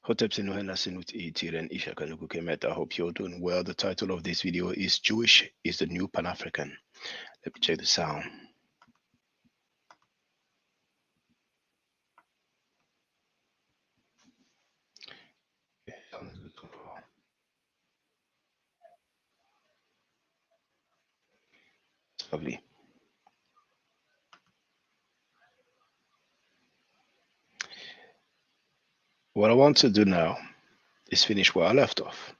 Hotep Sinuhena Sinut Tiren Ishakanuku Kemet. I hope you're doing well. The title of this video is Jewish is the New Pan-African. Let me check the sound. Lovely. What I want to do now is finish where I left off.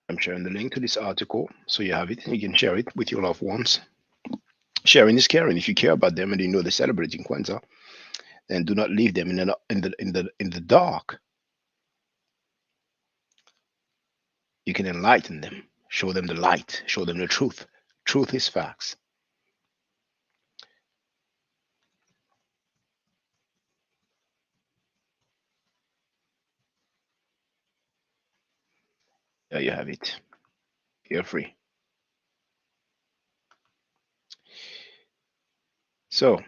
I'm sharing the link to this article so you have it and you can share it with your loved ones. Sharing is caring. If you care about them and you know they're celebrating Kwanzaa, then do not leave them in the dark. You can enlighten them, show them the light, show them the truth. Truth is facts. There you have it. Feel free. So,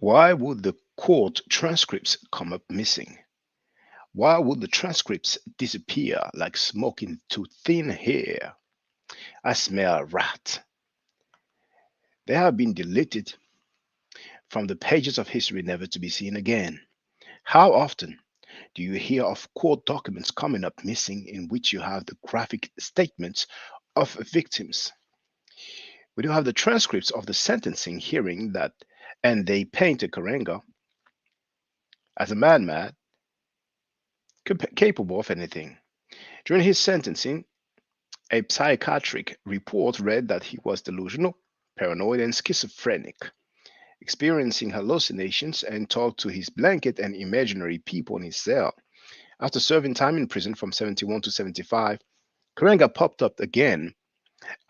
why would the court transcripts come up missing? Why would the transcripts disappear like smoke into thin air? I smell a rat. They have been deleted from the pages of history never to be seen again. How often do you hear of court documents coming up missing in which you have the graphic statements of victims? We do have the transcripts of the sentencing hearing that, and they painted Karenga as a madman capable of anything. During his sentencing, a psychiatric report read that he was delusional, paranoid, and schizophrenic, experiencing hallucinations and talked to his blanket and imaginary people in his cell. After serving time in prison from 71 to 75, Karenga popped up again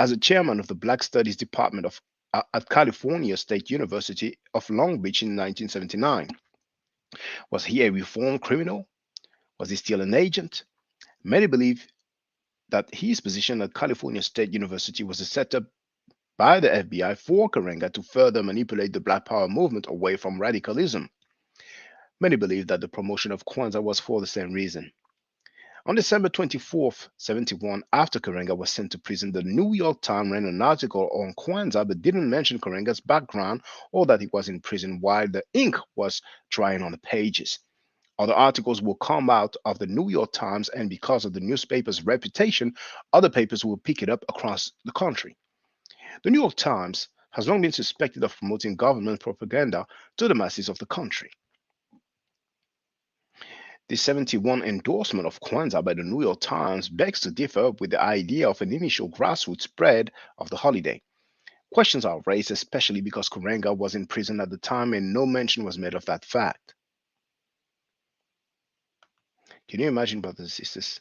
as a chairman of the Black Studies Department at California State University of Long Beach in 1979. Was he a reformed criminal? Was he still an agent? Many believe that his position at California State University was a setup by the FBI for Karenga to further manipulate the Black Power movement away from radicalism. Many believe that the promotion of Kwanzaa was for the same reason. On December 24th, 71, after Karenga was sent to prison, the New York Times ran an article on Kwanzaa but didn't mention Karenga's background or that he was in prison while the ink was drying on the pages. Other articles will come out of the New York Times, and because of the newspaper's reputation, other papers will pick it up across the country. The New York Times has long been suspected of promoting government propaganda to the masses of the country. The 71 endorsement of Kwanzaa by the New York Times begs to differ with the idea of an initial grassroots spread of the holiday. Questions are raised, especially because Karenga was in prison at the time and no mention was made of that fact. Can you imagine, brothers and sisters?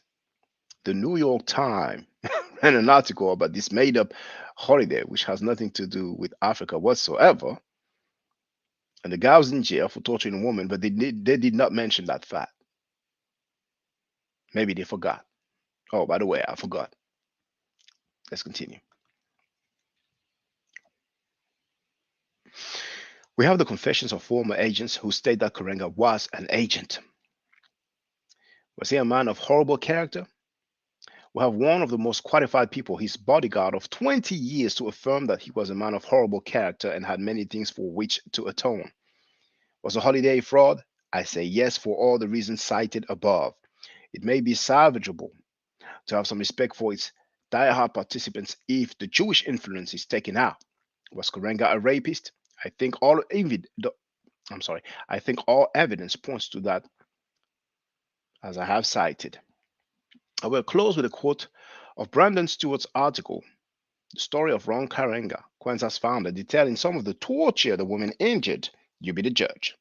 The New York Times ran an article about this made up holiday, which has nothing to do with Africa whatsoever. And the guy was in jail for torturing a woman, but they did not mention that fact. Maybe they forgot. Oh, by the way, I forgot. Let's continue. We have the confessions of former agents who state that Karenga was an agent. Was he a man of horrible character? We have one of the most qualified people, his bodyguard of 20 years, to affirm that he was a man of horrible character and had many things for which to atone. Was the holiday a fraud? I say yes for all the reasons cited above. It may be salvageable to have some respect for its diehard participants if the Jewish influence is taken out. Was Karenga a rapist? I think all evidence points to that, as I have cited. I will close with a quote of Brandon Stewart's article, The Story of Ron Karenga, Kwanzaa's founder, detailing some of the torture the women endured. You be the judge.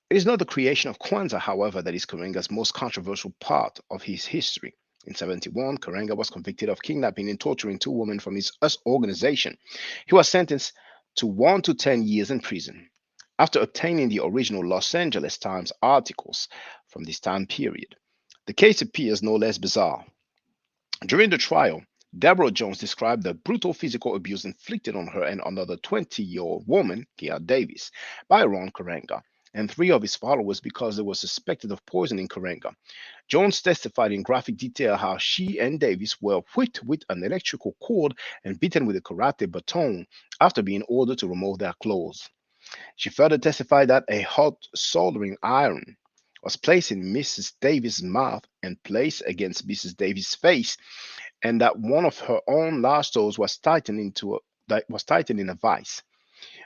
It is not the creation of Kwanzaa, however, that is Karenga's most controversial part of his history. In 71, Karenga was convicted of kidnapping and torturing two women from his US organization. He was sentenced to 1 to 10 years in prison. after obtaining the original Los Angeles Times articles from this time period. The case appears no less bizarre. During the trial, Deborah Jones described the brutal physical abuse inflicted on her and another 20-year-old woman, Gail Davis, by Ron Karenga and three of his followers because they were suspected of poisoning Karenga. Jones testified in graphic detail how she and Davis were whipped with an electrical cord and beaten with a karate baton after being ordered to remove their clothes. She further testified that a hot soldering iron was placed in Mrs. Davis' mouth and placed against Mrs. Davis' face, and that one of her own large toes was tightened in a vice.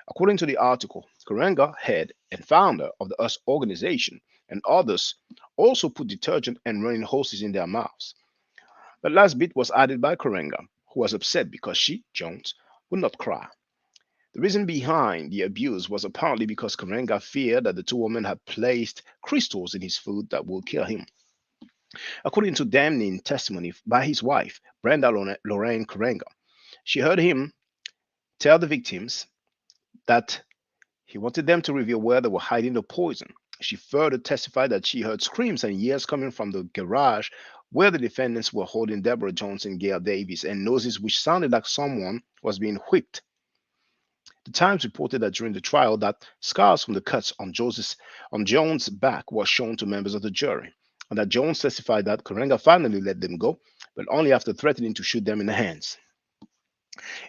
According to the article, Karenga, head and founder of the US organization, and others also put detergent and running hoses in their mouths. The last bit was added by Karenga, who was upset because she, Jones, would not cry. The reason behind the abuse was apparently because Karenga feared that the two women had placed crystals in his food that would kill him. According to damning testimony by his wife, Brenda Lorraine Karenga, she heard him tell the victims that he wanted them to reveal where they were hiding the poison. She further testified that she heard screams and yells coming from the garage where the defendants were holding Deborah Jones and Gail Davis, and noises which sounded like someone was being whipped. The Times reported that during the trial that scars from the cuts on Jones' back were shown to members of the jury, and that Jones testified that Karenga finally let them go, but only after threatening to shoot them in the hands.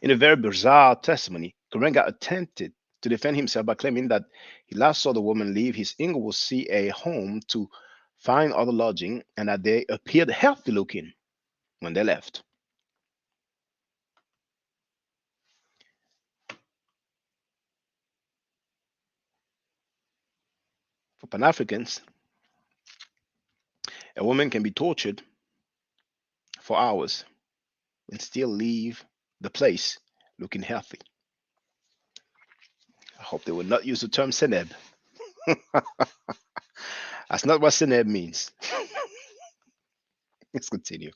In a very bizarre testimony, Karenga attempted to defend himself by claiming that he last saw the woman leave his Inglewood CA home to find other lodging and that they appeared healthy looking when they left. For Pan Africans, a woman can be tortured for hours and still leave the place looking healthy. I hope they will not use the term Seneb. That's not what Seneb means. Let's continue.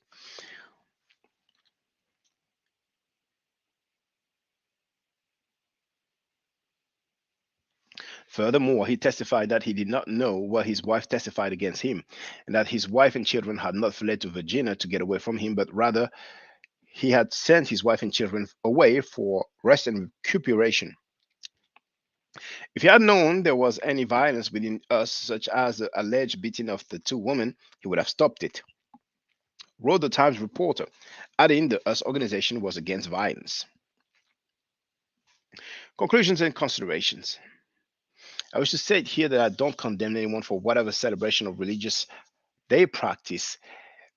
Furthermore, he testified that he did not know what his wife testified against him, and that his wife and children had not fled to Virginia to get away from him, but rather he had sent his wife and children away for rest and recuperation. If he had known there was any violence within us, such as the alleged beating of the two women, he would have stopped it, wrote the Times reporter, adding the US organization was against violence. Conclusions and considerations. I wish to state here that I don't condemn anyone for whatever celebration of religious they practice,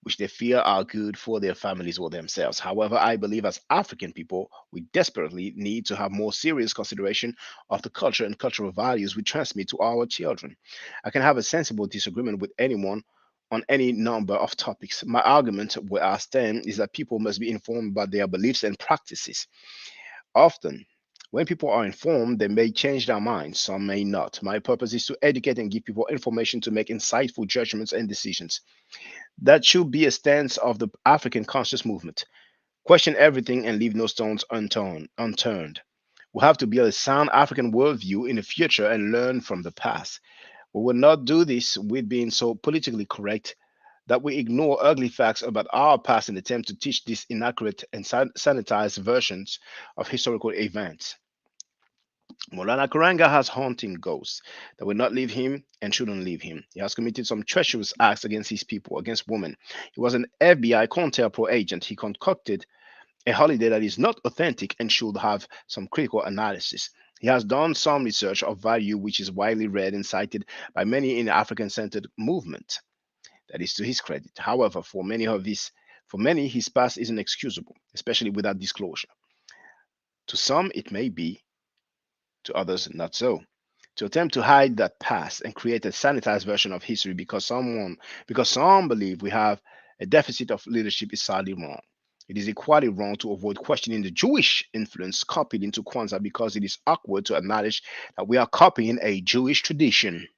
which they feel are good for their families or themselves. However, I believe as African people, we desperately need to have more serious consideration of the culture and cultural values we transmit to our children. I can have a sensible disagreement with anyone on any number of topics. My argument where I stand is that people must be informed about their beliefs and practices. Often, when people are informed, they may change their minds, some may not. My purpose is to educate and give people information to make insightful judgments and decisions. That should be a stance of the African conscious movement. Question everything and leave no stones unturned. We have to build a sound African worldview in the future and learn from the past. We will not do this with being so politically correct that we ignore ugly facts about our past and attempt to teach these inaccurate and sanitized versions of historical events. Molana Karanga has haunting ghosts that will not leave him and shouldn't leave him. He has committed some treacherous acts against his people, against women. He was an FBI COINTELPRO agent. He concocted a holiday that is not authentic and should have some critical analysis. He has done some research of value which is widely read and cited by many in the African centered movement. That is to his credit. However, for many, his past is inexcusable, especially without disclosure. To some, it may be, to others, not so. To attempt to hide that past and create a sanitized version of history because some believe we have a deficit of leadership is sadly wrong. It is equally wrong to avoid questioning the Jewish influence copied into Kwanzaa because it is awkward to acknowledge that we are copying a Jewish tradition,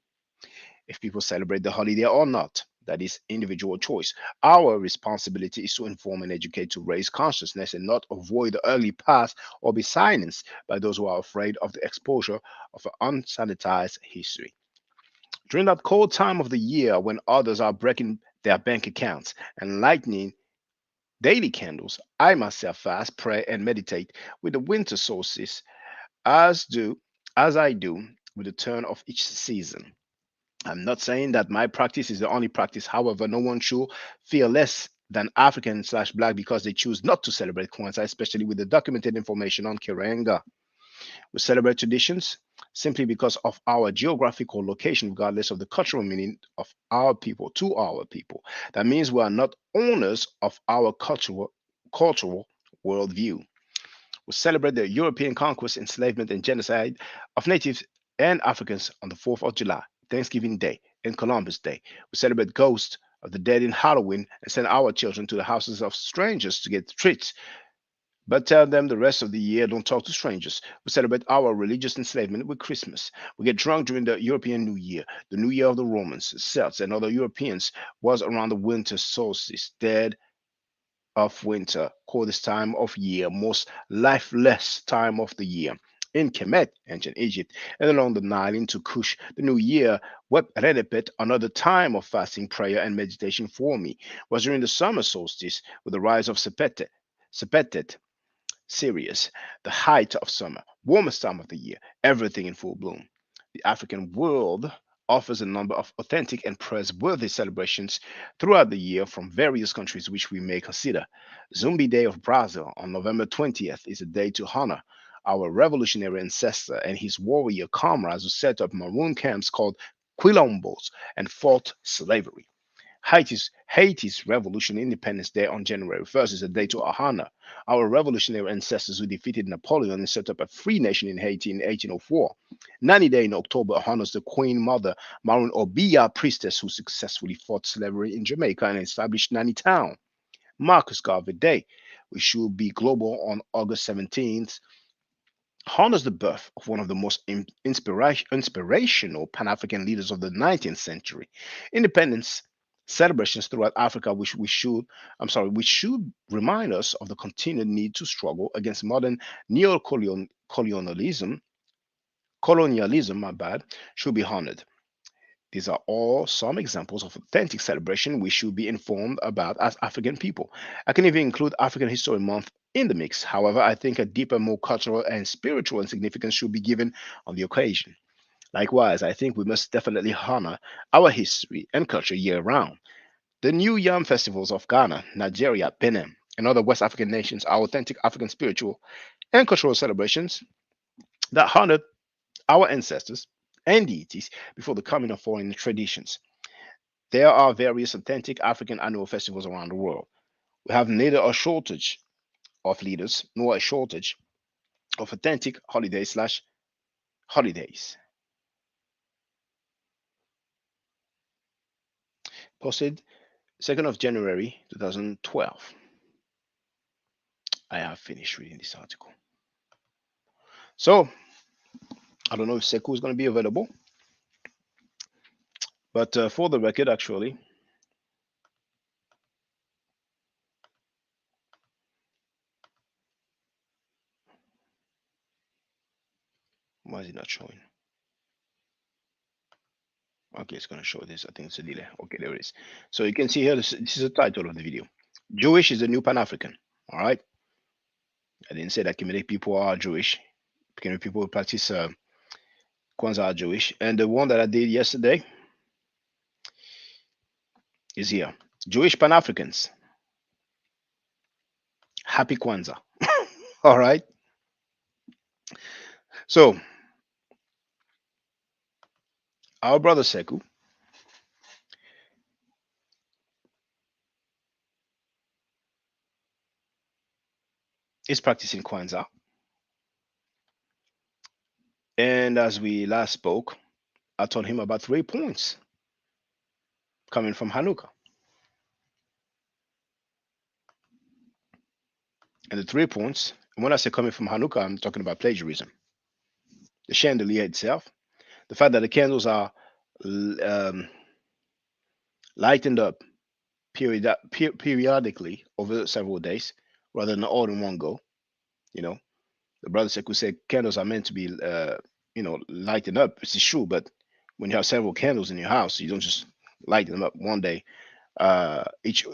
if people celebrate the holiday or not. That is individual choice. Our responsibility is to inform and educate, to raise consciousness, and not avoid the early past or be silenced by those who are afraid of the exposure of an unsanitized history. During that cold time of the year when others are breaking their bank accounts and lighting daily candles, I myself fast, pray, and meditate with the winter solstice, as do as I do with the turn of each season. I'm not saying that my practice is the only practice. However, no one should feel less than African slash black because they choose not to celebrate Kwanzaa, especially with the documented information on Kirenga. We celebrate traditions simply because of our geographical location, regardless of the cultural meaning of our people to our people. That means we are not owners of our cultural worldview. We celebrate the European conquest, enslavement, and genocide of natives and Africans on the 4th of July, Thanksgiving Day, and Columbus Day. We celebrate ghosts of the dead in Halloween and send our children to the houses of strangers to get treats, but tell them the rest of the year don't talk to strangers. We celebrate our religious enslavement with Christmas. We get drunk during the European New Year. The New Year of the Romans, Celts, and other Europeans was around the winter solstice, dead of winter, coldest time of year, most lifeless time of the year. In Kemet, ancient Egypt, and along the Nile into Kush, the new year, Web Redepet, another time of fasting, prayer, and meditation for me, was during the summer solstice with the rise of Sepetet, Sirius, the height of summer, warmest time of the year, everything in full bloom. The African world offers a number of authentic and praiseworthy celebrations throughout the year from various countries which we may consider. Zumbi Day of Brazil on November 20th is a day to honor our revolutionary ancestor and his warrior comrades who set up maroon camps called quilombos and fought slavery. Haiti's Revolution Independence Day on January 1st is a day to honor our revolutionary ancestors who defeated Napoleon and set up a free nation in Haiti in 1804. Nani Day in October honors the Queen Mother Maroon Obia priestess who successfully fought slavery in Jamaica and established Nani Town. Marcus Garvey Day, which should be global on August 17th, honors the birth of one of the most inspirational Pan African leaders of the 19th century. Independence celebrations throughout Africa, which should remind us of the continued need to struggle against modern neo-colonialism, my bad, should be honored. These are all some examples of authentic celebration we should be informed about as African people. I can even include African History Month in the mix. However, I think a deeper, more cultural and spiritual significance should be given on the occasion. Likewise, I think we must definitely honor our history and culture year round. The New Yam festivals of Ghana, Nigeria, Benin, and other West African nations are authentic African spiritual and cultural celebrations that honor our ancestors and deities before the coming of foreign traditions. There are various authentic African annual festivals around the world. We have neither a shortage of leaders nor a shortage of authentic holidays slash holidays. Posted 2nd of January 2012. I have finished reading this article. So I don't know if Sekou is going to be available, but for the record, actually, why is it not showing? Okay, it's going to show this. I think it's a delay. Okay, there it is. So you can see here, this is the title of the video. Jewish is the new Pan African. All right. I didn't say that Kemetic people are Jewish. Kemetic people who practice Kwanzaa are Jewish. And the one that I did yesterday is here. Jewish Pan Africans. Happy Kwanzaa. All right. So our brother Sekou is practicing Kwanzaa. And as we last spoke, I told him about 3 points coming from Hanukkah. And the 3 points, and when I say coming from Hanukkah, I'm talking about plagiarism. The chandelier itself, the fact that the candles are um, lightened up periodically over several days rather than all in one go. You know, the brother Sekou said candles are meant to be, lightened up. It's true, but when you have several candles in your house, you don't just light them up one day. Each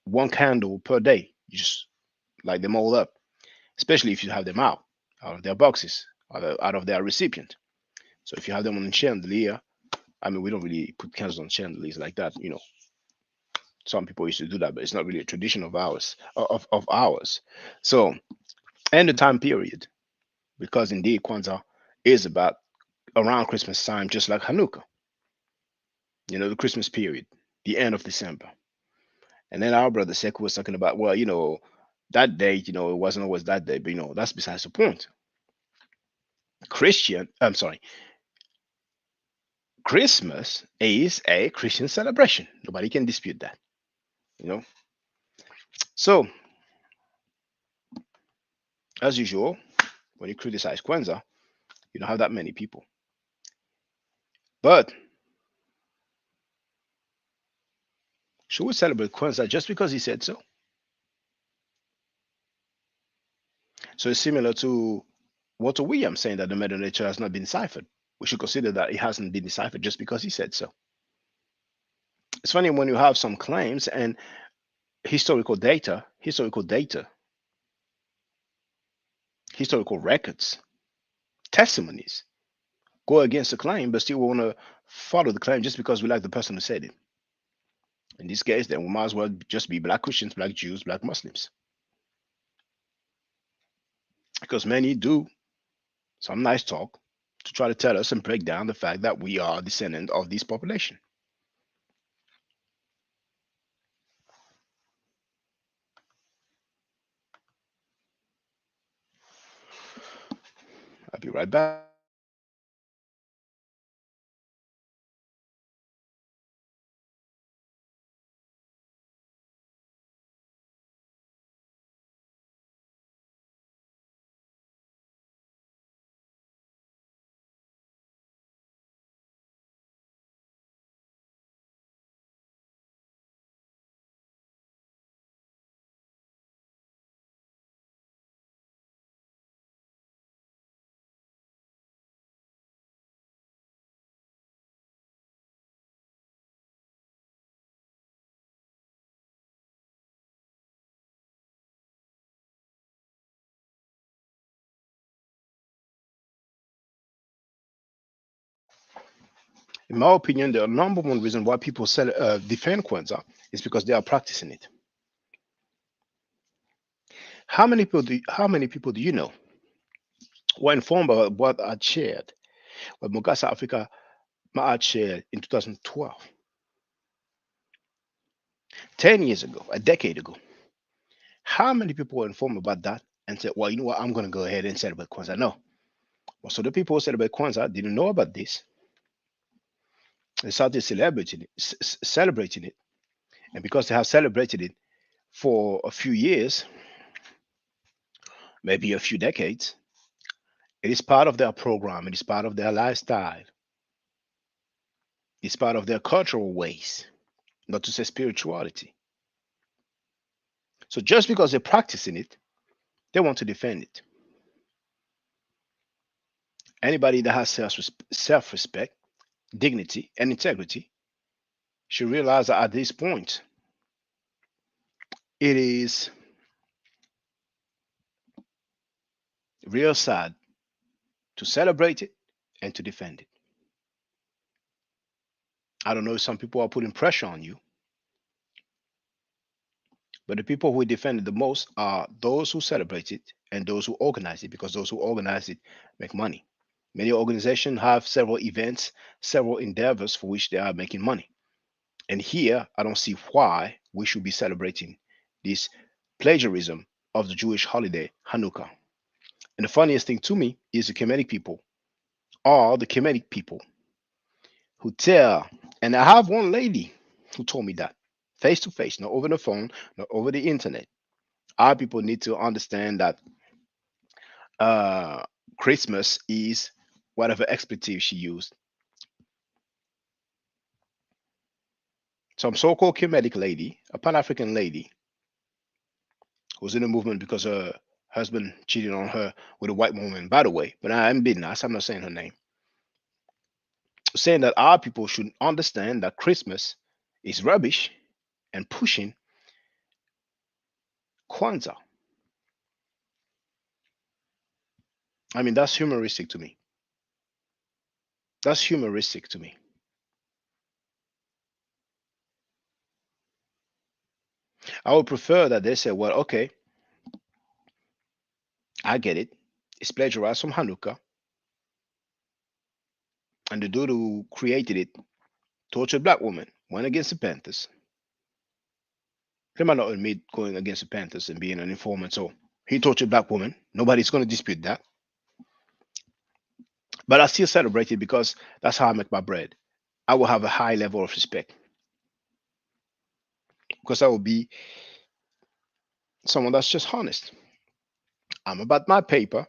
one candle per day. You just light them all up, especially if you have them out of their boxes, out of their recipient. So if you have them on a chandelier, I mean, we don't really put candles on chandeliers like that. Some people used to do that, but it's not really a tradition of ours. Of ours. So, and the time period, because indeed Kwanzaa is about around Christmas time, just like Hanukkah. The Christmas period, the end of December. And then our brother Sekou was talking about, well, that date, it wasn't always that day, but that's besides the point. I'm sorry, Christmas is a Christian celebration. Nobody can dispute that, you know. So, as usual, when you criticize Kwanzaa, you don't have that many people. But should we celebrate Kwanzaa just because he said so? So it's similar to Walter Williams saying that the meta nature has not been deciphered. We should consider that it hasn't been deciphered just because he said so. It's funny when you have some claims and historical records, testimonies go against the claim, but still want to follow the claim just because we like the person who said it. In this case, then we might as well just be black Christians, black Jews, black Muslims, because many do some nice talk to try to tell us and break down the fact that we are descendant of this population. I'll be right back. In my opinion, the number one reason why people defend Kwanzaa is because they are practicing it. How many people do you know were informed about what I shared, what Mogasa Africa Ma'at shared in 2012, 10 years ago, a decade ago? How many people were informed about that and said, well, you know what, I'm going to go ahead and celebrate Kwanzaa? No. Most of the people who celebrate Kwanzaa didn't know about this. They started celebrating it. And because they have celebrated it for a few years, maybe a few decades, it is part of their program, it is part of their lifestyle, it's part of their cultural ways, not to say spirituality. So just because they're practicing it, they want to defend it. Anybody that has self respect, dignity, and integrity should realize that at this point, it is real sad to celebrate it and to defend it. I don't know if some people are putting pressure on you, but the people who defend it the most are those who celebrate it and those who organize it, because those who organize it make money. Many organizations have several events, several endeavors for which they are making money. And here, I don't see why we should be celebrating this plagiarism of the Jewish holiday, Hanukkah. And the funniest thing to me is the Kemetic people, all the Kemetic people who tell, and I have one lady who told me that face to face, not over the phone, not over the internet. Our people need to understand that uh, Christmas is whatever expletive she used. Some so-called Kemetic lady, a Pan-African lady, who's in the movement because her husband cheated on her with a white woman, by the way, but I'm being nice, I'm not saying her name, saying that our people should understand that Christmas is rubbish and pushing Kwanzaa. I mean, that's humoristic to me. That's humoristic to me. I would prefer that they say, well, okay, I get it. It's plagiarized from Hanukkah, and the dude who created it tortured black women, went against the Panthers. They might not admit going against the Panthers and being an informant, so he tortured black women. Nobody's going to dispute that. But I still celebrate it because that's how I make my bread. I will have a high level of respect because I will be someone that's just honest. I'm about my paper,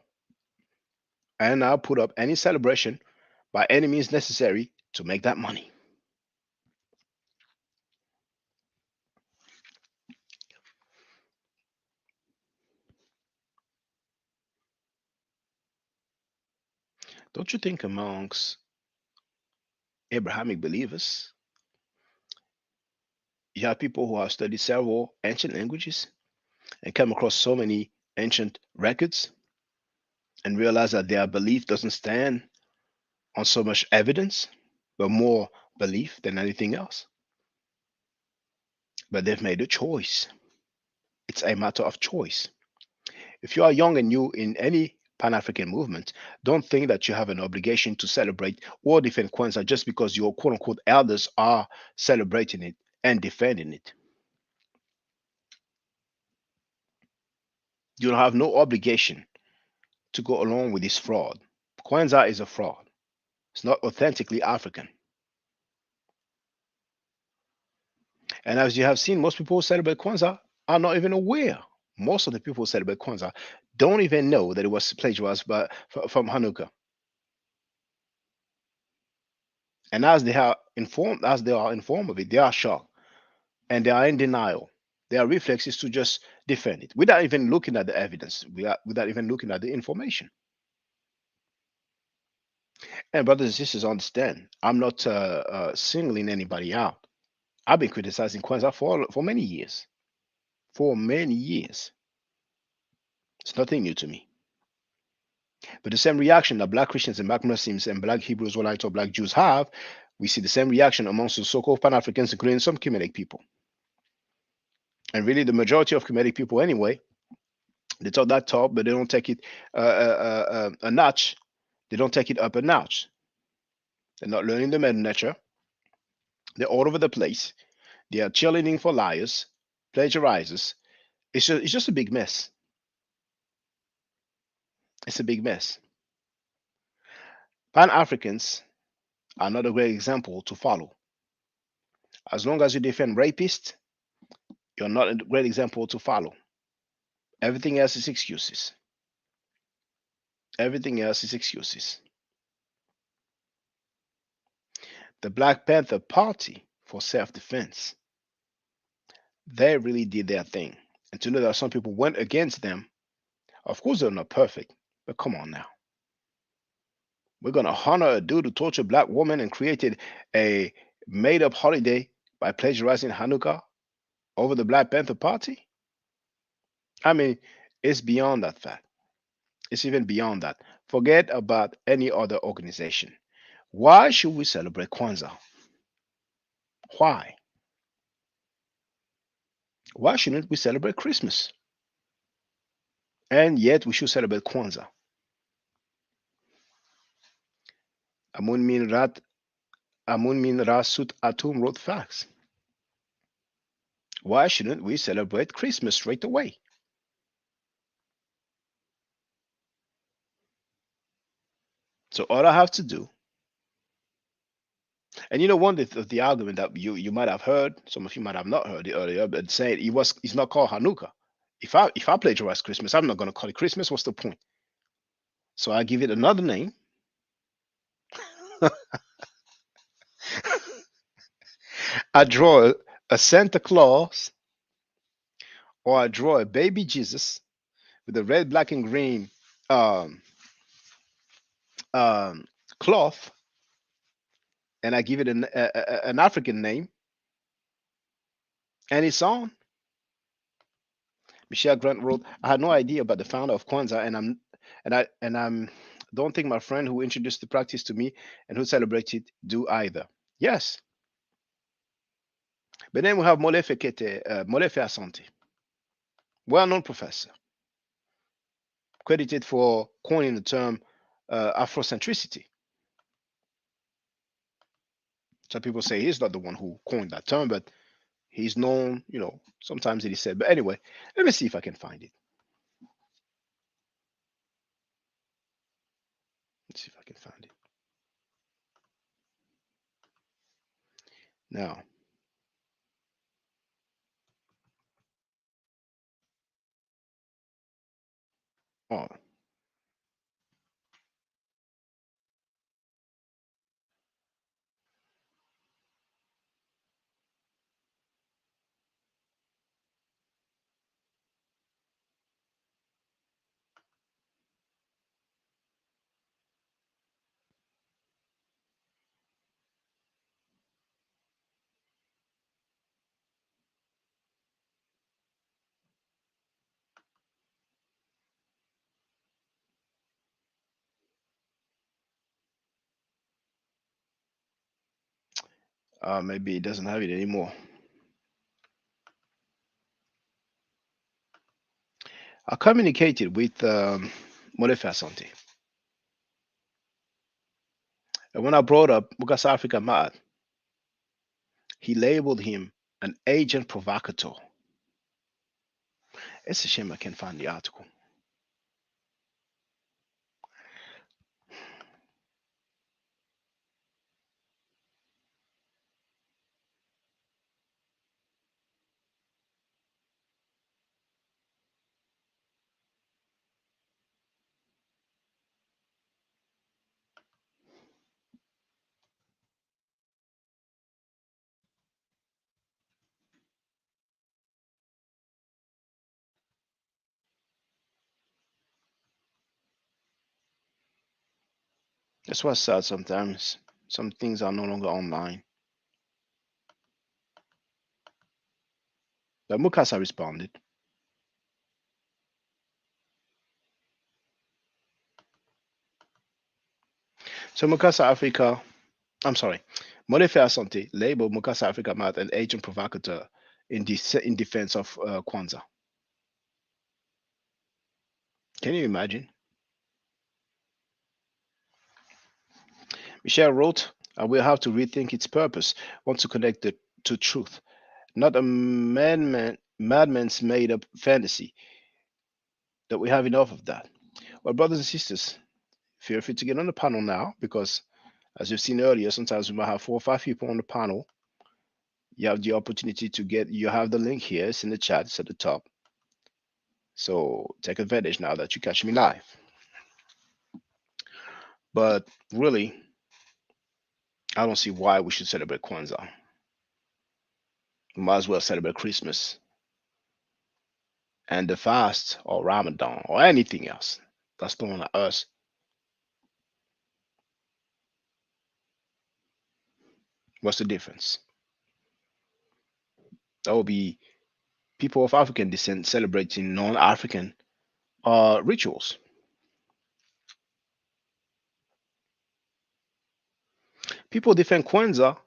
and I'll put up any celebration by any means necessary to make that money. Don't you think amongst Abrahamic believers, you have people who have studied several ancient languages and come across so many ancient records and realize that their belief doesn't stand on so much evidence, but more belief than anything else? But they've made a choice. It's a matter of choice. If you are young and new in any Pan African movement, don't think that you have an obligation to celebrate or defend Kwanzaa just because your quote unquote elders are celebrating it and defending it. You don't have no obligation to go along with this fraud. Kwanzaa is a fraud. It's not authentically African. And as you have seen, most people who celebrate Kwanzaa are not even aware. Most of the people who celebrate Kwanzaa don't even know that it was plagiarized from Hanukkah. And as they are informed of it, they are shocked and they are in denial. Their reflex is to just defend it without even looking at the evidence, without even looking at the information. And brothers and sisters, understand, I'm not singling anybody out. I've been criticizing Kwanzaa for many years. For many years. It's nothing new to me. But the same reaction that black Christians and black Muslims and black Hebrews, Israelites, or black Jews have, we see the same reaction amongst the so-called Pan-Africans, including some Kemetic people. And really, the majority of Kemetic people, anyway, they talk that talk, but they don't take it a notch. They don't take it up a notch. They're not learning the meta nature. They're all over the place. They are cheerleading for liars, plagiarizers. It's just a big mess. It's a big mess. Pan Africans are not a great example to follow. As long as you defend rapists, you're not a great example to follow. Everything else is excuses. Everything else is excuses. The Black Panther Party for self defense, they really did their thing. And to know that some people went against them, of course they're not perfect, but come on now. We're going to honor a dude who tortured black women and created a made up holiday by plagiarizing Hanukkah over the Black Panther Party? I mean, it's beyond that fact. It's even beyond that. Forget about any other organization. Why should we celebrate Kwanzaa? Why? Why shouldn't we celebrate Christmas? And yet we should celebrate Kwanzaa. Amun Min Rasut Atum wrote facts. Why shouldn't we celebrate Christmas straight away? So all I have to do, and you know, one of the argument that you might have heard, some of you might have not heard it earlier, but saying it's not called Hanukkah. If I plagiarize Christmas, I'm not going to call it Christmas. What's the point? So I give it another name. I draw a Santa Claus, or I draw a baby Jesus with a red, black, and green um, um, cloth, and I give it an African name, and it's on. Michelle Grant wrote, "I had no idea about the founder of Kwanzaa, and I'm don't think my friend who introduced the practice to me and who celebrated do either." Yes, but then we have Molefe Kete, Molefe Asante, well-known professor, credited for coining the term Afrocentricity. Some people say he's not the one who coined that term, but he's known, sometimes it is said. But anyway, let me see if I can find it. Let's see if I can find it. Now, oh, maybe it doesn't have it anymore. I communicated with Molefe Asante, and when I brought up Mukas Africa Mad, he labeled him an agent provocateur. It's a shame I can't find the article. That's what's sad sometimes. Some things are no longer online. But Mukasa responded. So Mukasa Africa, I'm sorry, Molefe Asante labeled Mukasa Africa Mad an agent provocateur in defense of Kwanzaa. Can you imagine? Michelle wrote, "I will have to rethink its purpose, want to connect it to truth, not a madman's made up fantasy, that we have enough of that." Well, brothers and sisters, feel free to get on the panel now because, as you've seen earlier, sometimes we might have 4 or 5 people on the panel. You have the opportunity to you have the link here, it's in the chat, it's at the top. So take advantage now that you catch me live. But really, I don't see why we should celebrate Kwanzaa. We might as well celebrate Christmas and the fast or Ramadan or anything else that's thrown at us. What's the difference? That will be people of African descent celebrating non-African rituals. People defend Kwanzaa.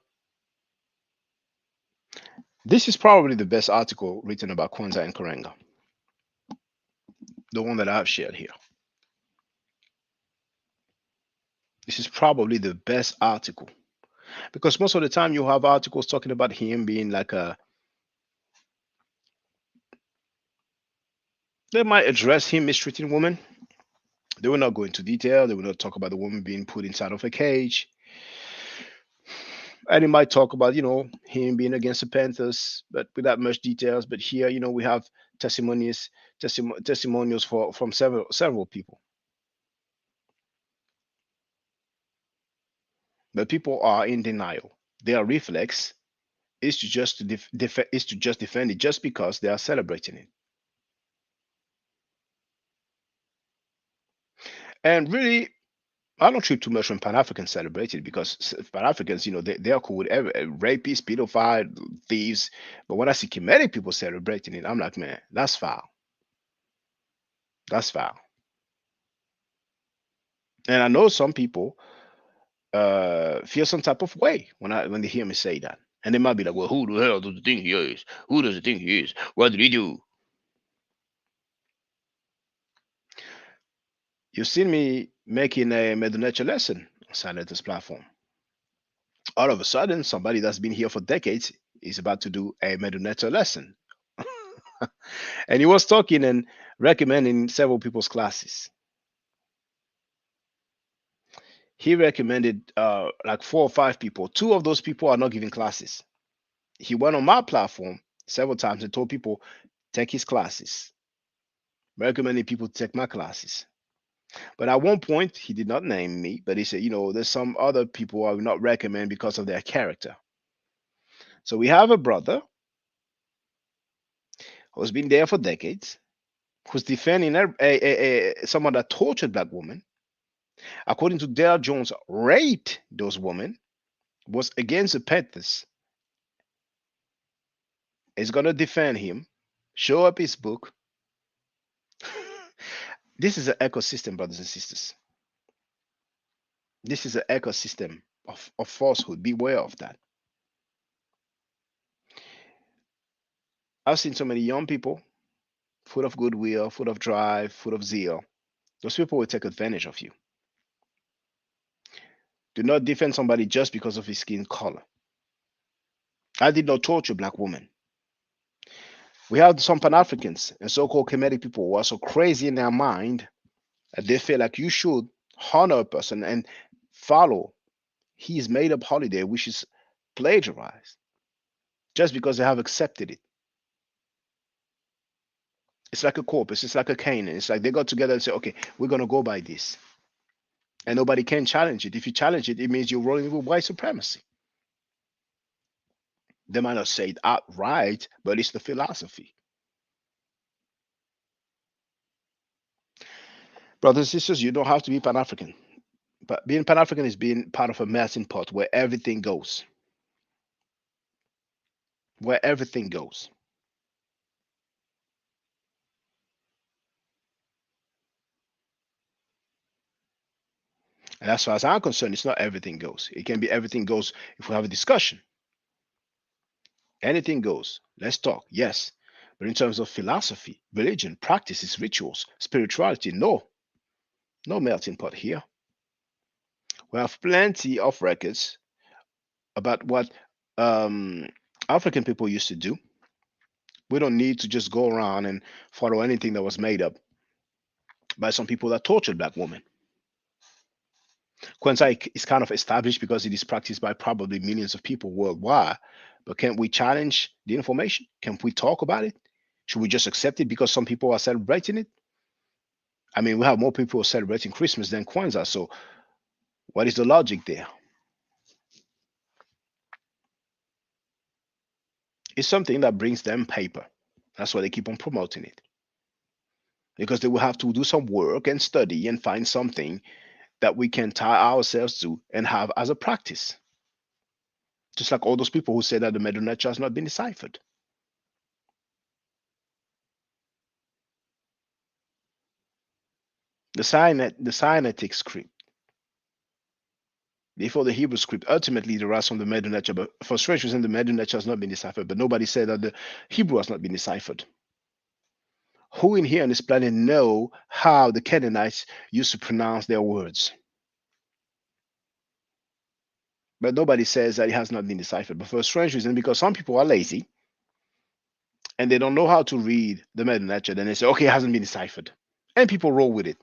This is probably the best article written about Kwanzaa and Karenga, the one that I've shared here. This is probably the best article because most of the time you have articles talking about him being like a, they might address him mistreating women. They will not go into detail. They will not talk about the woman being put inside of a cage. And he might talk about, him being against the Panthers, but without much details. But here, we have testimonials from several people. But people are in denial. Their reflex is to just is to just defend it just because they are celebrating it. And really, I don't treat too much when Pan Africans celebrate it because Pan Africans, they are cool with rapists, pedophiles, thieves. But when I see Kemetic people celebrating it, I'm like, man, that's foul. That's foul. And I know some people feel some type of way when they hear me say that. And they might be like, well, who the hell does he think he is? Who does he think he is? What did he do? You've seen me making a Medunetcha lesson on Silent's platform. All of a sudden, somebody that's been here for decades is about to do a Medunetcha lesson. And he was talking and recommending several people's classes. He recommended like 4 or 5 people. Two of those people are not giving classes. He went on my platform several times and told people, take his classes, recommending people to take my classes. But at one point, he did not name me, but he said, there's some other people I would not recommend because of their character. So we have a brother who's been there for decades, who's defending someone that tortured black women. According to Dale Jones, raped those women, was against the Panthers, is going to defend him, show up his book. This is an ecosystem, brothers and sisters. This is an ecosystem of falsehood. Beware of that. I've seen so many young people full of goodwill, full of drive, full of zeal. Those people will take advantage of you. Do not defend somebody just because of his skin color. I did not torture black women. We have some Pan Africans and so called Kemetic people who are so crazy in their mind that they feel like you should honor a person and follow his made up holiday, which is plagiarized, just because they have accepted it. It's like a corpus, it's like a Canaan. It's like they got together and say, okay, we're going to go by this. And nobody can challenge it. If you challenge it, it means you're rolling with white supremacy. They might not say it outright, but it's the philosophy. Brothers and sisters, you don't have to be Pan African. But being Pan African is being part of a melting pot where everything goes. Where everything goes. And as far as I'm concerned, it's not everything goes. It can be everything goes if we have a discussion. Anything goes. Let's talk. Yes. But in terms of philosophy, religion, practices, rituals, spirituality, no. No melting pot here. We have plenty of records about what um, African people used to do. We don't need to just go around and follow anything that was made up by some people that tortured black women. Kwanzaa is kind of established because it is practiced by probably millions of people worldwide. But can we challenge the information? Can we talk about it? Should we just accept it because some people are celebrating it? I mean, we have more people celebrating Christmas than Kwanzaa. So, what is the logic there? It's something that brings them paper. That's why they keep on promoting it. Because they will have to do some work and study and find something that we can tie ourselves to and have as a practice. Just like all those people who say that the Medunetcha has not been deciphered. The Sinaitic script, before the Hebrew script, ultimately derives from the Medunetcha, but for strange reason, the Medunetcha has not been deciphered. But nobody said that the Hebrew has not been deciphered. Who in here on this planet know how the Canaanites used to pronounce their words? But nobody says that it has not been deciphered. But for a strange reason, because some people are lazy and they don't know how to read the Medunetcha, then they say, okay, it hasn't been deciphered. And people roll with it.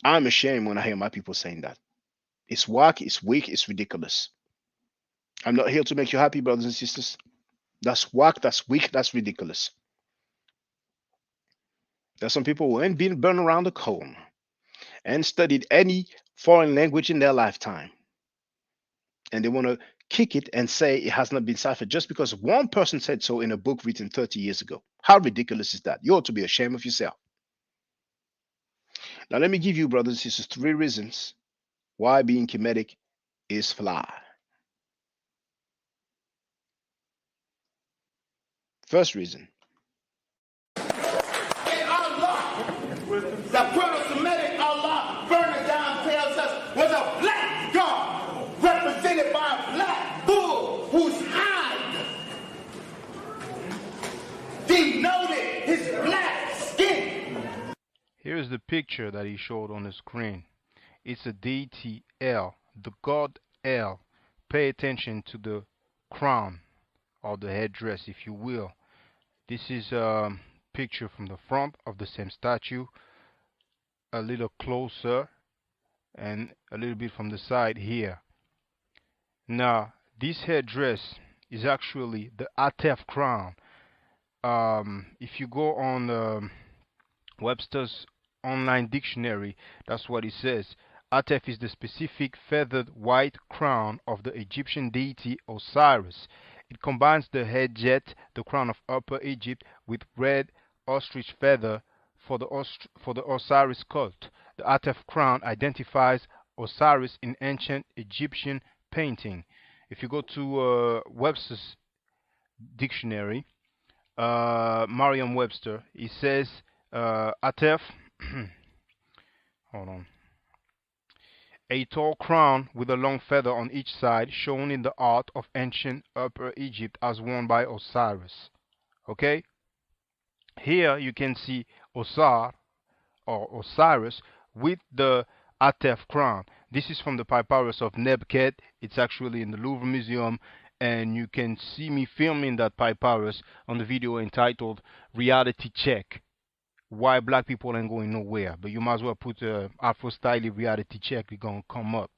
I'm ashamed when I hear my people saying that. It's whack, it's weak, it's ridiculous. I'm not here to make you happy, brothers and sisters. That's whack, that's weak, that's ridiculous. There's some people who ain't been burned around the cone and studied any foreign language in their lifetime. And they want to kick it and say it has not been ciphered just because one person said so in a book written 30 years ago. How ridiculous is that? You ought to be ashamed of yourself. Now, let me give you, brothers and sisters, 3 reasons why being Kemetic is fly. First reason. In Allah, the Proto-Semitic Allah, further down tells us, was a black God represented by a black bull whose hide denoted his black skin. Here's the picture that he showed on the screen. It's a deity El, the god El. Pay attention to the crown or the headdress, if you will. This is a picture from the front of the same statue, a little closer, and a little bit from the side here. Now, this headdress is actually the Atef crown. If you go on Webster's online dictionary, that's what it says. Atef is the specific feathered white crown of the Egyptian deity Osiris. It combines the head jet, the crown of Upper Egypt, with red ostrich feather for the Osiris cult. The Atef crown identifies Osiris in ancient Egyptian painting. If you go to Webster's dictionary, Merriam-Webster, it says Atef, hold on, a tall crown with a long feather on each side, shown in the art of ancient Upper Egypt as worn by Osiris. Okay? Here you can see Osar or Osiris with the Atef crown. This is from the papyrus of Nebket. It's actually in the Louvre Museum, and you can see me filming that papyrus on the video entitled Reality Check. Why black people ain't going nowhere, but you might as well put Afro Style Reality Check, it's gonna come up.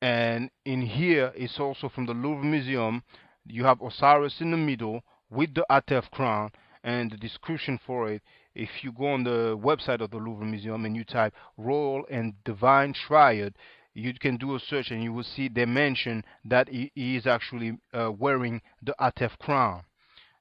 And in here, it's also from the Louvre Museum. You have Osiris in the middle with the Atef crown, and the description for it, if you go on the website of the Louvre Museum and you type Royal and Divine Triad, you can do a search and you will see they mention that he is actually wearing the Atef crown.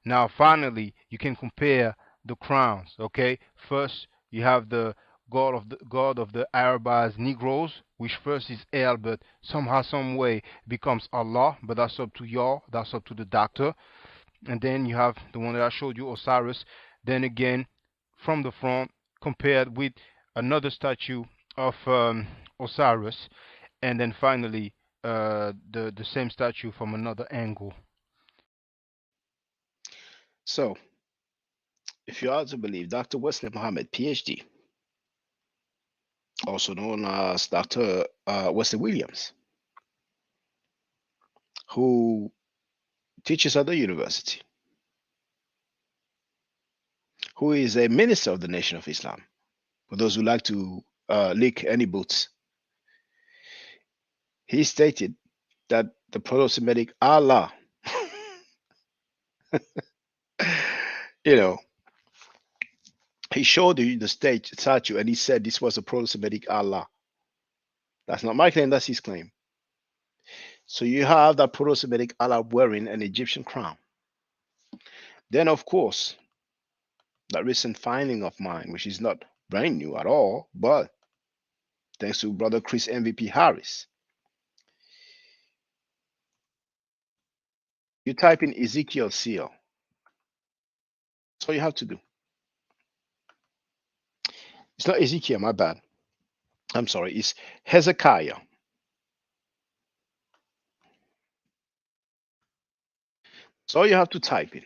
Now, finally, you can compare the crowns. Okay, first you have the god of the Arabized Negroes, which first is El, but somehow, some way becomes Allah. But that's up to y'all. That's up to the doctor. And then you have the one that I showed you, Osiris. Then again, from the front, compared with another statue of Osiris, and then finally the same statue from another angle. So, if you are to believe Dr. Wesley Muhammad, PhD, also known as Dr. Wesley Williams, who teaches at the university, who is a minister of the Nation of Islam, for those who like to lick any boots, he stated that the Proto-Semitic Allah, you know, he showed you the statue and he said this was a Proto-Semitic Allah. That's not my claim, that's his claim. So you have that Proto-Semitic Allah wearing an Egyptian crown. Then, of course, that recent finding of mine, which is not brand new at all, but thanks to brother Chris MVP Harris, you type in Ezekiel seal. That's all you have to do. It's not Ezekiel, my bad. I'm sorry, it's Hezekiah. So you have to type in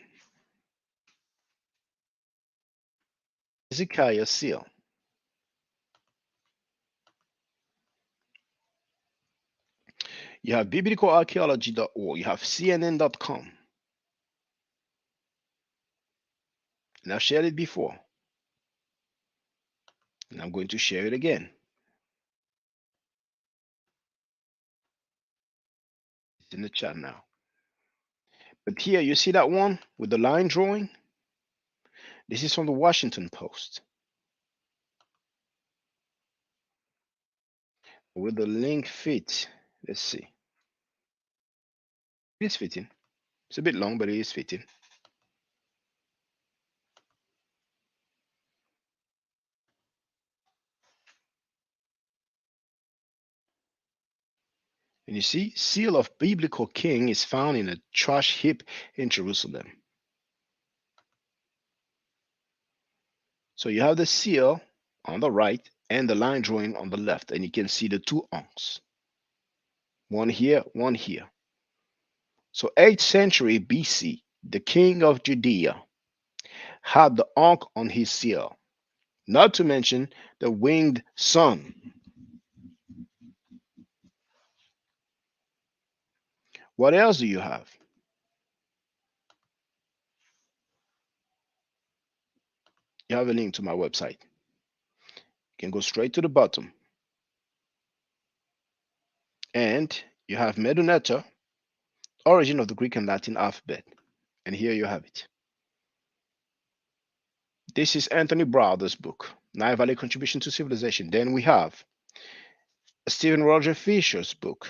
Hezekiah seal. You have biblicalarchaeology.org, you have CNN.com. And I've shared it before. And I'm going to share it again. It's in the chat now. But here, you see that one with the line drawing? This is from the Washington Post. Will the link fit? Let's see. It's fitting. It's a bit long, but it is fitting. And you see, seal of biblical king is found in a trash heap in Jerusalem. So you have the seal on the right and the line drawing on the left, and you can see the two ankhs. One here, one here. So 8th century BC, the king of Judea had the ankh on his seal, not to mention the winged sun. What else do you have? You have a link to my website. You can go straight to the bottom. And you have Medunetta, origin of the Greek and Latin alphabet. And here you have it. This is Anthony Browder's book, Nile Valley Contribution to Civilization. Then we have Stephen Roger Fisher's book,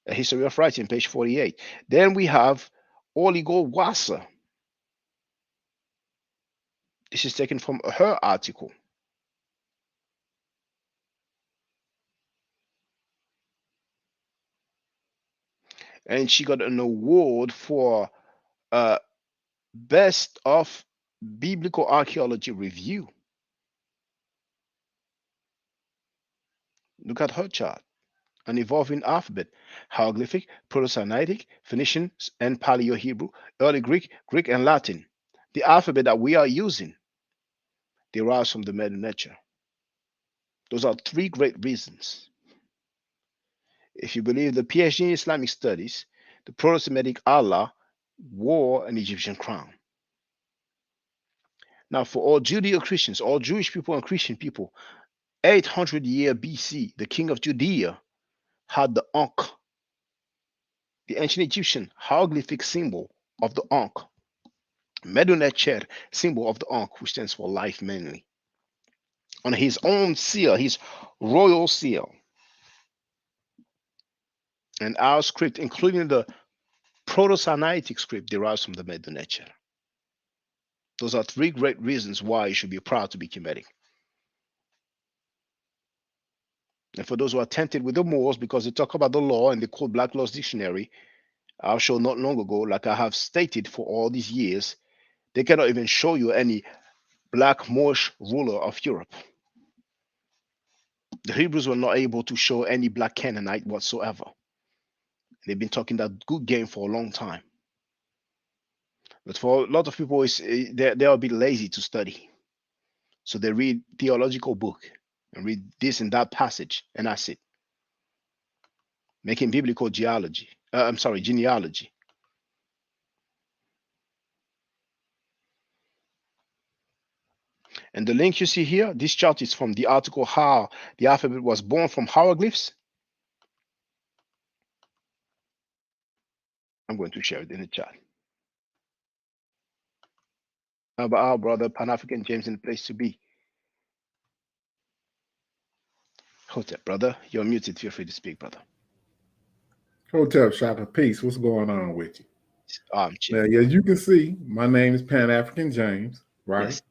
A History of Writing, page 48. Then we have Oligo Wasser. This is taken from her article. And she got an award for Best of Biblical Archaeology Review. Look at her chart. An evolving alphabet, hieroglyphic, Proto-Sinaitic, Phoenician, and Paleo-Hebrew, early Greek, Greek, and Latin. The alphabet that we are using derives from the Medu Neter. Those are three great reasons. If you believe the PhD in Islamic studies, the Proto-Semitic Allah wore an Egyptian crown. Now, for all Judeo-Christians, all Jewish people and Christian people, 800 year BC, the king of Judea had the Ankh, the ancient Egyptian hieroglyphic symbol of the Ankh, Medu Neter, symbol of the Ankh, which stands for life mainly, on his own seal, his royal seal. And our script, including the Proto-Sinaitic script, derives from the Medu Neter. Those are three great reasons why you should be proud to be Kemetic. And for those who are tempted with the Moors, because they talk about the law and they quote Black Law's dictionary, I'll show not long ago, like I have stated for all these years, they cannot even show you any black Moorish ruler of Europe. The Hebrews were not able to show any black Canaanite whatsoever. They've been talking that good game for a long time. But for a lot of people, they're a bit lazy to study. So they read theological book and read this and that passage, and that's it. Making biblical genealogy. Genealogy. And the link you see here, this chart is from the article How the Alphabet Was Born from Hieroglyphs. I'm going to share it in the chat. About our brother Pan-African James in the place to be. Hotep, brother, you're muted. Feel free to speak, brother. Hotep Shaka, peace. What's going on with you? Now, as you can see, my name is Pan-African James, right? Yes.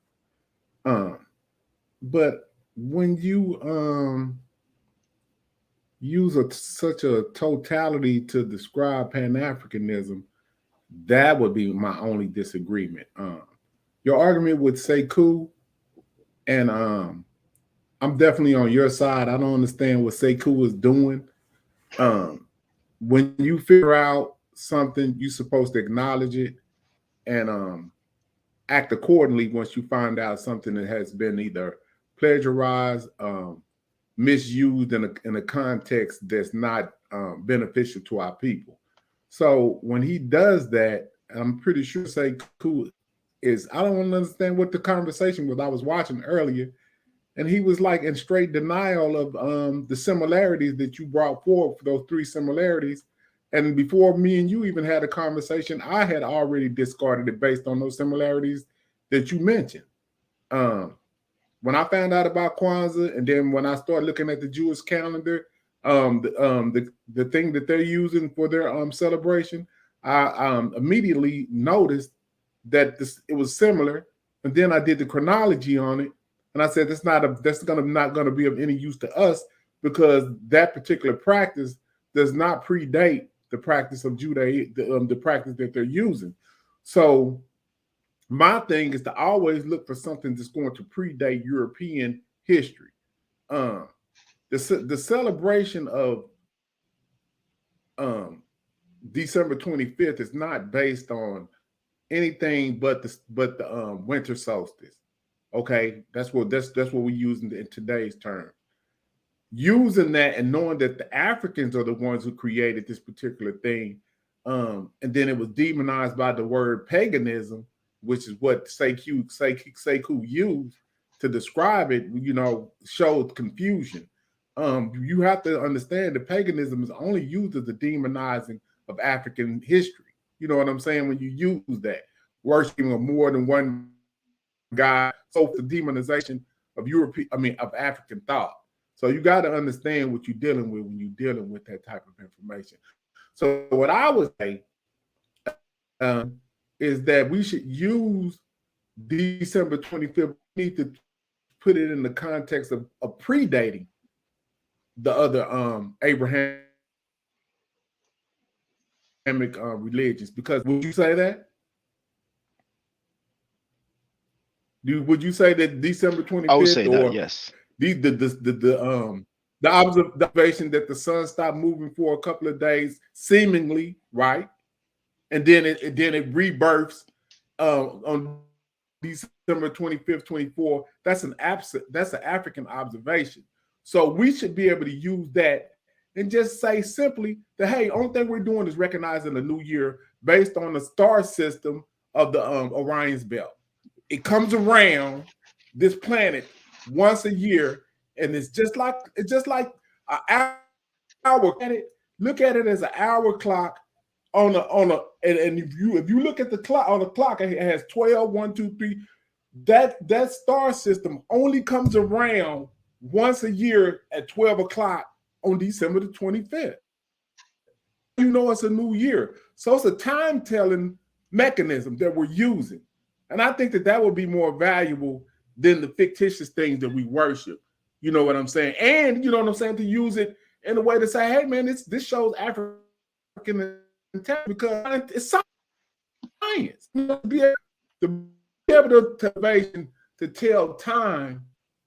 But when you use such a totality to describe Pan-Africanism, that would be my only disagreement. Your argument with Sekou, and I'm definitely on your side. I don't understand what Sekou is doing. When you figure out something, you're supposed to acknowledge it and act accordingly once you find out something that has been either plagiarized, misused in a context that's not beneficial to our people. So when he does that, I'm pretty sure Sekou is, I don't understand what the conversation was. I was watching earlier, and he was like in straight denial of the similarities that you brought forward for those three similarities. And before me and you even had a conversation, I had already discarded it based on those similarities that you mentioned. When I found out about Kwanzaa, and then when I started looking at the Jewish calendar, the thing that they're using for their celebration, I immediately noticed that it was similar, and then I did the chronology on it, and I said that's gonna not gonna be of any use to us because that particular practice does not predate the practice of Judaism, the practice that they're using. So my thing is to always look for something that's going to predate European history. Um, the celebration of um, December 25th is not based on anything but the winter solstice. Okay, that's what we use in today's term. Using that and knowing that the Africans are the ones who created this particular thing, and then it was demonized by the word paganism, which is what Sekou used to describe it. Showed confusion. You have to understand that paganism is only used as a demonizing of African history. You know what I'm saying? When you use that, worshiping of more than one God, so the demonization of of African thought. So you got to understand what you're dealing with when you're dealing with that type of information. So what I would say is that we should use December 25th. We need to put it in the context of predating the other Abrahamic religions. Because would you say that? Would you say that December I would 25th say that, or yes. the observation that the sun stopped moving for a couple of days, seemingly, right? And then it rebirths on December 25th, 24. That's an African observation. So we should be able to use that and just say simply that, hey, only thing we're doing is recognizing the new year based on the star system of the Orion's belt. It comes around this planet once a year, and it's just like an hour. Look at it as an hour clock and if you look at the clock on the clock, it has 12, 1, 2, 3. That star system only comes around once a year at 12 o'clock on December the 25th. You know it's a new year. So it's a time telling mechanism that we're using. And I think that would be more valuable than the fictitious things that we worship. You know what I'm saying? And you know what I'm saying? To use it in a way to say, hey man, this shows African intelligence because it's science. To be able to tell time,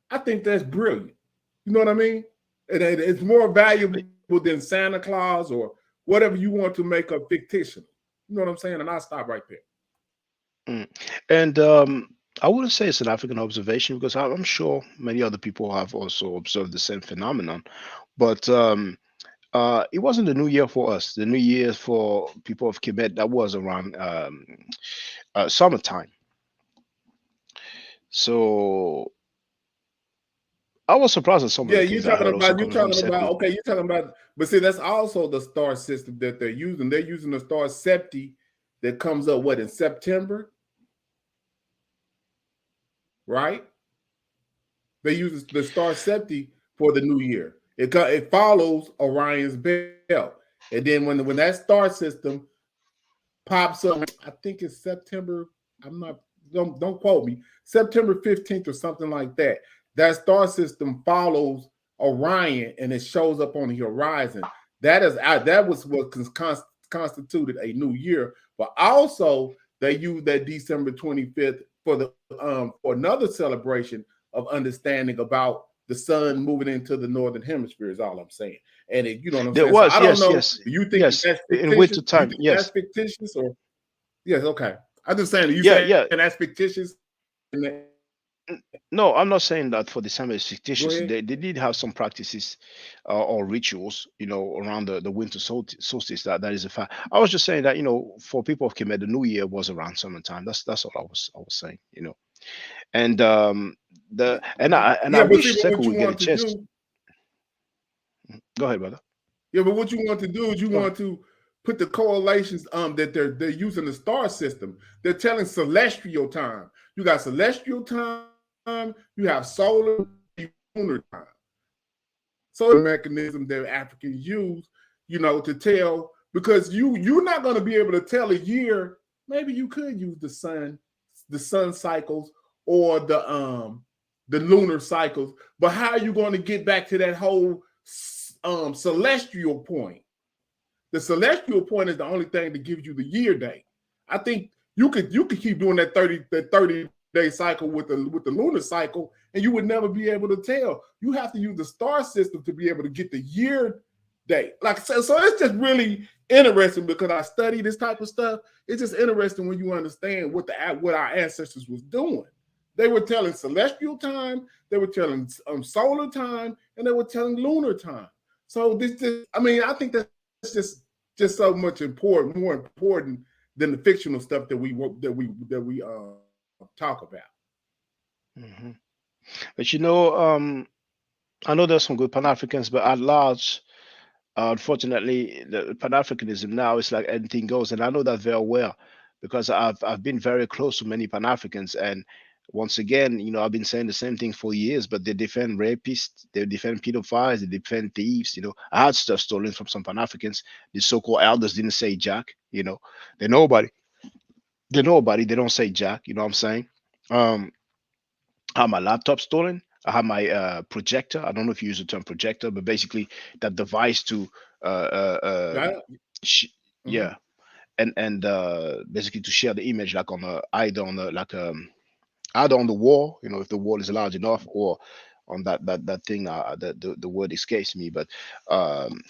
I think that's brilliant. You know what I mean? It's more valuable than Santa Claus or whatever you want to make up fictitious. You know what I'm saying? And I'll stop right there. Mm. And I wouldn't say it's an African observation because I'm sure many other people have also observed the same phenomenon. But it wasn't the new year for us. The new year for people of Quebec, that was around summertime. So I was surprised at some of Yeah, the things that I heard also coming from Sekou. you're talking about, but see, that's also the star system that they're using. They're using the star Septi that comes up in September, right? They use the star Septi for the new year. It follows Orion's belt, and then when that star system pops up, I think it's September. I'm not. Don't quote me. September 15th or something like that. That star system follows Orion and it shows up on the horizon. That was what constituted a new year. But also they used that December 25th for another celebration of understanding about the sun moving into the northern hemisphere. Is all I'm saying. And you know what I'm There saying. So was, I don't yes, know. yes, Do you think yes, that's in fictitious? winter Do you time, think that's yes. fictitious or yes? Okay. I'm just saying. Are you Yeah, saying yeah. that's fictitious? No, I'm not saying that for December is Go fictitious. ahead. They did have some practices or rituals, around the winter solstice. That is a fact. I was just saying that, for people of Kemet, the New Year was around summertime. That's all I was saying. And I Yeah, but see, wish but Sekou what you would get a want to chance. do, Go ahead, brother. yeah, but what you want to do is you Go ahead. want to put the correlations that they're using the star system. They're telling celestial time. You got celestial time, you have solar, lunar time. So the mechanism that Africans use, to tell because you're not going to be able to tell a year. Maybe you could use the sun cycles or the lunar cycles, but how are you going to get back to that whole celestial point? The celestial point is the only thing that gives you the year date. I think you could keep doing that 30 day cycle with the lunar cycle, and you would never be able to tell. You have to use the star system to be able to get the year date. Like so it's just really interesting because I study this type of stuff. It's just interesting when you understand what our ancestors was doing. They were telling celestial time, they were telling solar time, and they were telling lunar time. So I mean, I think that's just so much more important than the fictional stuff that we talk about. Hmm. But I know there's some good Pan Africans, but at large, unfortunately, the Pan Africanism now is like anything goes, and I know that very well because I've been very close to many Pan Africans, and once again, I've been saying the same thing for years, but they defend rapists, they defend pedophiles, they defend thieves. I had stuff stolen from some Pan Africans. The so-called elders didn't say jack. They're nobody. They're nobody. They don't say jack. You know what I'm saying? Um, I had my laptop stolen. I had my projector. I don't know if you use the term projector, but basically that device to That, sh- mhm. yeah, and basically to share the image like on either on the wall, if the wall is large enough, or on that thing. The word escapes me, but um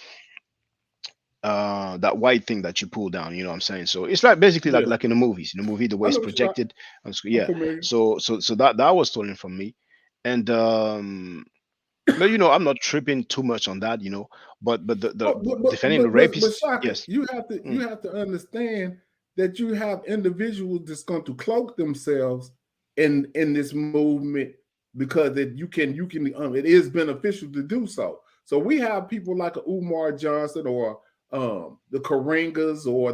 that white thing that you pull down, you know what I'm saying? So it's like basically like Yeah, like in the movies. In the movie, the way I it's know what you're projected on screen. I'm Yeah. familiar. So that was stolen from me. And but I'm not tripping too much on that, but the defending the But rapists, Shaka, yes. you Mm. have to understand that you have individuals that's going to cloak themselves in this movement because it is beneficial to do so. So we have people like a Umar Johnson or the Karingas or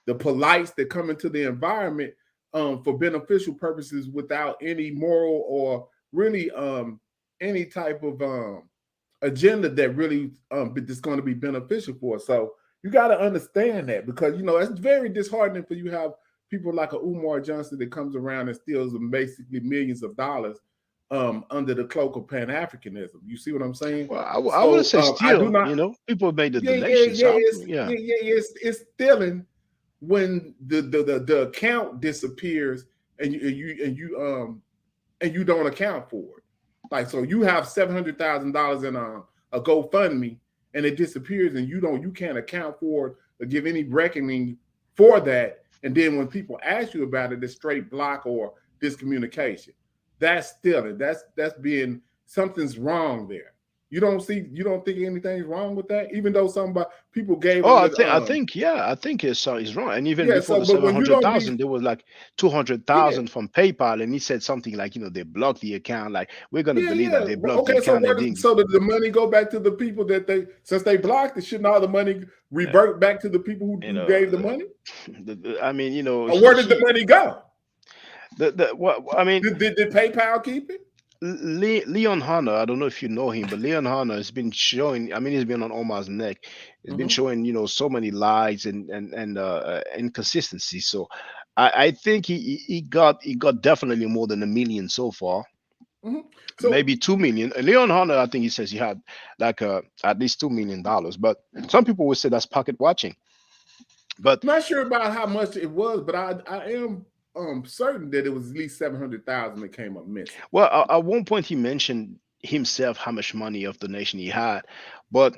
the polites that come into the environment for beneficial purposes without any moral or really any type of agenda that really that's going to be beneficial for us. So you got to understand that because it's very disheartening for you to have people like a Umar Johnson that comes around and steals basically millions of dollars under the cloak of Pan Africanism. You see what I'm saying? Well, I wouldn't So say I do steal, not. people made the Yeah, yeah, donations. yeah. So It's yeah. yeah, yeah. It's stealing when the account disappears and you don't account for it. Like so, you have $700,000 in a GoFundMe, and it disappears, and you can't account for it or give any reckoning for that. And then when people ask you about it, it's straight block or discommunication. That's stealing. That's being something's wrong there. You don't think anything's wrong with that, even though somebody people gave Oh, them I the think I think yeah, I think it's wrong. And even yeah. before So, the but seven when you hundred don't be thousand, there was like two hundred yeah. thousand from PayPal, and he said something like, they blocked the account. Like, we're gonna Yeah, believe that yeah. they Well, blocked the okay, so account and didn't. did the money go back to the people that since they blocked it, shouldn't all the money Uh, revert back to the people you who know, gave the money? I mean, Or where did the money go? the what I mean, Did PayPal keep it? Leon Hunter. I don't know if you know him, but Leon Hunter has been showing. I mean, he's been on Omar's neck. He's been Hmm. showing, so many lies and inconsistencies. So, I think he got definitely more than a million so far, Hmm. So maybe 2 million. Leon Hunter, I think he says he had like at least $2 million. But some people would say that's pocket watching. But not sure about how much it was, but I am certain that it was at least 700,000 that came up missing. well, at one point he mentioned himself how much money of donation he had, but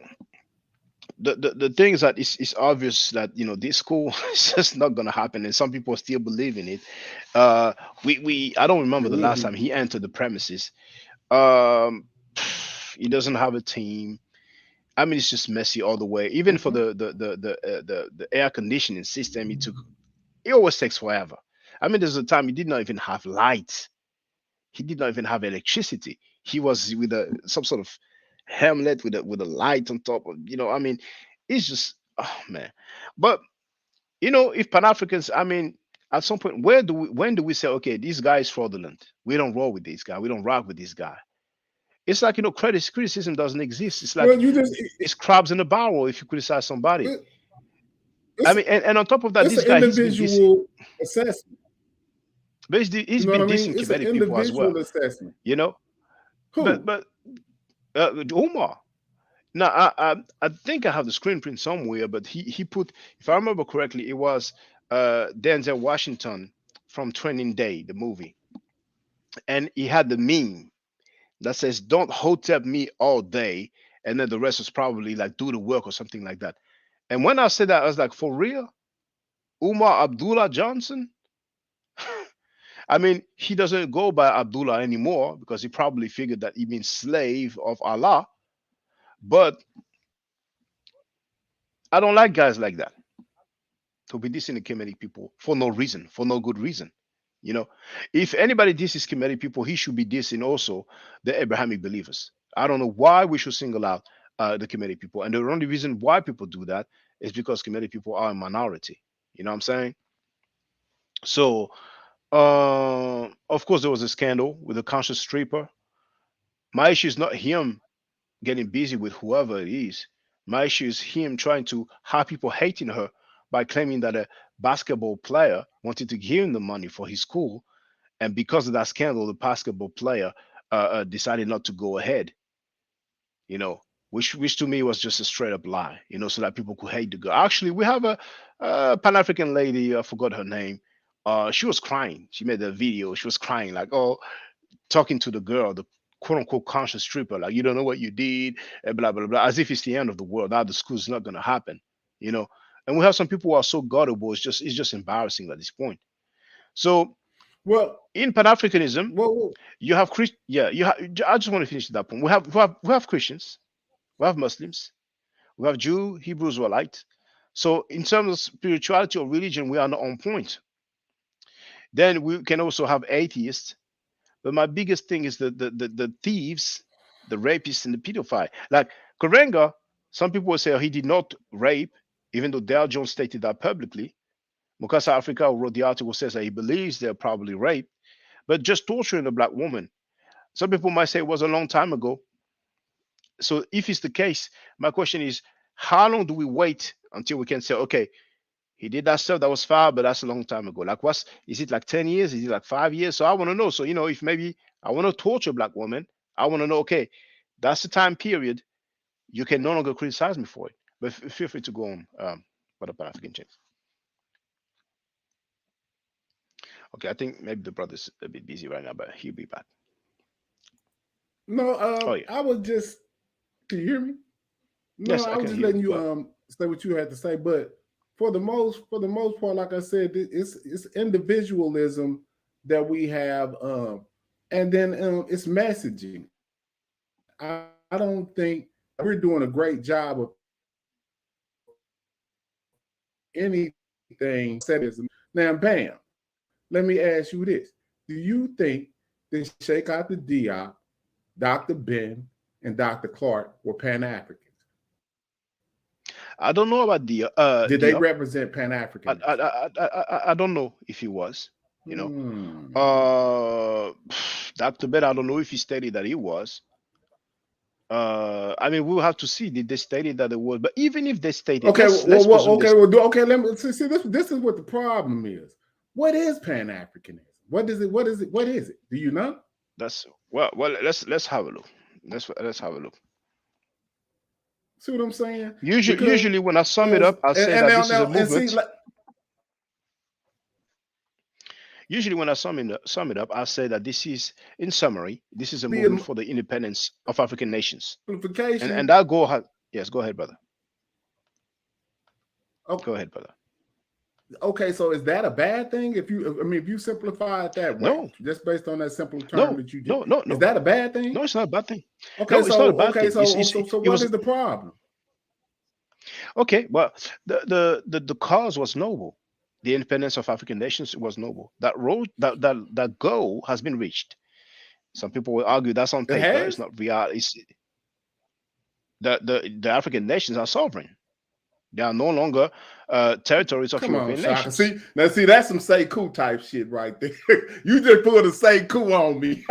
the thing is that it's obvious that this school is just not gonna happen, and some people still believe in it. Uh, we I don't remember the last time Mhm. he entered the premises. Um, he doesn't have a team. I mean, it's just messy all the way. Even for Mhm. the air conditioning system, it always takes forever. I mean, there's a time he did not even have lights. He did not even have electricity. He was with some sort of helmet with a light on top of. I mean, it's just, oh man. But if Pan Africans, I mean, at some point, when do we say, okay, this guy is fraudulent? We don't roll with this guy. We don't rock with this guy. It's like, criticism doesn't exist. It's like Well, you just it's crabs in a barrel if you criticize somebody. I mean, and on top of that, it's this an guy, he's been dissing. individual assessment. But You he's know what been I mean? dissing It's an Kemetic people as well, individual assessment. you know. But Who? Umar. Now I think I have the screen print somewhere, but he put, if I remember correctly, it was Denzel Washington from Training Day, the movie, and he had the meme that says "Don't hotep me all day," and then the rest was probably like "Do the work" or something like that. And when I said that, I was like, "For real, Umar Abdullah Johnson?" I mean, he doesn't go by Abdullah anymore because he probably figured that he means slave of Allah. But I don't like guys like that to be dissing the Kemetic people for no reason, for no good reason. You know, if anybody disses Kemetic people, he should be dissing also the Abrahamic believers. I don't know why we should single out the Kemetic people. And the only reason why people do that is because Kemetic people are a minority. You know what I'm saying? So, of course, there was a scandal with the conscious stripper. My issue is not him getting busy with whoever it is. My issue is him trying to have people hating her by claiming that a basketball player wanted to give him the money for his school, and because of that scandal, the basketball player decided not to go ahead. You know, which to me was just a straight up lie. You know, so that people could hate the girl. Actually, we have a Pan African lady. I forgot her name. She was crying. She made a video. She was crying like, "Oh, talking to the girl, the quote unquote conscious stripper, like you don't know what you did, and blah blah blah, as if it's the end of the world. Now the school's not gonna happen, you know. And we have some people who are so gullible. It's just embarrassing at this point. So Well, in Pan Africanism, well, you have Christ. Yeah, you have. I just want to finish that point. We have Christians, we have Muslims, we have Jew, Hebrew, Israelite. So in terms of spirituality or religion, we are not on point. Then we can also have atheists. But my biggest thing is the thieves, the rapists, and the pedophile. Like Karenga, some people will say, oh, he did not rape, even though Dale Jones stated that publicly. Mukasa Africa, who wrote the article, says that he believes they're probably raped, but just torturing a black woman. Some people might say it was a long time ago. So if it's the case, my question is, how long do we wait until we can say, okay, he did that stuff that was foul, but that's a long time ago. Like, what's is it like 10 years? Is it like 5 years? So I want to know. So, if maybe I want to torture a black woman, I want to know, okay, that's the time period. You can no longer criticize me for it. But feel free to go on for the Pan African change. Okay, I think maybe the brother's a bit busy right now, but he'll be back. no. Oh, yeah. I was just. Can you hear me? No, Yes, I I was can just hear you. letting you But say what you had to say. But for the most part, like I said, it's individualism that we have, and then it's messaging. I don't think we're doing a great job of anything. Now, bam. Let me ask you this: do you think that Sheikh Anta Diop, Dr. Ben, and Dr. Clark were Pan Africans? I don't know about Did they Diop. represent Pan I, I, Africanism? I, I don't know if he was, you know. Hmm. Uh, Dr. Ben, I don't know if he stated that he was. I mean, we'll have to see. Did they stated that it was? But even if they stated, Okay, let's presume okay, this. okay. Let me see. This is what the problem is. What is Pan Africanism? What is it? What is it? What is it? Do you know? That's well. Let's have a look. Let's have a look. See what I'm saying? Usually when I sum it Because up, I'll say and that this is a now and see, movement. like, Usually when I sum it up, I'll say that this is, in summary, this is a be a movement for the independence of African nations. And simplification. that goal has, yes. Go ahead, brother. Oh, Go ahead, brother. okay, so is that a bad thing? If you simplify it that way, No, just based on that simple term no, that you did, no, no, is no, that a bad thing? no. It's not a bad thing. Okay, No, it's not a so bad thing. so It what was is the problem? okay. Well, the cause was noble. The independence of African nations was noble. That road, that goal has been reached. Some people will argue that's on It paper. It's has. not real. It's the African nations are sovereign. They are no longer territories of Come on, European Shaka. nations. See, that's some say cool type shit right there. You just pulled a say cool on me.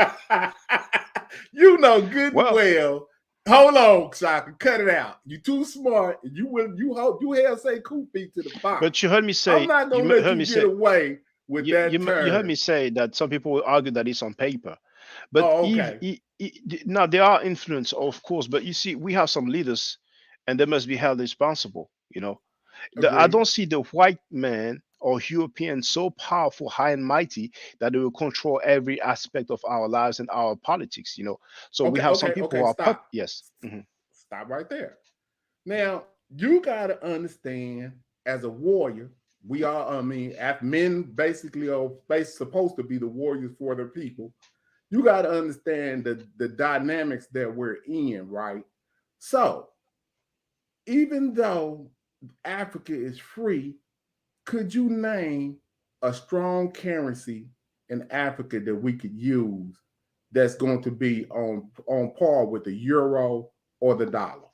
You know good and Well, well. Hold on, Shaka, cut it out. You too smart. You will you hell say cool feet to the fire. But you heard me I'm say, not gonna let heard you me get say, away with that you heard term. me say that some people will argue that it's on paper. But Oh, if, okay. now there are influence, of course, but you see, we have some leaders, and they must be held responsible. I Agree. don't see the white man or European so powerful, high and mighty that they will control every aspect of our lives and our politics. So we Okay, have some okay, people okay. who are Stop. yes. Hmm. Stop right there. Now, you gotta understand as a warrior, we are, I mean, men basically are supposed to be the warriors for their people. You gotta understand the dynamics that we're in, right? So even though Africa is free, could you name a strong currency in Africa that we could use that's going to be on par with the euro or the dollar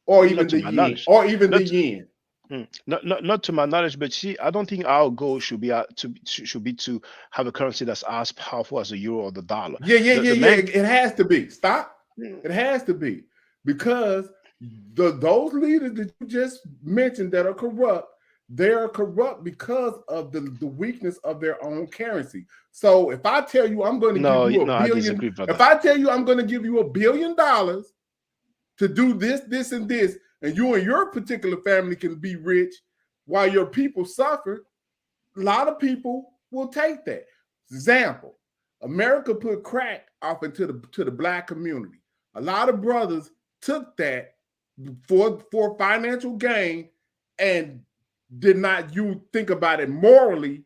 or Not even to the my yen knowledge. or even the Not yen? not to my knowledge, but see, I don't think our goal should be should be to have a currency that's as powerful as the euro or the dollar. Yeah, yeah, The yeah, the yeah. main It has to be. Stop. Mm, It has to be because those leaders that you just mentioned that are corrupt, they are corrupt because of the weakness of their own currency. So if I tell you I'm going to give no, you a no, I billion, disagree, if brother. I tell you I'm going to give you $1 billion to do this, this, and this, and you and your particular family can be rich while your people suffer, a lot of people will take that. Example, America put crack off into the black community. A lot of brothers took that for financial gain and did not you think about it morally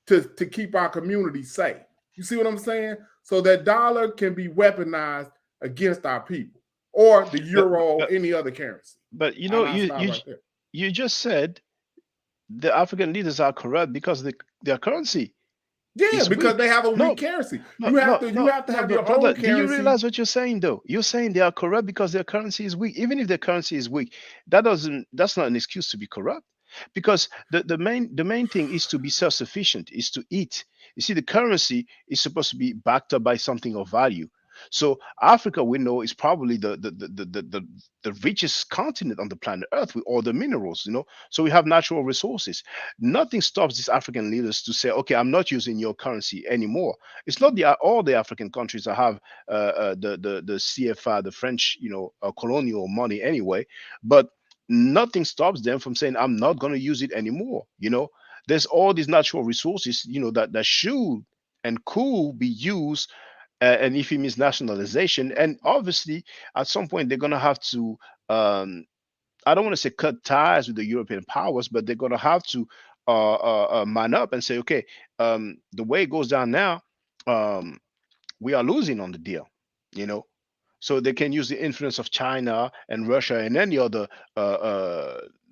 to keep our community safe. You see what I'm saying? So that dollar can be weaponized against our people or the But euro or but any other currency. but And I stop right there. you just said the African leaders are corrupt because their currency Yeah, is because they weak. have a weak No, currency. no, You have no, to you no, have to no, have your brother. own Do you currency. realize what you're saying, though? You're saying they are corrupt because their currency is weak. Even if their currency is weak, that's not an excuse to be corrupt. Because the main thing is to be self-sufficient, is to eat. You see, the currency is supposed to be backed up by something of value. So Africa, we know, is probably the richest continent on the planet Earth with all the minerals. So we have natural resources. Nothing stops these African leaders to say, okay, I'm not using your currency anymore. It's not all the African countries that have the CFA, the French, colonial money anyway, but nothing stops them from saying, I'm not going to use it anymore. There's all these natural resources, that should and could be used. And if it means nationalization, and obviously at some point they're going to have to, I don't want to say cut ties with the European powers, but they're going to have to man up and say, okay, the way it goes down now, um, we are losing on the deal, you know. So they can use the influence of China and Russia and any other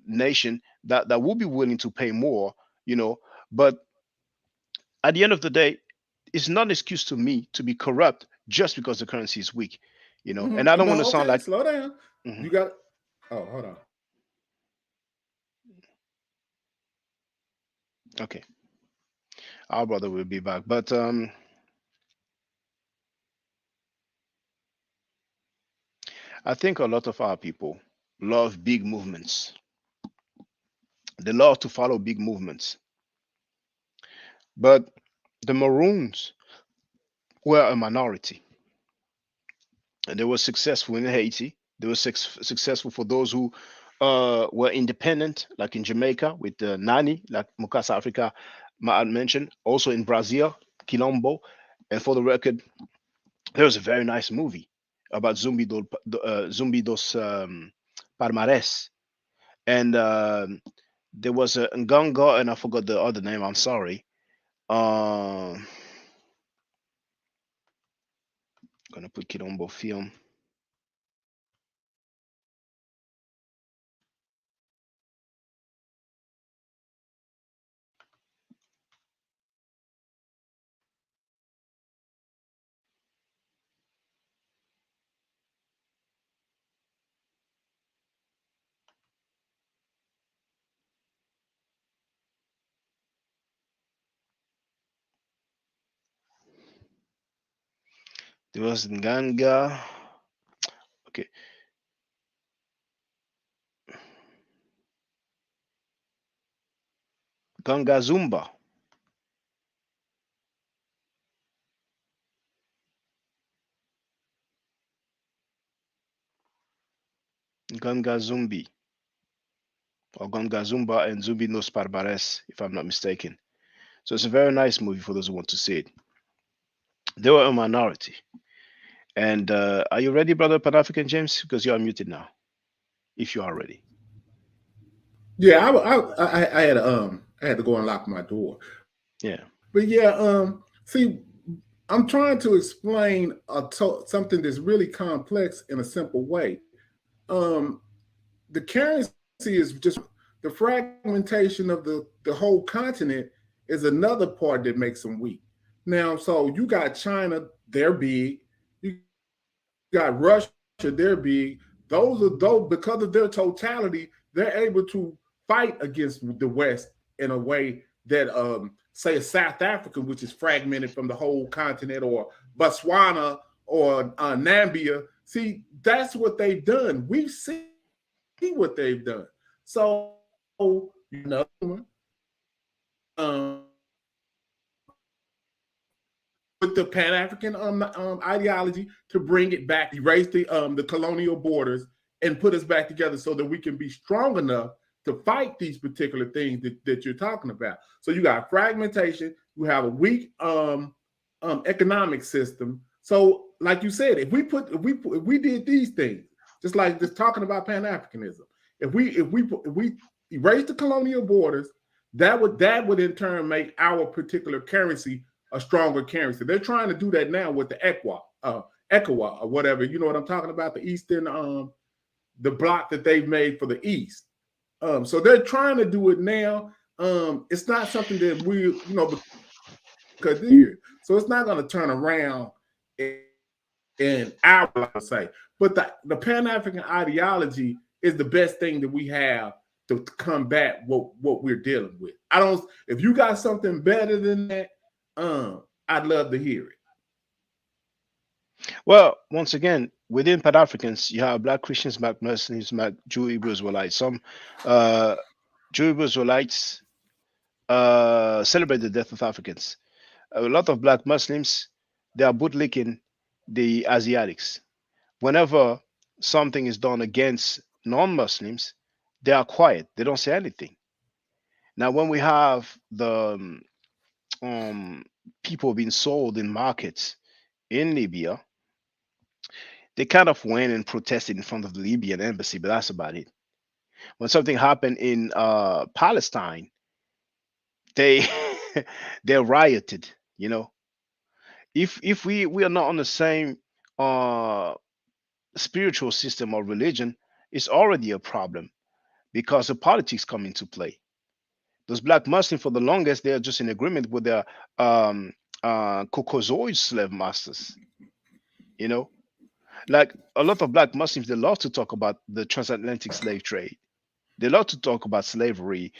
nation that will be willing to pay more, you know. But at the end of the day, it's not an excuse to me to be corrupt just because the currency is weak. And I don't want to No, sound okay, like, slow down. mhm, You got oh, hold on. okay, our brother will be back. But I think a lot of our people love big movements. They love to follow big movements. But the Maroons were a minority, and they were successful in Haiti. They were successful for those who were independent, like in Jamaica with the Nani, like Mukasa Africa I mentioned. Also in Brazil, Quilombo. And for the record, there was a very nice movie about Zumbi dos Palmares. And there was a Nganga, and I forgot the other name. I'm sorry. Um, gonna put Quilombo film. There was Nganga. Okay. Gangazumba. Gangazumbi. Or Gangazumba and Zumbi nos Parbares, if I'm not mistaken. So it's a very nice movie for those who want to see it. They were a minority. And are you ready, brother Pan-African James? Because you are muted now, if you are ready. Yeah, I had to go unlock my door. Yeah. But yeah, see, I'm trying to explain something that's really complex in a simple way. Um, the currency is just the fragmentation of the whole continent is another part that makes them weak. Now, so you got China, they're big. You got Russia, they're big. Those because of their totality, they're able to fight against the West in a way that say South Africa, which is fragmented from the whole continent, or Botswana or Namibia. See, that's what they've done. We see what they've done. So you got another one. With the Pan African ideology to bring it back, erase the colonial borders, and put us back together so that we can be strong enough to fight these particular things that you're talking about. So you got fragmentation, you have a weak economic system. So, like you said, if we did these things, just like just talking about Pan Africanism, if we erase the colonial borders, that would in turn make our particular currency a stronger currency. They're trying to do that now with the ECOWA or whatever. You know what I'm talking about? The Eastern the block that they've made for the East. So they're trying to do it now. It's not something that because this year, so it's not going to turn around in our lifetime, say. But the Pan African ideology is the best thing that we have to combat what we're dealing with. I don't. If you got something better than that, I'd love to hear it. Well, once again, within Pan Africans, you have black Christians, black Muslims, black Jew, Hebrew, Israelites. Some uh, Jew, Hebrew, Israelites celebrate the death of Africans. A lot of black Muslims, they are bootlicking the Asiatics. Whenever something is done against non-Muslims, they are quiet. They don't say anything. Now, when we have the um, people being sold in markets in Libya, they kind of went and protested in front of the Libyan embassy, but that's about it. When something happened in Palestine, they they rioted. You know, if we are not on the same uh, spiritual system or religion, it's already a problem because the politics come into play. Those black Muslims, for the longest, they are just in agreement with their um, Caucasoid slave masters. You know, like a lot of black Muslims, they love to talk about the transatlantic slave trade. They love to talk about slavery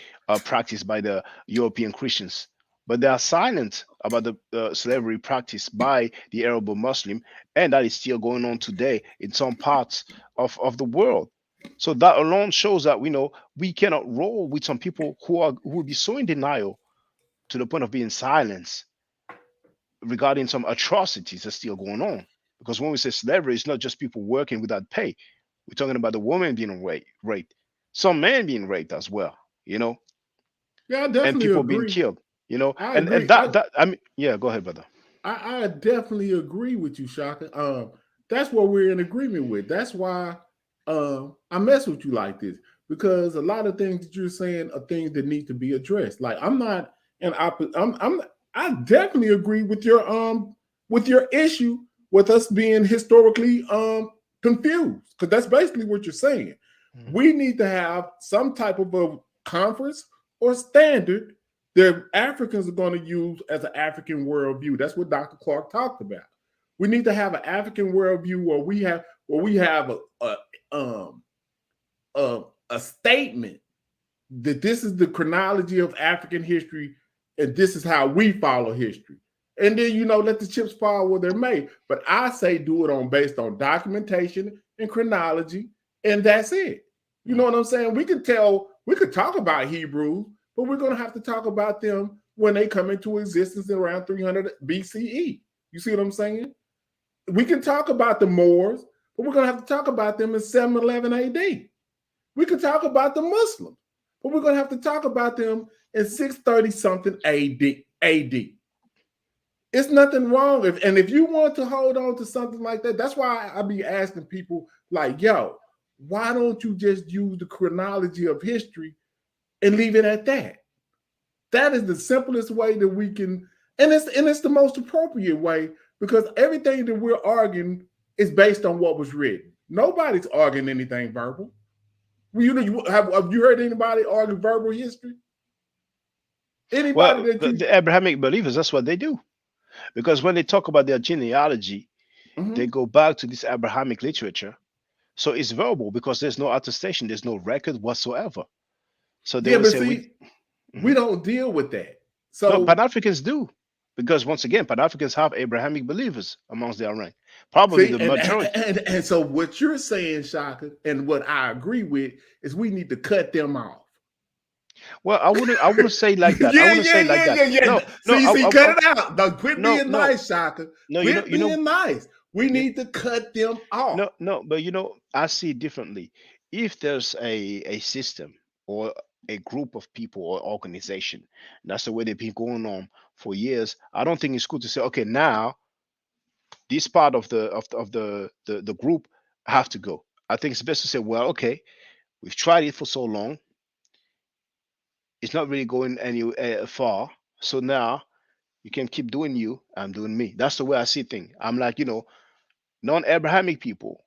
practiced by the European Christians, but they are silent about the slavery practiced by the Arab Muslim, and that is still going on today in some parts of the world. So that alone shows that we know we cannot roll with some people who will be so in denial to the point of being silenced regarding some atrocities that's still going on. Because when we say slavery, it's not just people working without pay. We're talking about the woman being raped, some men being raped as well, you know, Yeah, I and definitely people being agree. killed, you know, I and agree. that I mean, yeah, go ahead, brother. I definitely agree with you, Shaka. That's what we're in agreement with. That's why I mess with you like this because a lot of things that you're saying are things that need to be addressed. Like I'm not an I definitely agree with your issue with us being historically confused because that's basically what you're saying. Mhm. We need to have some type of a conference or standard that Africans are going to use as an African worldview. That's what Dr. Clark talked about. We need to have an African worldview where we have um, a statement that this is the chronology of African history and this is how we follow history. And then let the chips fall where they're made. But I say do it on based on documentation and chronology, and that's it. You know what I'm saying? We could talk about Hebrews, but we're going to have to talk about them when they come into existence around 300 BCE. You see what I'm saying? We can talk about the Moors, but we're going to have to talk about them in 711 AD. We can talk about the Muslims, but we're going to have to talk about them in 630 something AD. It's nothing wrong and if you want to hold on to something like that, that's why I be asking people like, yo, why don't you just use the chronology of history and leave it at that? That is the simplest way that we can, and it's the most appropriate way because everything that we're arguing is based on what was written. Nobody's arguing anything verbal. Have you heard anybody argue verbal history? Anybody Well, that you the Abrahamic believers, that's what they do. Because when they talk about their genealogy, they Mhm. go back to this Abrahamic literature. So it's verbal because there's no attestation, there's no record whatsoever. So they Yeah, will but say, see, we Mhm. don't deal with that. No, Pan So Africans do. Because once again, Pan Africans have Abrahamic believers amongst their rank. Probably see, the majority. and so what you're saying, Shaka, and what I agree with is we need to cut them off. Well, I wouldn't say like that. I Yeah, wouldn't yeah, say like yeah, that. yeah, yeah. No, no, See, cut it out. No, quit no, being no, nice, Shaka. no, Quit being nice. We you, need to cut them off. no, but I see it differently. If there's a system or a group of people or organization, that's the way they've been going on for years. I don't think it's good to say, okay, now this part of the group have to go. I think it's best to say, well, okay, we've tried it for so long, it's not really going any far. So now you can keep doing you, I'm doing me. That's the way I see things. I'm like, non-Abrahamic people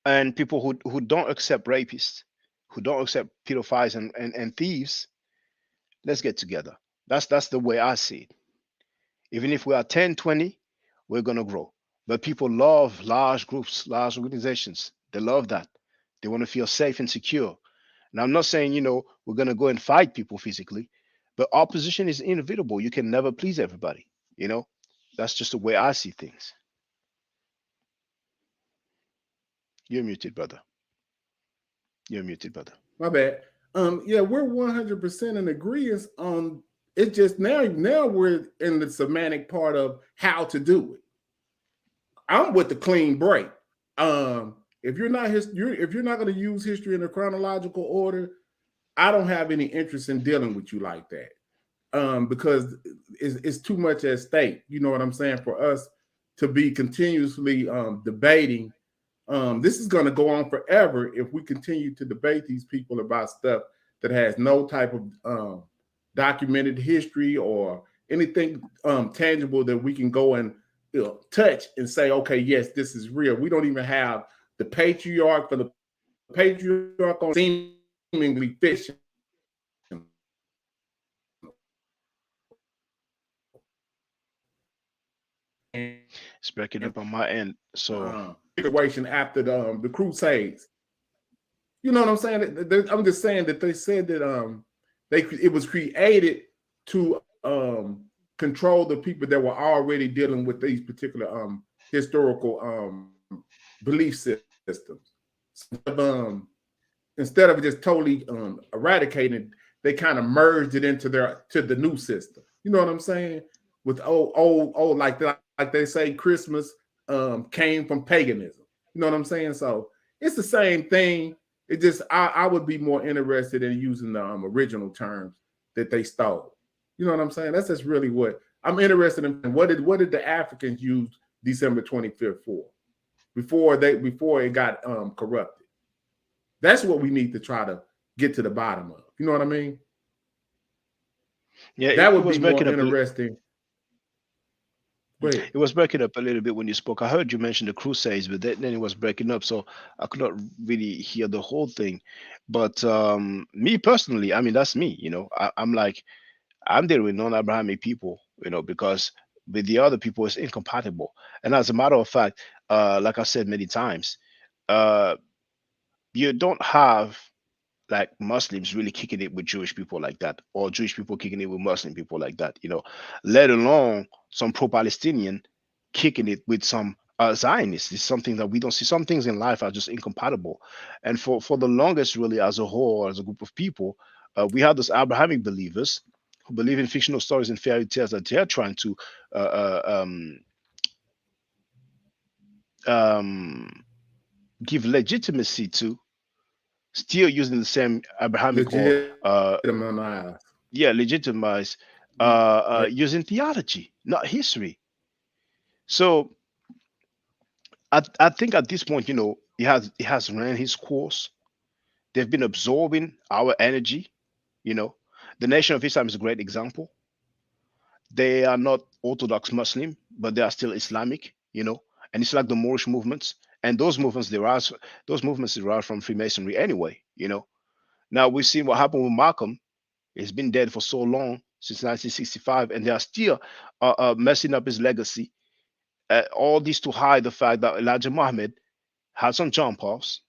and people who don't accept rapists, who don't accept pedophiles and thieves, let's get together. That's the way I see it. Even if we are 10, 20, we're gonna grow. But people love large groups, large organizations. They love that. They want to feel safe and secure. And I'm not saying, we're gonna go and fight people physically, but opposition is inevitable. You can never please everybody, you know? That's just the way I see things. You're muted, brother. You're muted, brother. My bad. Yeah, we're 100% in agreement on it. Just now we're in the semantic part of how to do it. I'm with the clean break. If you're not if you're not going to use history in a chronological order, I don't have any interest in dealing with you like that. Because it's too much at stake. You know what I'm saying? For us to be continuously debating, this is going to go on forever if we continue to debate these people about stuff that has no type of documented history or anything tangible that we can go and touch and say, okay, yes, this is real. We don't even have the patriarch for the patriarch on seemingly fictional. It's breaking up on my end. So Situation after the Crusades. You know what I'm saying? I'm just saying that they said that it was created to control the people that were already dealing with these particular historical belief systems. Instead of just totally eradicating, they kind of merged it into the new system. You know what I'm saying? With old like they say, Christmas came from paganism. You know what I'm saying? So it's the same thing. It just I would be more interested in using the original terms that they stole. You know what I'm saying? That's just really what I'm interested in. What did the Africans use December 25th for? Before it got corrupted. That's what we need to try to get to the bottom of. You know what I mean? yeah, That it would be was more breaking up. interesting. Go ahead. It was breaking up a little bit when you spoke. I heard you mention the Crusades, but then it was breaking up, so I could not really hear the whole thing. But me personally, I mean, that's me. I'm like, I'm dealing with non-Abrahamic people, because with the other people it's incompatible. And as a matter of fact, like I said many times, uh, you don't have like Muslims really kicking it with Jewish people like that, or Jewish people kicking it with Muslim people like that, let alone some pro-Palestinian kicking it with some Zionists. It's something that we don't see. Some things in life are just incompatible. And for the longest, really, as a whole, as a group of people, We have those Abrahamic believers who believe in fictional stories and fairy tales that they're trying to uh, uh, um, um, give legitimacy to, still using the same Abrahamic or Legitimize. yeah, legitimize, Yeah, using theology, not history. So I think at this point, it has ran his course. They've been absorbing our energy. You know, the Nation of Islam is a great example. They are not Orthodox Muslim, but they are still Islamic. And it's like the Moorish movements, and those movements derive from Freemasonry anyway. Now we've seen what happened with Malcolm. He's been dead for so long since 1965, and they are still messing up his legacy. All this to hide the fact that Elijah Muhammad had some jump offs,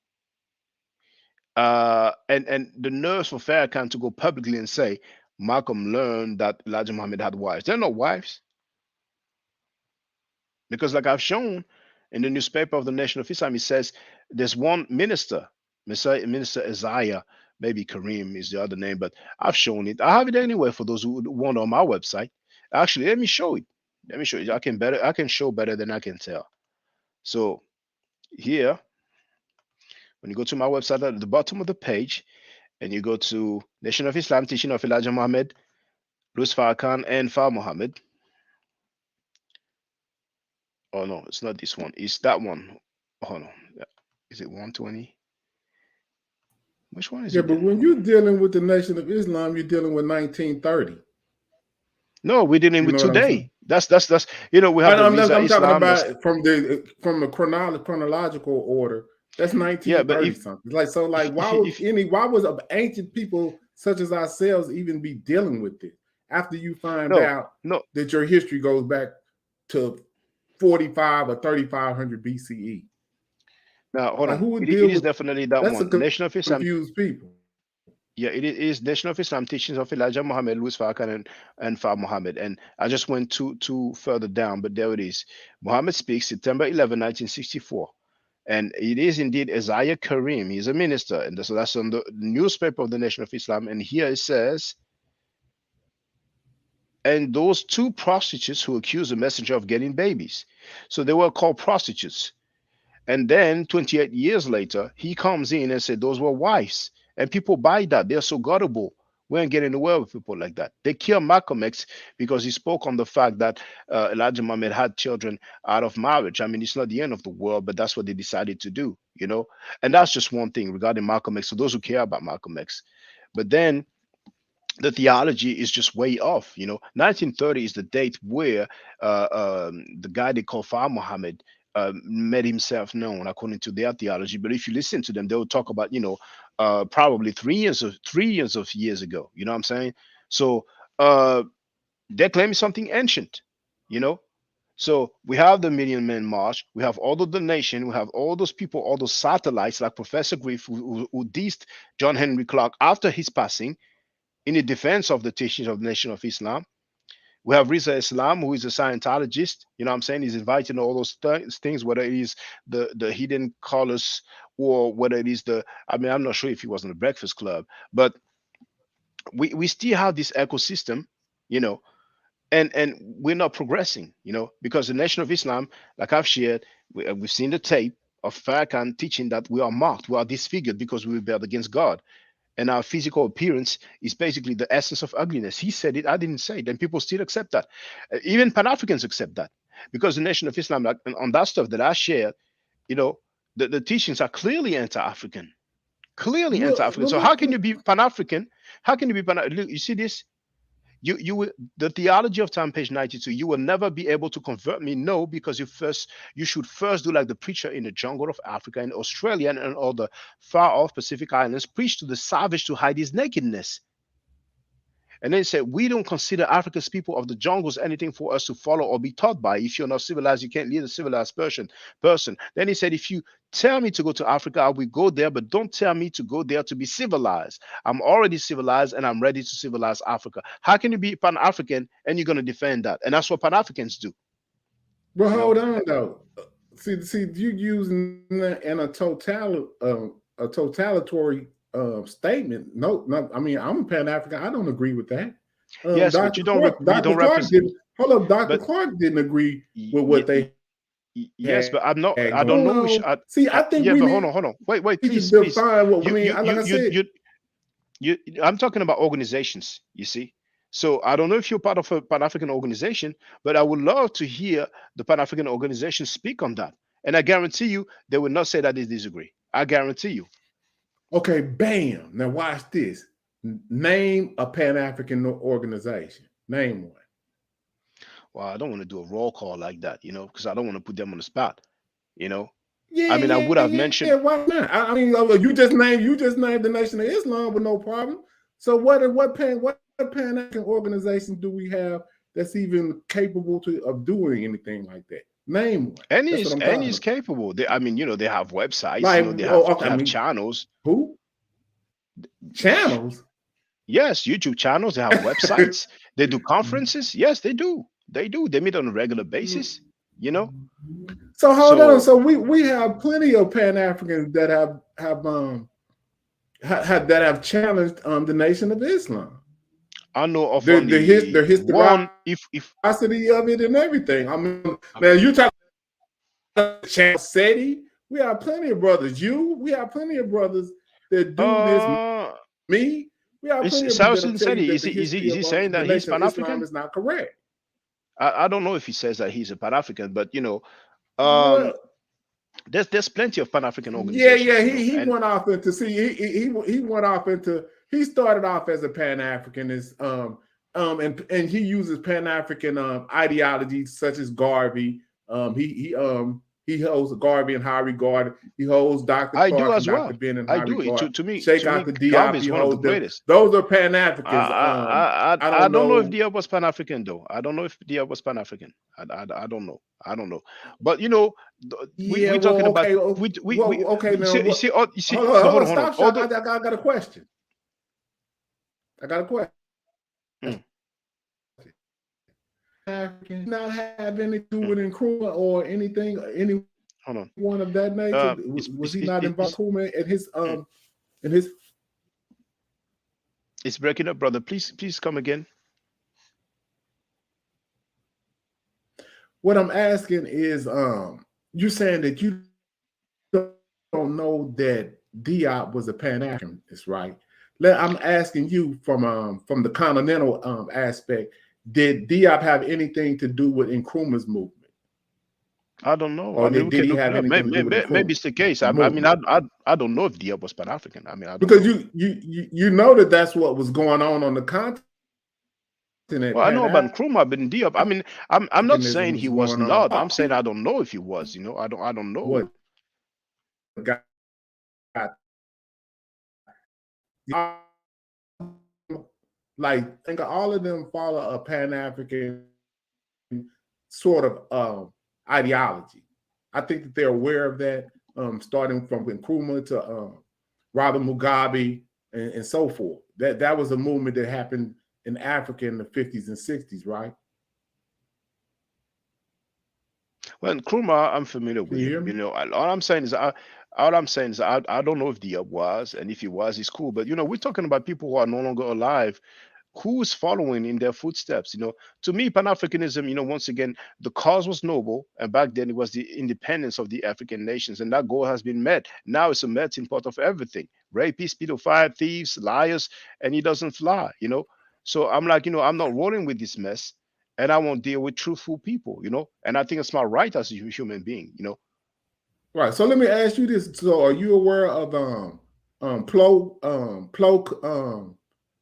and the nerves for Farrakhan to go publicly and say Malcolm learned that Elijah Muhammad had wives. They're not wives, because, like I've shown in the newspaper of the Nation of Islam, it says there's one minister, Minister Isaiah, maybe Kareem is the other name, but I've shown it. I have it anyway for those who want on my website. Actually, let me show it. Let me show you. I can show better than I can tell. So here, when you go to my website at the bottom of the page, and you go to Nation of Islam, teaching of Elijah Muhammad, Louis Farrakhan, and Far Muhammad. Oh no, it's not this one. It's that one. Oh no, is it 120? Which one is yeah, it but then? when Hold you're on. dealing with the Nation of Islam, you're dealing with 1930. No, we're dealing You with know what I'm saying? today. That's. We have And the I'm, Riza I'm talking Islam. That's about from the chronological order. That's yeah, but 1930 if something. Like so, like if why was ancient people such as ourselves even be dealing with it after you find no out no that your history goes back to 45 or 3500 BCE? now hold Like on. who would It deal is with definitely that that's a one. Nation of Islam. confused people. Yeah, it is Nation of Islam teachings of Elijah Muhammad, Louis Farrakhan, and Far Muhammad. And I just went two further down, but there it is. Muhammad speaks September 11, 1964. And it is indeed Isaiah Karim. He's a minister. And so that's on the newspaper of the Nation of Islam. And here it says, and those two prostitutes who accused the messenger of getting babies. So they were called prostitutes. And then 28 years later, he comes in and said those were wives. And people buy that. They're so gullible. We ain't getting away with people like that. They kill Malcolm X because he spoke on the fact that Elijah Muhammad had children out of marriage. I mean, it's not the end of the world, but that's what they decided to do. And that's just one thing regarding Malcolm X. For those who care about Malcolm X. But then the theology is just way off. 1930 is the date where the guy they call Far Muhammad made himself known according to their theology. But if you listen to them, they will talk about probably 3 years of years ago. You know what I'm saying? So uh, they're claiming something ancient. You know. So we have the Million Man March, we have all of the nation, we have all those people, all those satellites like Professor Griff who dissed John Henry Clark after his passing in the defense of the teachings of the Nation of Islam. We have Riza Islam, who is a Scientologist. You know what I'm saying? He's inviting all those things, whether it is the hidden colors or whether it is I mean, I'm not sure if he was in the Breakfast Club, but we still have this ecosystem, you know, and we're not progressing, because the Nation of Islam, like I've shared, we've seen the tape of Farrakhan teaching that we are marked, we are disfigured because we rebelled against God, and our physical appearance is basically the essence of ugliness. He said it, I didn't say it, and people still accept that. Even Pan-Africans accept that, because the Nation of Islam, like, on that stuff that I shared, you know, the teachings are clearly anti-African, clearly Well, anti-African. well So how can you be Pan-African? How can you be Look, you see this? You will, the theology of time, page 92. You will never be able to convert me. No, because you should first do like the preacher in the jungle of Africa and Australia and all the far off Pacific islands, preach to the savage to hide his nakedness. And then he said, we don't consider Africa's people of the jungles anything for us to follow or be taught by. If you're not civilized, you can't lead a civilized person. Then he said, if you tell me to go to Africa, I will go there, but don't tell me to go there to be civilized. I'm already civilized and I'm ready to civilize Africa. How can you be Pan-African and you're going to defend that? And that's what Pan-Africans do. But You know, hold on though. See, you using that in a totalitarian statement. No, no, I mean, I'm a Pan African. I don't agree with that. Yes, but Dr. Clark, you Dr. don't Clark represent. didn't. Hold up, Dr. But Clark didn't agree with y- what they yes, had but I'm going not. I don't on. know which. See, I think we Yeah, but need hold on, hold on. Wait, to please, please. define what I You, mean. you, Like you, I you, said, you, you. I'm talking about organizations. You see. So I don't know if you're part of a Pan African organization, but I would love to hear the Pan African organization speak on that. And I guarantee you, they will not say that they disagree. I guarantee you. okay, bam. Now watch this. Name a Pan African organization. Name one. Well, I don't want to do a roll call like that, because I don't want to put them on the spot. You know, I Yeah, mean, I yeah, would have yeah. mentioned. Why not? I mean, you just named the Nation of Islam with no problem. So what Pan African organization do we have that's even capable of doing anything like that? Name one. That's what I'm Any talking is about. capable. I mean, they have websites. Like, oh, They okay, I have mean, channels. who channels? Yes, YouTube channels. They have websites. They do conferences. Yes, they do. They do. They meet on a regular basis. You know. So hold on. So So we have plenty of Pan Africans that that have challenged the Nation of Islam. I know of The only one. If historicity of it and everything. I mean, now you talk Channel City. We have plenty of brothers. We have plenty of brothers that do this. uh, Me, we have plenty of brothers that'll Saracen tell said, you that the is history he of saying the that he's Nation of Pan Islam African? is not correct. I don't know if he says that he's a Pan African, but um, Well, there's plenty of Pan African yeah, yeah. organizations. He And went off into see he went off into he started off as a Pan Africanist and he uses Pan African ideologies such as Garvey. He holds Garvey in high regard. He holds Dr. I do Clark and as Dr. well. Ben in I high do. regard. To Sheikh me, Anta Garvey Diop, is he one of the holds them. greatest. Those are Pan Africans. I I don't don't know if know. Diab was Pan African though. I don't know if Diab was Pan African. I don't know. I don't know. But Yeah, we're well, talking about okay, well, okay. Now, what? you see. Hold on, Hold on. stop, All shot. the I got a question. I got a question. mm, African not have anything to do with Nkrumah or anything, any hold on. one of that nature? Was he not involved in Nkrumah Mm, in his? it's breaking up, brother. Please come again. What I'm asking is, you saying that you don't know that Diop was a Pan Africanist, right? I'm asking you from the continental aspect. Did Diop have anything to do with Nkrumah's movement, I don't know. or I mean, we did can he look it have up. anything to do with Maybe Nkrumah it's the case. I mean, movement? I don't know if Diab was Pan African. I mean, I don't Because know. you know that that's what was going on the continent. Well, I Pan know about Nkrumah, but Diab. I mean, I'm not Africanism saying was he was going on. not. I'm saying I don't know if he was. I don't know. What got like think all of them follow a Pan African sort of ideology. I think that they're aware of that, starting from Nkrumah to Robert Mugabe and so forth. That was a movement that happened in Africa in the 50s and 60s, right? Well, Nkrumah, I'm familiar Can with you him. hear me? All I'm saying is I don't know if Diab was, and if he was, he's cool. But we're talking about people who are no longer alive, who's following in their footsteps. To me, Pan-Africanism, once again, the cause was noble, and back then it was the independence of the African nations, and that goal has been met. Now it's a melting pot of everything: rapists, pedophiles, thieves, liars, and he doesn't fly. So I'm like, I'm not rolling with this mess, and I won't deal with truthful people. And I think it's my right as a human being. Right. So let me ask you this. So are you aware of Plo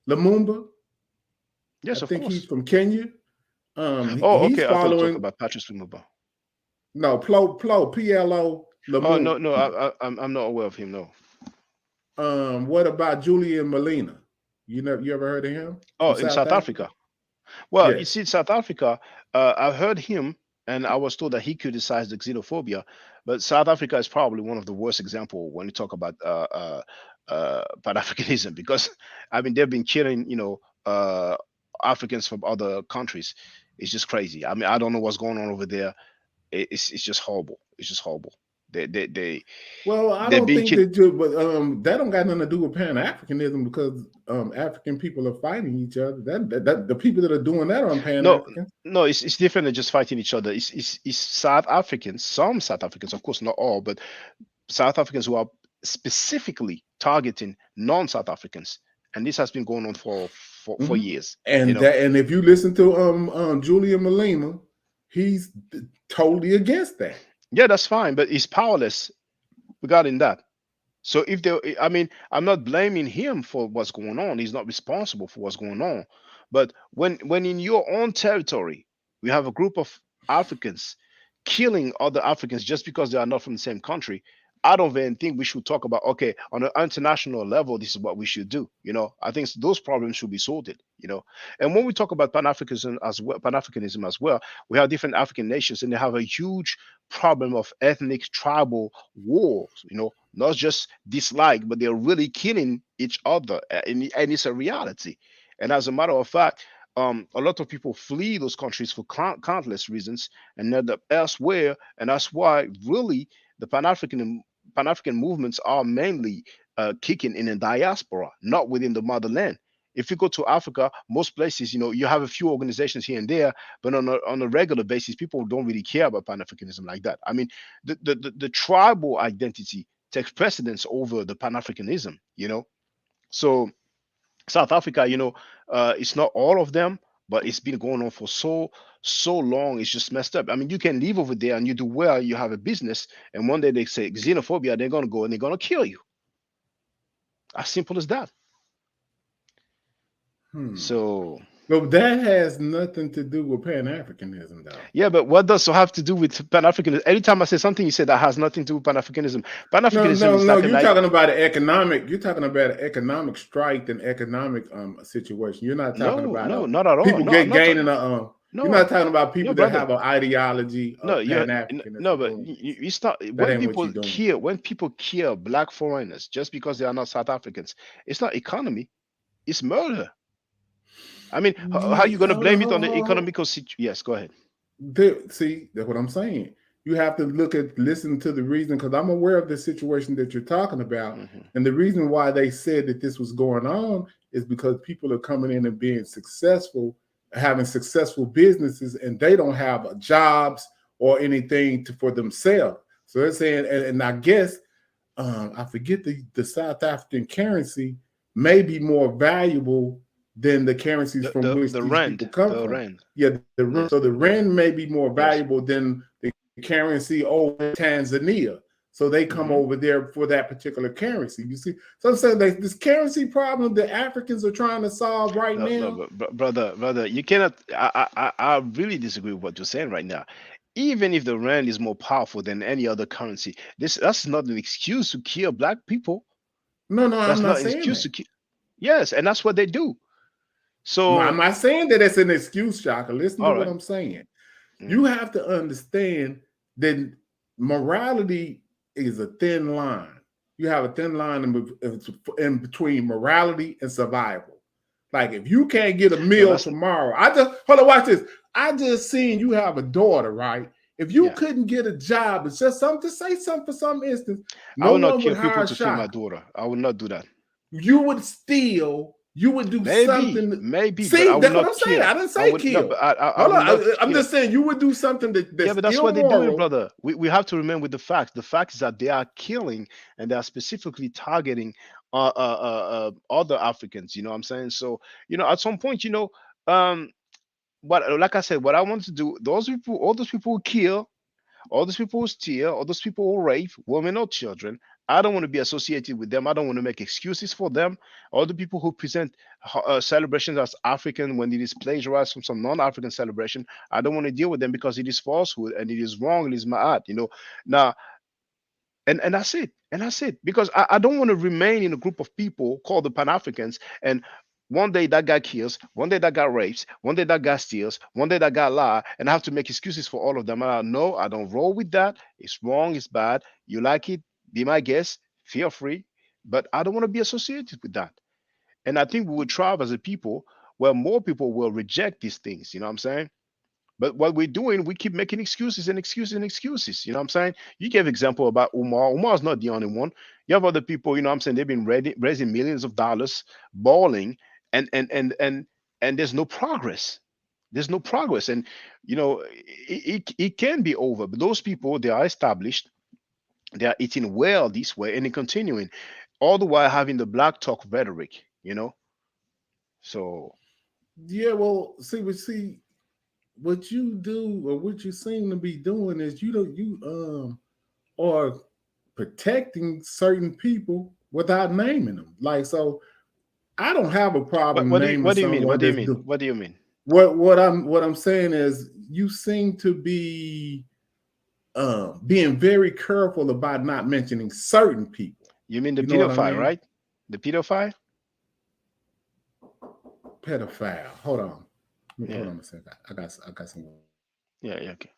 Lumumba? I Yes, of think he's course. from Kenya. Oh, He's okay. I thought you talk following about Patrice Lumumba. no PLO Oh no, no, Lumumba. I'm not aware of him. No. What about Julian Molina? You ever heard of him Oh, from in South South Africa? Africa. Well, you Yes. see, in South Africa, I heard him, and I was told that he criticized the xenophobia. But South Africa is probably one of the worst example when you talk about Pan Africanism, because I mean they've been killing, Africans from other countries. It's just crazy. I mean, I don't know what's going on over there. It's just horrible. It's just horrible. They Well, I they're don't being think killed. that you, but that don't got nothing to do with Pan Africanism because African people are fighting each other. That the people that are doing that are Pan No, Africans. no, it's different than just fighting each other. It's South Africans, some South Africans, of course, not all, but South Africans who are specifically targeting non-South Africans, and this has been going on for Hmm. years. You And know, that, and if you listen to Julian Malema, he's totally against that. yeah, that's fine, but he's powerless regarding that. So if they, I mean, I'm not blaming him for what's going on. He's not responsible for what's going on. But when in your own territory, we have a group of Africans killing other Africans just because they are not from the same country, I don't even think we should talk about, okay, on an international level, this is what we should do. I think those problems should be sorted. And when we talk about Pan-Africanism as well, we have different African nations, and they have a huge problem of ethnic tribal wars. Not just dislike, but they're really killing each other, and it's a reality. And as a matter of fact, a lot of people flee those countries for countless reasons and end up elsewhere, and that's why really the Pan-African movements are mainly kicking in the diaspora, not within the motherland. If you go to Africa, most places, you have a few organizations here and there, but on a regular basis, people don't really care about Pan-Africanism like that. I mean, the tribal identity takes precedence over the Pan-Africanism. So South Africa, it's not all of them, but it's been going on for so long. It's just messed up. I mean, you can live over there and you do well, you have a business, and one day they say xenophobia, they're gonna go and they're gonna kill you. As simple as that. Hmm. So But that has nothing to do with Pan Africanism, though. yeah, but what does it have to do with Pan Africanism? Every time I say something, you say that has nothing to do with Pan Africanism. Pan No, Africanism no, is no. like You're talking about an economic. You're talking about an economic strike and economic situation. You're not talking no, about no, not at all. people No, I'm get not. gaining a. You're not No, talking about no, people that brother. have an ideology No, of you Pan no, Africanism but doing this. it's not That ain't what you're doing. when people kill black foreigners just because they are not South Africans. It's not economy. It's murder. I mean, how are you going to Hold on, blame it hold on on, the hold on. economical situation? Yes, go ahead. See, that's what I'm saying. You have to listen to the reason because I'm aware of the situation that you're talking about, Hmm. and the reason why they said that this was going on is because people are coming in and being successful, having successful businesses, and they don't have jobs or anything for themselves. So they're saying, and I guess I forget the South African currency may be more valuable than the currencies The from the which the these people rand, come the from. rand. Yeah, so Yes, the rand may be more yes. valuable than the currency over Tanzania. So they come Hmm. over there for that particular currency. You see, so I'm saying that this currency problem that Africans are trying to solve right No, no, now. but brother, you cannot. I really disagree with what you're saying right now. Even if the rand is more powerful than any other currency, that's not an excuse to kill black people. No, no, I'm That's not not an saying excuse that. to kill. Yes, and that's what they do. I'm So, not saying that it's an excuse, Shaka. Listen to all what right. I'm saying. Mm. You have to understand that morality is a thin line. You have a thin line in between morality and survival. Like if you can't get a No, meal that's tomorrow, I just hold on, watch this. I just seen you have a daughter, right? If you yeah. couldn't get a job, it's just something to say something for some instance, I no will not one would kill people hire to kill my Shaka. daughter. I will not do that. You would steal, you would do Maybe, something. maybe, but I See, will that's what not I'm saying. kill. I didn't I say would no, but kill. I Hold will on. not I'm kill. just saying you would do something Yeah, that's but that's what they're doing, immoral. brother. We have to remember the facts. The fact is that they are killing and they are specifically targeting other Africans. You know what I'm saying? So, at some point, what like I said, what I want to do, all those people who kill, all those people who steal, all those people who rape women or children, I don't want to be associated with them. I don't want to make excuses for them. All the people who present celebrations as African when it is plagiarized from some non-African celebration, I don't want to deal with them because it is falsehood and it is wrong. It is ma'at. Now, and that's it. And that's it. Because I don't want to remain in a group of people called the Pan Africans. And one day that guy kills, one day that guy rapes, one day that guy steals, one day that guy lie, and I have to make excuses for all of them. No, I don't roll with that. It's wrong. It's bad. You like it? Be my guest. Feel free. But I don't want to be associated with that. And I think we will thrive as a people where more people will reject these things. You know what I'm saying? But what we're doing, we keep making excuses and excuses and excuses. You know what I'm saying? You gave example about Umar. Umar's not the only one. You have other people, you know what I'm saying, they've been raising millions of dollars, balling, and there's no progress. There's no progress. And you know, it can be over. But those people, they are established, they are eating well this way and then continuing, all the while having the black talk rhetoric, you know. So Yeah, well, see what you do or what you seem to be doing is you are protecting certain people without naming them. Like so, I don't have a problem naming what do you mean? someone What do you that's mean? do What do you mean? what I'm saying is you seem to be being very careful about not mentioning certain people. You mean the You know what I pedophile, mean? right? The pedophile? Pedophile. Hold on. Yeah. Hold on a second. I got some. Yeah, yeah, okay.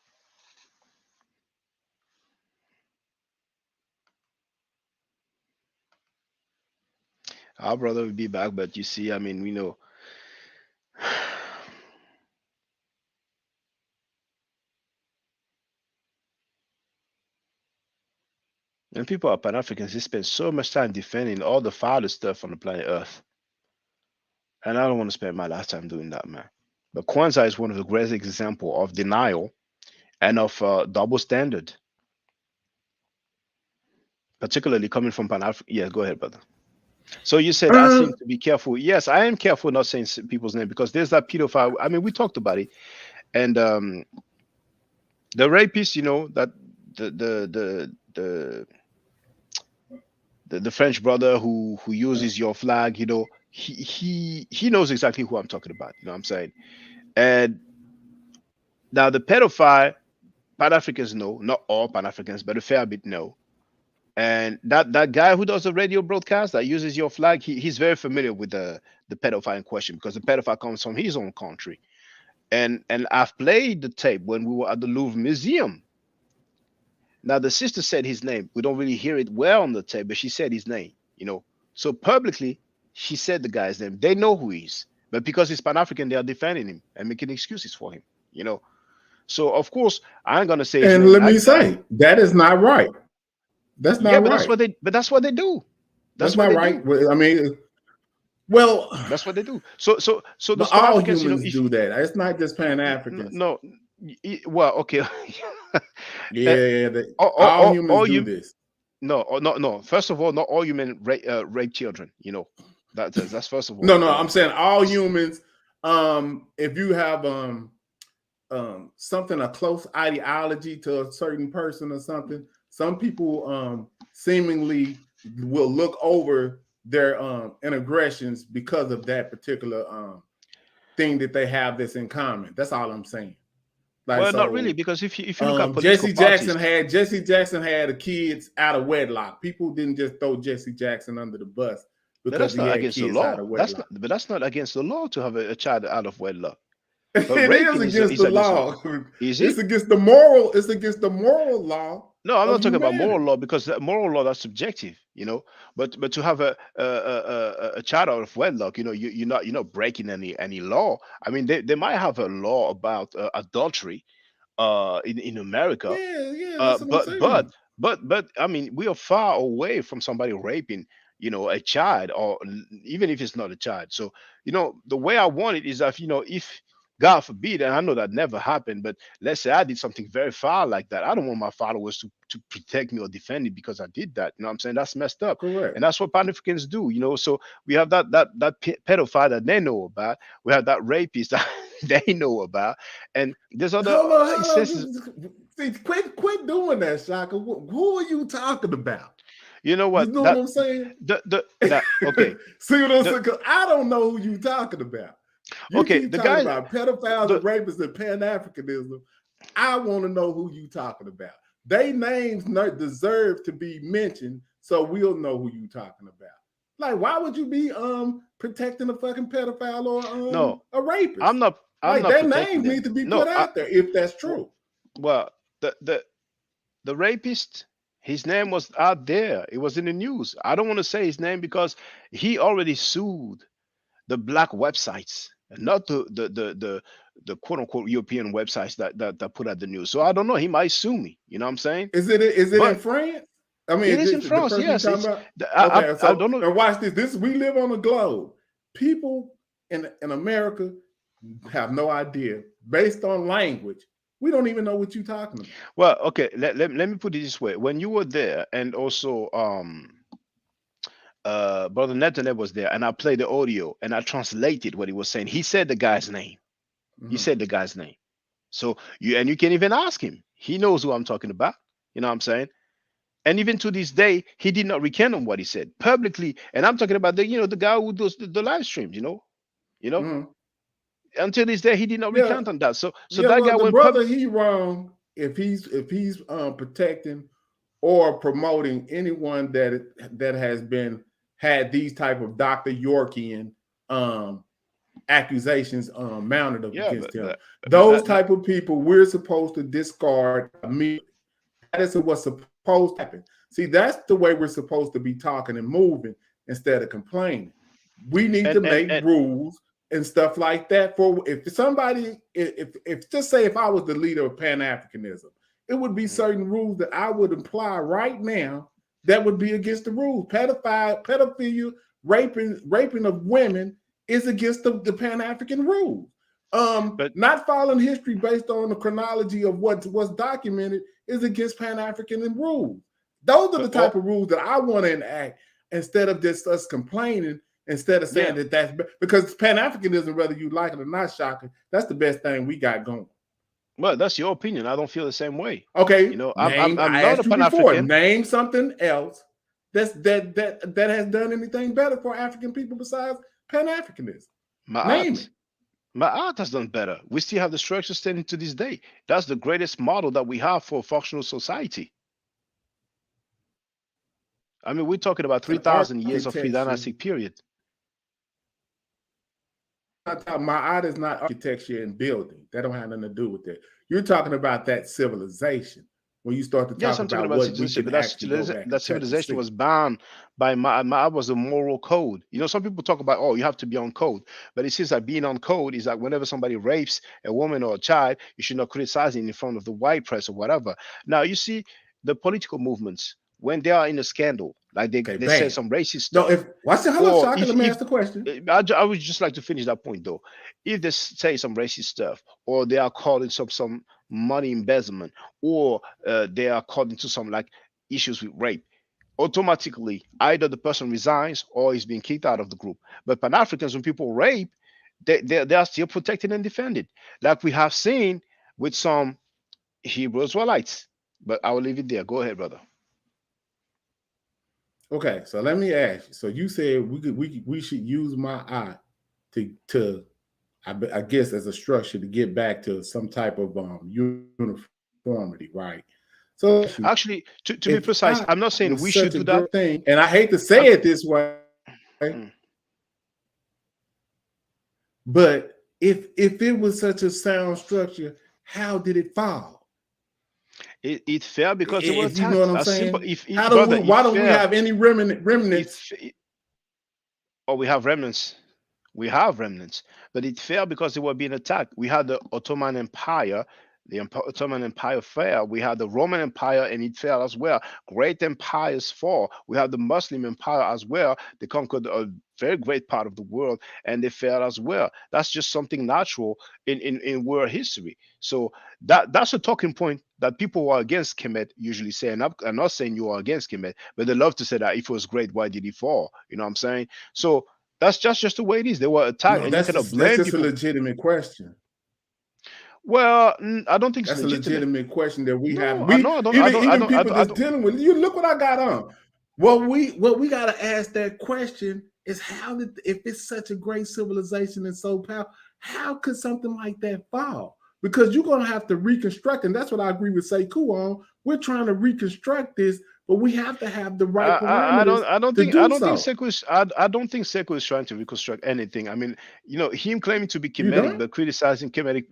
Our brother will be back, but you see, I mean, we know. And people are Pan Africans, they spend so much time defending all the father stuff on the planet Earth. And I don't want to spend my lifetime doing that, man. But Kwanzaa is one of the greatest examples of denial and of double standard, particularly coming from Pan African. Yeah, go ahead, brother. So you said I seem Um, to be careful. Yes, I am careful not saying people's name because there's that pedophile. I mean, we talked about it, and the rapist, you know, that the the the the the French brother who uses your flag, you know, he knows exactly who I'm talking about. You know what I'm saying? And now the pedophile, Pan Africans know, not all Pan Africans, but a fair bit know. And that guy who does the radio broadcast that uses your flag, he's very familiar with the pedophile in question because the pedophile comes from his own country. And I've played the tape when we were at the Louvre Museum. Now the sister said his name. We don't really hear it well on the tape, but she said his name, you know. So publicly, she said the guy's name. They know who he is. But because he's Pan African, they are defending him and making excuses for him, you know. So of course, I ain't gonna say his and name let me like that. say that is not right. That's Yeah, not but right. that's what they do. That's That's what not they right. do. Well, I mean, well, That's what they do. So but those Pan all Africans, you know, humans if do that. It's not just Pan Africans. no, well, okay, Uh, Yeah, all humans all do you this. no, no. First of all, not all human rape children. You know, that's first of all. No, no, You know what I'm I'm saying? saying all humans. If you have something a close ideology to a certain person or something, some people seemingly will look over their integrations because of that particular thing that they have that's in common. That's all I'm saying. Like Well, not really, so, because if you look at political Jesse parties, Jackson had the kids out of wedlock. People didn't just throw Jesse Jackson under the bus but because that's he not had against the kids out law. of That's wedlock. not, but that's not against the law to have a child out of wedlock. But It is raping against is the against the law. law. Is It's it? against the moral. It's against the moral law No, I'm of not talking about moral humanity. law because moral law that's subjective, you know. But to have a child out of wedlock, you know, you're not breaking any law. I mean, they might have a law about adultery in America. Yeah, yeah, Uh, that's what I'm but but saying. but I mean, we are far away from somebody raping, you know, a child, or even if it's not a child. So you know, the way I want it is that, you know, if God forbid, and I know that never happened, but let's say I did something very foul like that, I don't want my followers to protect me or defend me because I did that. You know what I'm saying? That's messed up, Correct. and that's what Pan-Africans do. You know, so we have that pedophile that they know about. We have that rapist that they know about, and there's other Hold instances. on. See, quit doing that, Shaka. Who are you talking about? You know You what? know what I'm saying? The that okay. See what I'm The saying? Because I don't know who you talking about. You okay, keep the talking guy about pedophiles and the rapists and Pan Africanism. I want to know who you talking about. They names not deserve to be mentioned, so we'll know who you talking about. Like, why would you be protecting a fucking pedophile or no, a rapist? I'm Like not their protecting names them. need to be put No, out there if that's w- true. well, the rapist, his name was out there. It was in the news. I don't want to say his name because he already sued the black websites. not the quote unquote European websites that put out the news. So I don't know. He might sue me. You know what I'm saying? Is it in But France? I it mean, is in the France. person you Yes, talking it's. about? I Okay, I so don't know. and watch this. We live on a globe. People in America have no idea. Based on language, we don't even know what you're talking about. Well, okay. Let me put it this way. When you were there, and also brother Netanyahu was there, and I played the audio and I translated what he was saying. He said the guy's name. He Mhm. said the guy's name. So you can even ask him. He knows who I'm talking about. You know what I'm saying? And even to this day, he did not recant on what he said publicly. And I'm talking about the guy who does the live streams. You know. Mhm. Until this day, he did not Yeah, recant on that. So yeah. that Well, guy the went public. brother he wrong if he's protecting or promoting anyone that has been had these type of Dr. Yorkian um accusations mounted up Yeah, against him. but Those type of people we're supposed to discard immediately. That is what's supposed to happen. See, that's the way we're supposed to be talking and moving instead of complaining. We need to make and rules and stuff like that. For if somebody, if just say if I was the leader of Pan Africanism, it would be certain rules that I would apply right now that would be against the rules. Pedophilia, raping of women is against the Pan African rules. but Not following history based on the chronology of what's documented is against Pan African rules. Those are the but type of rules that I want to enact instead of just us complaining. Instead of yeah. saying that's because Pan Africanism, whether you like it or not, shocking, that's the best thing we got going. Well, that's your opinion. I don't feel the same way. Okay, name. I'm I not a asked you Pan before. African. Name something else that has done anything better for African people besides Pan Africanism. My Name it. art, my art has done better. We still have the structure standing to this day. That's the greatest model that we have for a functional society. I mean, we're talking about An 3,000 years of free architecture. dynastic period. My art is not architecture and building. That don't have nothing to do with that. You're talking about that civilization. When you start to Yes, talk I'm talking about about what we citizenship, can but actually go back that and check and civilization see. was bound by my was a moral code. Some people talk about, oh, you have to be on code, but it seems like being on code is like whenever somebody rapes a woman or a child, you should not criticize it in front of the white press or whatever. Now you see the political movements when they are in a scandal, like Okay, they said bam. some racist No, stuff, if watch the hello or shot, let me if ask the question. I would just like to finish that point though. If they say some racist stuff, or they are called into some money embezzlement, or they are called into some like issues with rape, automatically either the person resigns or is being kicked out of the group. But Pan Africans, when people rape, they are still protected and defended, like we have seen with some Hebrew Israelites. But I will leave it there. Go ahead, brother. Okay, so let me ask you. So you said we should use my eye to I guess as a structure to get back to some type of uniformity, right? So Actually, to be if precise, I I'm not saying was we should such a do that. great thing, and I hate to say I'm, it this way, mm. but if it was such a sound structure, how did it fall? It fell because they were If you know what attacked. I'm As simple, saying, if how do we? brother, it Why don't we fell. have any remnants? It, or we have remnants. We have remnants, but it fell because they were being attacked. We had the Ottoman Empire, the Ottoman Empire fell. We had the Roman Empire, and it fell as well. Great empires fall. We have the Muslim Empire as well. They conquered a very great part of the world, and they fell as well. That's just something natural in world history. So that's a talking point that people who are against Kemet usually say. And I'm not saying you are against Kemet, but they love to say that if it was great, why did he fall? You know what I'm saying? So that's just the way it is. They were attacked, No, and you that's cannot that's blame just a people. legitimate question. Well, I don't think it's That's a legitimate. legitimate question that we have. No, I We know. I don't. I even don't. I even don't. I people don't. I that's don't. dealing with you. Look what I got on. What we got to ask that question is how did if it's such a great civilization and so powerful, how could something like that fall? Because you're gonna have to reconstruct, and that's what I agree with Sekou on. We're trying to reconstruct this, but we have to have the right I parameters don't. I don't to think. I do don't think so. Sekou is. I don't think Sekou is trying to reconstruct anything. I mean, him claiming to be You Kemetic don't? but criticizing Kemetic.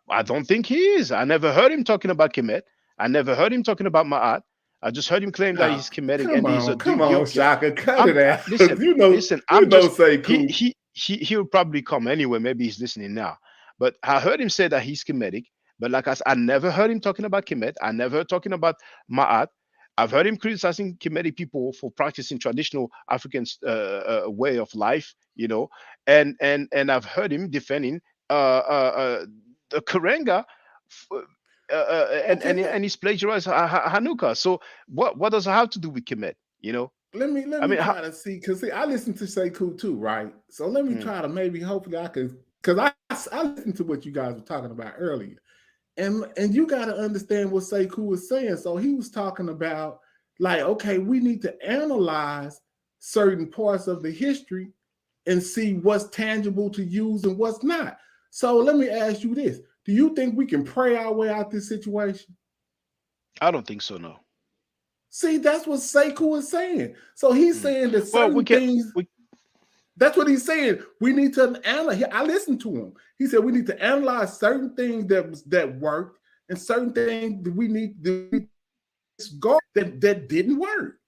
I don't think he is. I never heard him talking about Kemet. I never heard him talking about Ma'at. I just heard him claim that Oh, he's Kemetic and he's a come on, Ethiopian. Shaka, cut it out. Listen, you know, listen. you I'm know, just Sekou. he will probably come anyway. Maybe he's listening now. But I heard him say that he's Kemetic. But like I said, I never heard him talking about Kemet. I never heard talking about Ma'at. I've heard him criticizing Kemetic people for practicing traditional African way of life, and I've heard him defending the Karenga, Okay, and he's plagiarized Hanukkah. So what does it have to do with Kemet? let I me mean, try to see, because I listen to Sekou too, right? So let me mm, try to, maybe hopefully I could, because I listened to what you guys were talking about earlier, and you got to understand what Sekou was saying. So he was talking about, like, okay, we need to analyze certain parts of the history and see what's tangible to use and what's not. So let me ask you this: do you think we can pray our way out this situation? I don't think so. No. See, that's what Sekou is saying. So he's Mm. saying that Well, we certain can. things, We that's what he's saying. We need to analyze. I listened to him. He said we need to analyze certain things that worked and certain things that we need to discard that didn't work.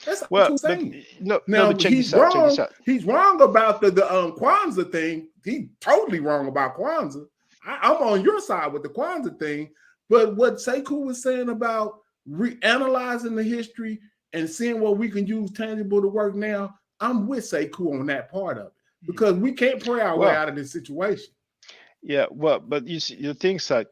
That's what well, Sekou but saying. no, no. But Now check he's this out. Check this wrong. out. He's wrong about the Kwanzaa thing. He totally wrong about Kwanzaa. I'm on your side with the Kwanzaa thing. But what Sekou was saying about reanalyzing the history and seeing what we can use tangible to work now, I'm with Sekou on that part of it, because we can't pray our way Well, out of this situation. yeah. Well, but you see, the things like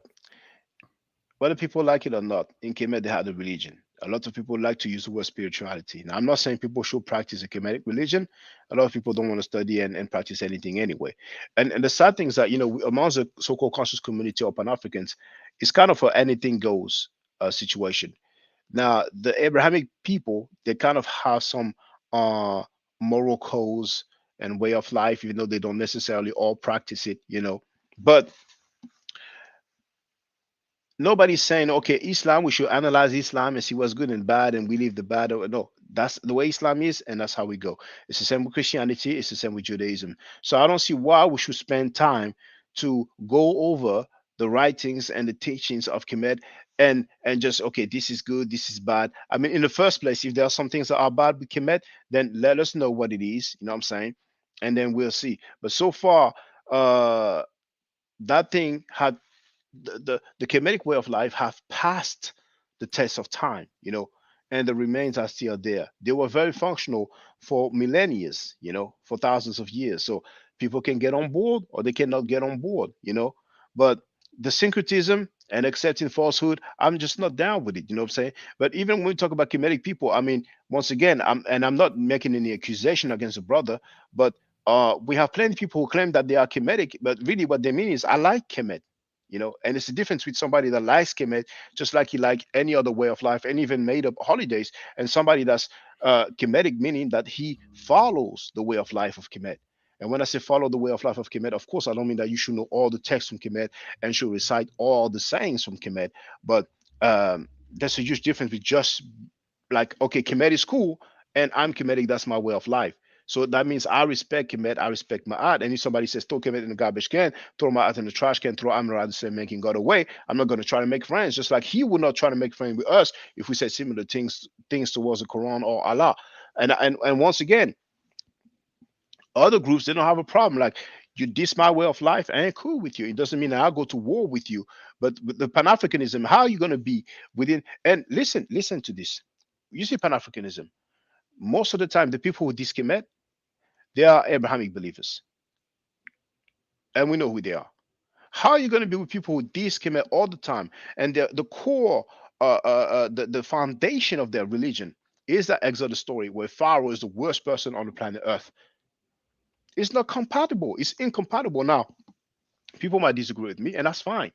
whether people like it or not, in Kemet they had a religion. A lot of people like to use the word spirituality. Now, I'm not saying people should practice a Kemetic religion. A lot of people don't want to study and practice anything anyway. And the sad thing is that, amongst the so-called conscious community of Pan-Africans, it's kind of a anything goes situation. Now, the Abrahamic people, they kind of have some uh, moral codes and way of life, even though they don't necessarily all practice it. But nobody's saying, okay, Islam, we should analyze Islam and see what's good and bad, and we leave the bad. No, that's the way Islam is, and that's how we go. It's the same with Christianity, it's the same with Judaism. So I don't see why we should spend time to go over the writings and the teachings of Kemet and just, okay, this is good, this is bad. I mean, in the first place, if there are some things that are bad with Kemet, then let us know what it is, you know what I'm saying? And then we'll see. But so far, uh that thing had the Kemetic way of life have passed the test of time, and the remains are still there. They were very functional for millennia, for thousands of years. So people can get on board or they cannot get on board. But the syncretism and accepting falsehood, I'm just not down with it. You know what I'm saying? But even when we talk about Kemetic people, I mean, once again, I'm not making any accusation against a brother, but we have plenty of people who claim that they are Kemetic, but really what they mean is I like Kemet. And it's the difference with somebody that likes Kemet, just like he like any other way of life and even made up holidays, and somebody that's Kemetic, meaning that he follows the way of life of Kemet. And when I say follow the way of life of Kemet, of course, I don't mean that you should know all the texts from Kemet and should recite all the sayings from Kemet, but there's a huge difference with just like, okay, Kemet is cool, and I'm Kemetic, that's my way of life. So that means I respect Kemet, I respect my art. And if somebody says throw Kemet in the garbage can, throw my art in the trash can, throw Amrad the same making God away, I'm not going to try to make friends. Just like he would not try to make friends with us if we said similar things towards the Quran or Allah. And once again, other groups they don't have a problem. Like you diss my way of life, I ain't cool with you. It doesn't mean that I'll go to war with you. But with the Pan Africanism, how are you going to be within? And listen to this. You see Pan Africanism. Most of the time, the people who diss Kemet, they are Abrahamic believers, and we know who they are. How are you going to be with people who discriminate all the time, and the core, the foundation of their religion is that Exodus story where Pharaoh is the worst person on the planet Earth? It's not compatible. It's incompatible. Now, people might disagree with me, and that's fine.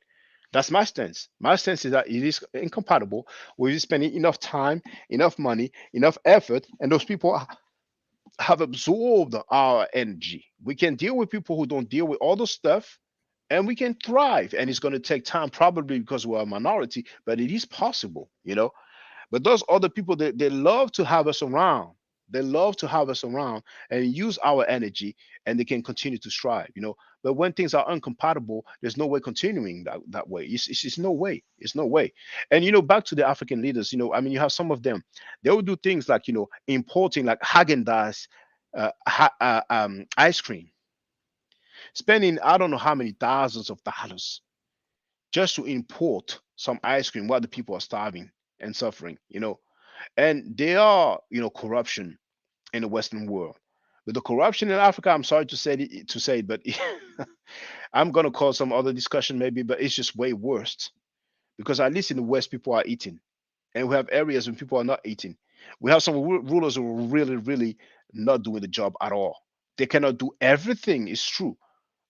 That's my stance. My stance is that it is incompatible with you spending enough time, enough money, enough effort, and those people have absorbed our energy. We can deal with people who don't deal with all the stuff, and we can thrive. And it's going to take time, probably because we're a minority, but it is possible. But those other people, they love to have us around. They love to have us around and use our energy, and they can continue to strive. But when things are incompatible, there's no way continuing that way. It's no way. It's no way. And back to the African leaders. I mean, you have some of them. They will do things like importing like Haagen Dazs ice cream, spending I don't know how many thousands of dollars just to import some ice cream while the people are starving and suffering, and there are, corruption in the Western world. But the corruption in Africa, I'm sorry to say it, but I'm gonna call some other discussion maybe, but it's just way worse because at least in the West, people are eating, and we have areas when people are not eating. We have some rulers who are really, really not doing the job at all. They cannot do everything, it's true,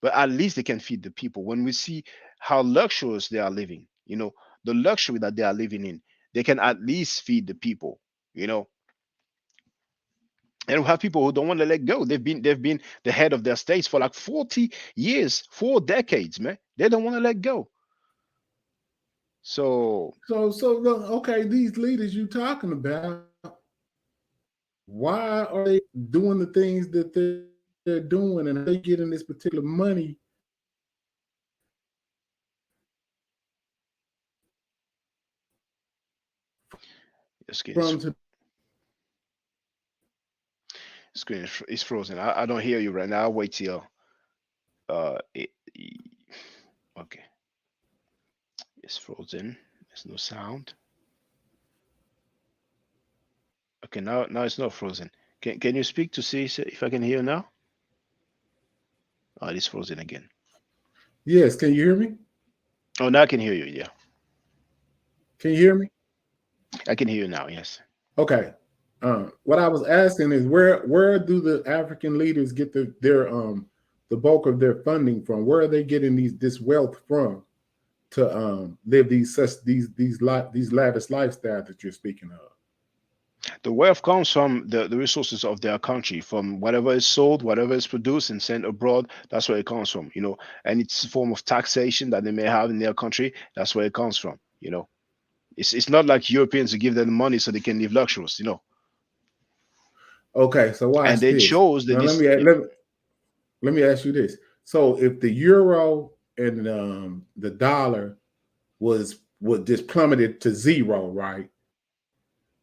but at least they can feed the people. When we see how luxurious they are living, the luxury that they are living in, they can at least feed the people, you know. And we have people who don't want to let go. They've been the head of their states for like 40 years, 4 decades, man. They don't want to let go. So So look, okay, these leaders you talking about, why are they doing the things that they're doing, and how they getting this particular money screen from is, to screen is frozen. I don't hear you right now. I'll wait till okay. It's frozen. There's no sound. Okay, now it's not frozen. Can you speak to see if I can hear now? Oh, it is frozen again. yes? Can you hear me? Oh, now I can hear you. Yeah, Can you hear me? I can hear you now. Yes. Okay. What I was asking is where do the African leaders get the bulk of their funding from? Where are they getting this wealth from to live these lavish lifestyles that you're speaking of? The wealth comes from the resources of their country, from whatever is sold, whatever is produced and sent abroad. That's where it comes from. And it's a form of taxation that they may have in their country. That's where it comes from. It's not like Europeans who give them money so they can live luxurious. Okay, so And watch it this. shows that Now this. let me ask you this. So if the euro and the dollar would just plummeted to zero, right?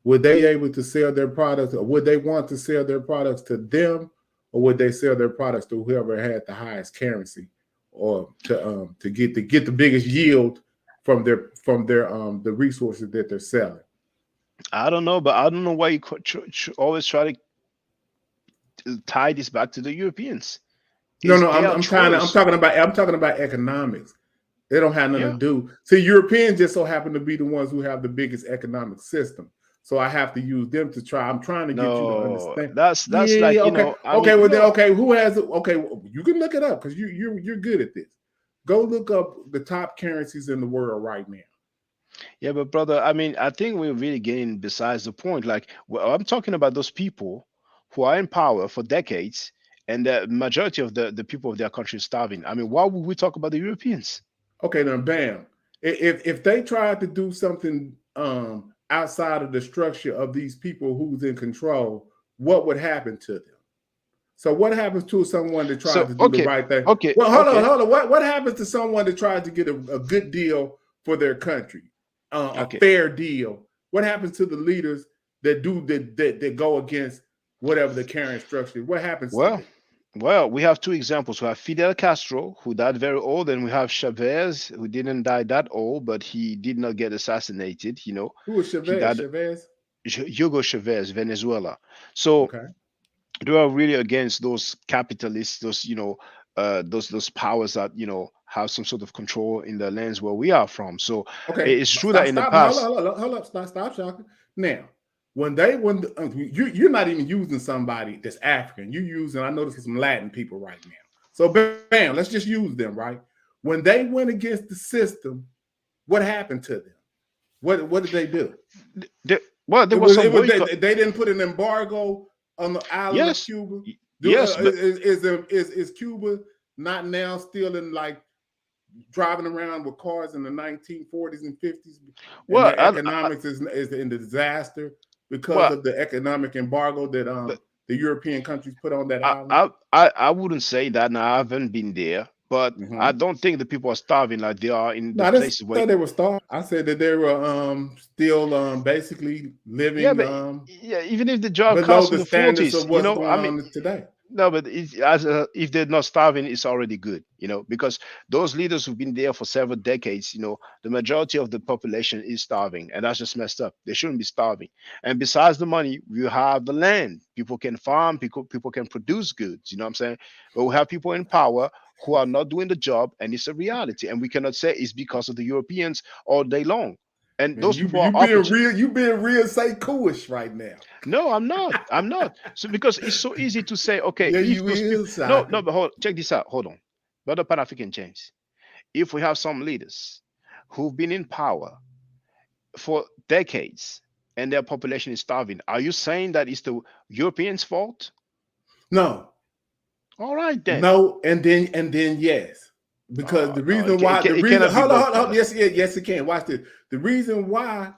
Would they be able to sell their products, or would they want to sell their products to them, or would they sell their products to whoever had the highest currency, or to get the biggest yield from their the resources that they're selling? I don't know, but I don't know why you always try to tie this back to the Europeans. No, It's no, their I'm choice. talking about economics. They don't have nothing to Yeah. do. See, Europeans just so happen to be the ones who have the biggest economic system. So I have to use them to try. I'm trying to get you to No, understand. that's Yeah, like, okay, I okay. mean, Well, then, okay. Who has it? Okay, you can look it up because you're good at this. Go look up the top currencies in the world right now. yeah, but brother, I mean, I think we're really getting besides the point. Like, well, I'm talking about those people who are in power for decades, and the majority of the people of their country is starving. I mean, why would we talk about the Europeans? Okay, then bam. If they tried to do something outside of the structure of these people who's in control, what would happen to them? So what happens to someone that tries So, to do the okay, right thing? okay, Well, hold on, okay, hold on. What happens to someone that tries to get a good deal for their country, a okay. fair deal? What happens to the leaders that go against whatever the current structure is? What happens to Well, them? well, we have two examples. We have Fidel Castro, who died very old, and we have Chavez, who didn't die that old, but he did not get assassinated. Who is He Chavez? died. Chavez? Hugo Chavez, Venezuela. So Okay. they are really against those capitalists, those powers that have some sort of control in the lands where we are from. So Okay, it's true that stop, in the stop. Hold past. on, hold up, stop, shocking. Now, you're not even using somebody that's African. You're using, I noticed some Latin people right now. So bam, let's just use them, right? When they went against the system, what happened to them? What did they do? There, well, there It was was some it was boycott. they didn't put an embargo on the island of Yes, Cuba. yes, but Is Cuba not now still in like driving around with cars in the 1940s and 50s, and well, their economics is in disaster because well, of the economic embargo that but the European countries put on that I, island? I I I wouldn't say that. Now I haven't been there, but I Mhm. don't think the people are starving like they are in No, the I didn't places say where. they were starving. I said that they were still basically Yeah, living but yeah, even if the job below costs in the the standards of 40s, what's I going mean, on today. no, but if they're not starving, it's already good, because those leaders who've been there for several decades, the majority of the population is starving, and that's just messed up. They shouldn't be starving. And besides the money, you have the land. People can farm, people can produce goods, you know what I'm saying? But we have people in power who are not doing the job, and it's a reality. And we cannot say it's because of the Europeans all day long. And Man, those you people you are being real, you being real say coolish right now. no, I'm not. I'm not. So because it's so easy to say, okay, Yeah, if you those people, is, no, Shaka. no, but check this out. Hold on, brother Pan-African James. If we have some leaders who've been in power for decades and their population is starving, are you saying that it's the Europeans' fault? No, All right then. no, and then yes. Because Oh the no, reason why, the it reason, cannot be hold on, both, hold on. brother. Yes, yes, it can. Watch this. The reason why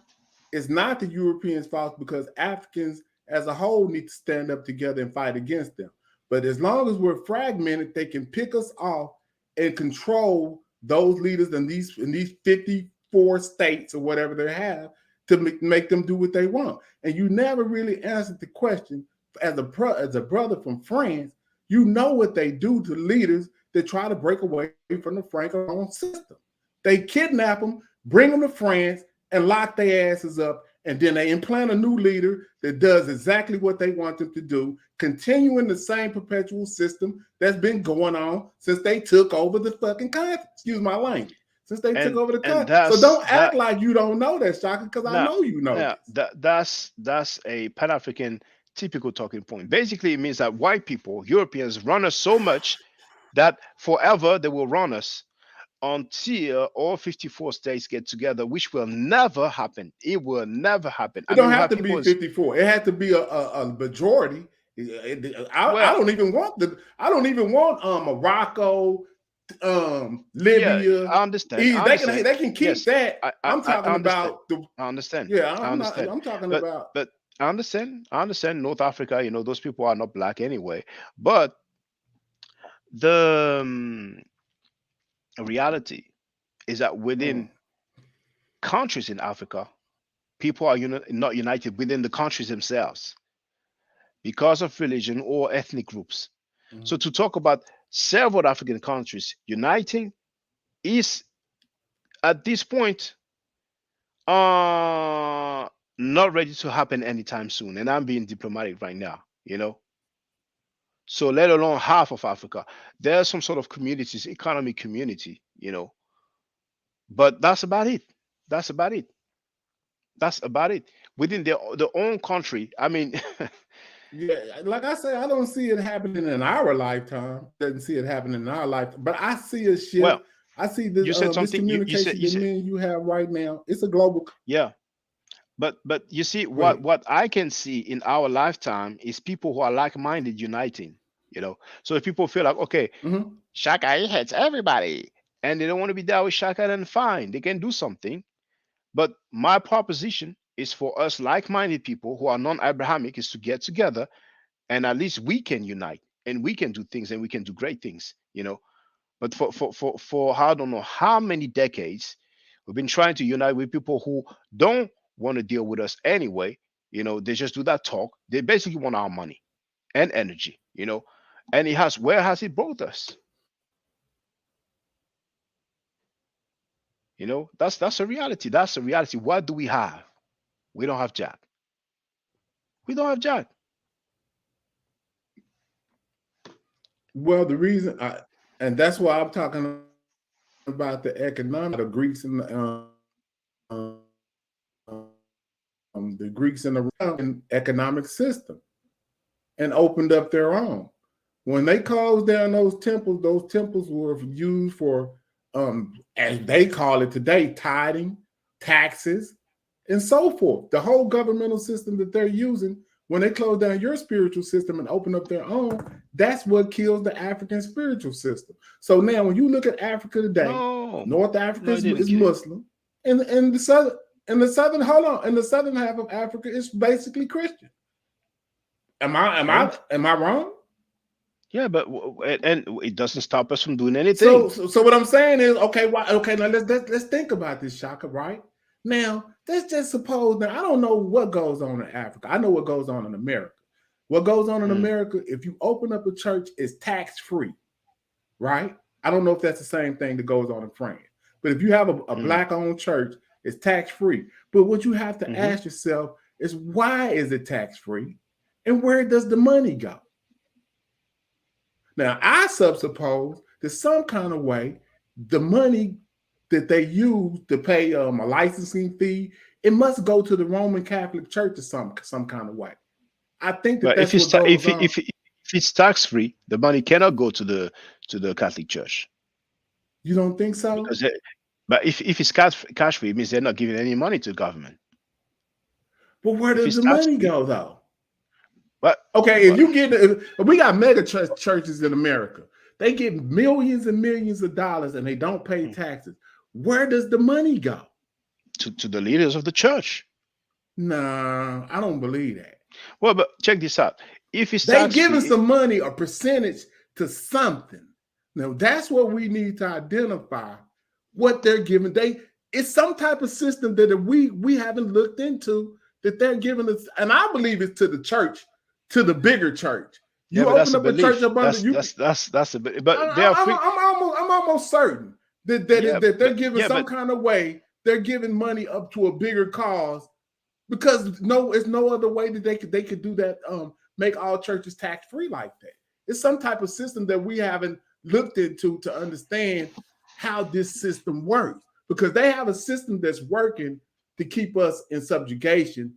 it's not the Europeans' fault because Africans as a whole need to stand up together and fight against them. But as long as we're fragmented, they can pick us off and control those leaders in these 54 states or whatever they have to make them do what they want. And you never really answered the question as a brother from France. You know what they do to leaders that try to break away from the Francophone system. They kidnap them, bring them to France, and lock their asses up. And then they implant a new leader that does exactly what they want them to do, continuing the same perpetual system that's been going on since they took over the fucking country. Excuse my language. Since they took And over the and country. So that's don't act that. like you don't know that, Shaka, because I Now, know you know now this. that's a Pan African typical talking point. Basically, it means that white people, Europeans, run us so much that forever they will run us until all 54 states get together, which will never happen. It will never happen. It I mean, don't we have have to be people. 54. It has to be a majority. I Well, don't even want Morocco, yeah, Libya. I understand. I understand. They can keep Yes, that. I'm I talking understand. about the I understand. yeah. I I'm not. understand. I'm talking But about but I understand. I understand. North Africa, those people are not black anyway. But the reality is that mm, within countries in Africa, people are not united within the countries themselves because of religion or ethnic groups. So mhm. to talk about several African countries uniting is at this point uh not ready to happen anytime soon. And I'm being diplomatic right now, you know. So let alone half of Africa. There are some sort of communities, economic community, but that's about it. That's about it. That's about it. Within their own country. I mean, Yeah. Like I say, I don't see it happening in our lifetime. Doesn't see it happening in our life, but I see a shift. well, I see you said this something. You said communication you that said me and you have right now. It's a global. yeah. But you see Go ahead. what I can see in our lifetime is people who are like-minded uniting. So if people feel like, okay, Mhm. Shaka he hates everybody, and they don't want to be there with Shaka, then fine, they can do something. But my proposition is for us like-minded people who are non-Abrahamic is to get together, and at least we can unite and we can do things and we can do great things. But for I don't know how many decades we've been trying to unite with people who don't want to deal with us anyway. They just do that talk. They basically want our money and energy. And where has it brought us? That's a reality. That's a reality. What do we have? We don't have Jack. We don't have Jack. Well, the reason and that's why I'm talking about the economic, the Greeks and the Roman economic system and opened up their own. When they closed down those temples were used for, as they call it today, tithing, taxes, and so forth. The whole governmental system that they're using, when they close down your spiritual system and open up their own, that's what kills the African spiritual system. So now, when you look at Africa today, No, North Africa no, it didn't is kill it. Muslim, and the southern hold on, and the southern half of Africa is basically Christian. Am I am And I am I wrong? Yeah, but and it doesn't stop us from doing So, anything. so what I'm saying is, okay, why? Okay, now let's think about this, Shaka. Right now, let's just suppose. Now, I don't know what goes on in Africa. I know what goes on in America. What goes on in Mm, America? If you open up a church, it's tax free, right? I don't know if that's the same thing that goes on in France. But if you have a mm, black owned church, it's tax free. But what you have to hmm ask yourself is why is it tax free, and where does the money go? Now, I suppose that some kind of way, the money that they use to pay a licensing fee, it must go to the Roman Catholic Church or some kind of way. I think that But that's what goes on. if it's tax free, the money cannot go to the Catholic Church You don't think so? because but if it's cash free, it means they're not giving any money to the government. But where If does it's the tax money free, go though? but Okay, if but you get, if we got mega churches in America, they get millions and millions of dollars and they don't pay mm, taxes. Where does the money go? to the leaders of the church. Nah, I don't believe that. Well, but check this out. If it's They tax giving free, some money or percentage to something. Now that's what we need to identify what they're giving. It's some type of system that we haven't looked into that they're giving us, and I believe it's to the church, to the bigger church. yeah, You but that's open a up a church belief. up under you. That's a bit. But they are free. I'm almost certain that, Yeah, that they're but giving yeah, some but kind of way. They're giving money up to a bigger cause because no, it's no other way that they could do that. Make all churches tax free like that. It's some type of system that we haven't looked into to understand how this system works because they have a system that's working to keep us in subjugation.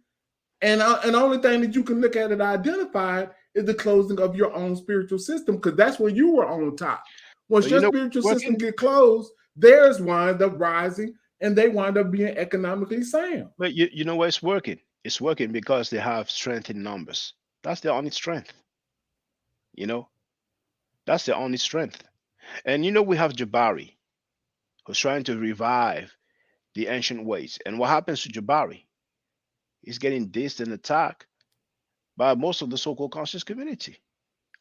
And the only thing that you can look at it identified is the closing of your own spiritual system because that's when you were on top. Once but you your know spiritual what's system working. get closed, theirs wind up rising and they wind up being economically sound. But you know why it's working? It's working because they have strength in numbers. That's their only strength. You know, that's their only strength. And we have Jabari who's trying to revive the ancient ways. And what happens to Jabari? He's getting dissed and attacked by most of the so-called conscious community,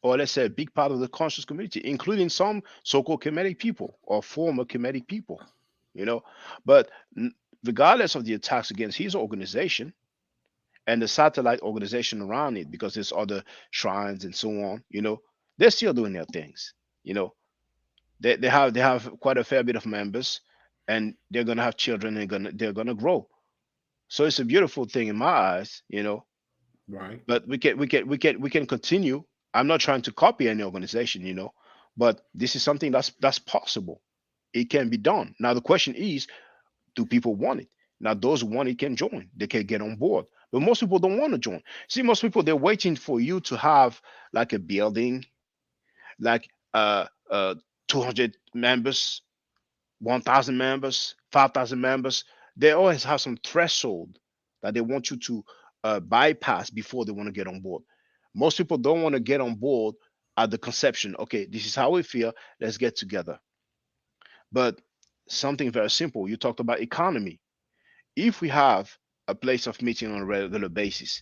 or let's say a big part of the conscious community, including some so-called Kemetic people or former Kemetic people. You know, but regardless of the attacks against his organization and the satellite organization around it, because there's other shrines and so on, they're still doing their things. You know, they have quite a fair bit of members, and they're gonna have children and they're gonna grow. So it's a beautiful thing in my eyes. Right. But we can continue. I'm not trying to copy any organization, but this is something that's possible. It can be done. Now the question is, do people want it? Now those who want it can join. They can get on board. But most people don't want to join. See, most people, they're waiting for you to have like a building, like 200 members, 1,000 members, 5,000 members. They always have some threshold that they want you to bypass before they want to get on board. Most people don't want to get on board at the conception. Okay, this is how we feel. Let's get together. But something very simple. You talked about economy. If we have a place of meeting on a regular basis,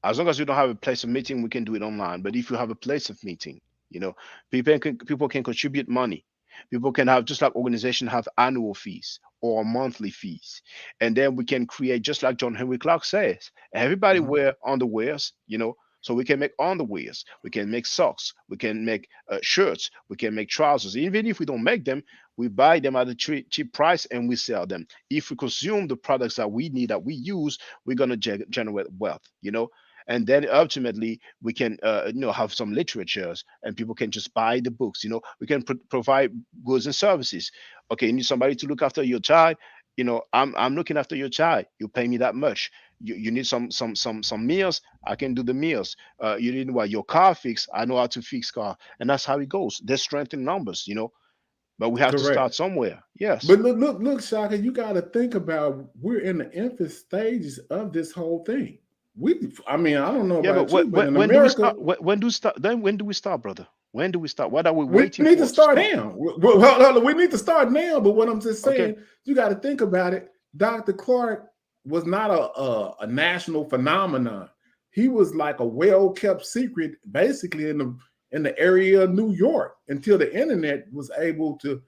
as long as we don't have a place of meeting, we can do it online. But if you have a place of meeting, you know, people can contribute money. People can have, just like organizations have annual fees or monthly fees, and then we can create, just like John Henry Clark says, everybody Mhm. wear underwears. So we can make underwears, we can make socks, we can make shirts, we can make trousers. Even if we don't make them, we buy them at a cheap price and we sell them. If we consume the products that we need, that we use, we're going to generate wealth. And then ultimately we can have some literatures, and people can just buy the books. We can provide goods and services. Okay, you need somebody to look after your child. I'm looking after your child, you pay me that much. You need some meals, I can do the meals. You need what, your car fixed, I know how to fix car. And that's how it goes. There's strength in numbers. But we have to Correct. start somewhere. Yes. But look, Shaka, you got to think about we're in the infant stages of this whole thing. I mean, I don't know Yeah, but about you, but in when do we America, start? When do we start? Then when do we start, brother? When do we start? What are we we waiting need to for to start start? now. We need to start now. But what I'm just Okay. saying, you got to think about it. Dr. Clark was not a national phenomenon. He was like a well kept secret, basically in the area of New York until the internet was able to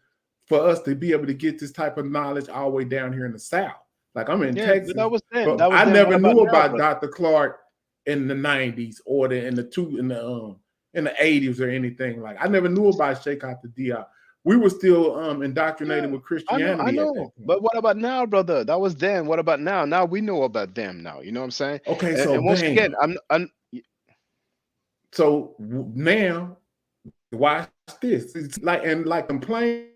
for us to be able to get this type of knowledge all the way down here in the South. Like I'm in Yeah, but Texas, that was then. but That was I then. What never about knew now, about brother? Dr. Clark in the 90s or in the 80s or anything. Like I never knew about Sheikh Anta Diop. We were still indoctrinated Yeah, with I Christianity at that know. point. But what about now, brother? That was then. What about now? Now we know about them now. You know what I'm saying? Okay, And so once again, bam. I'm So now watch this. It's like complaining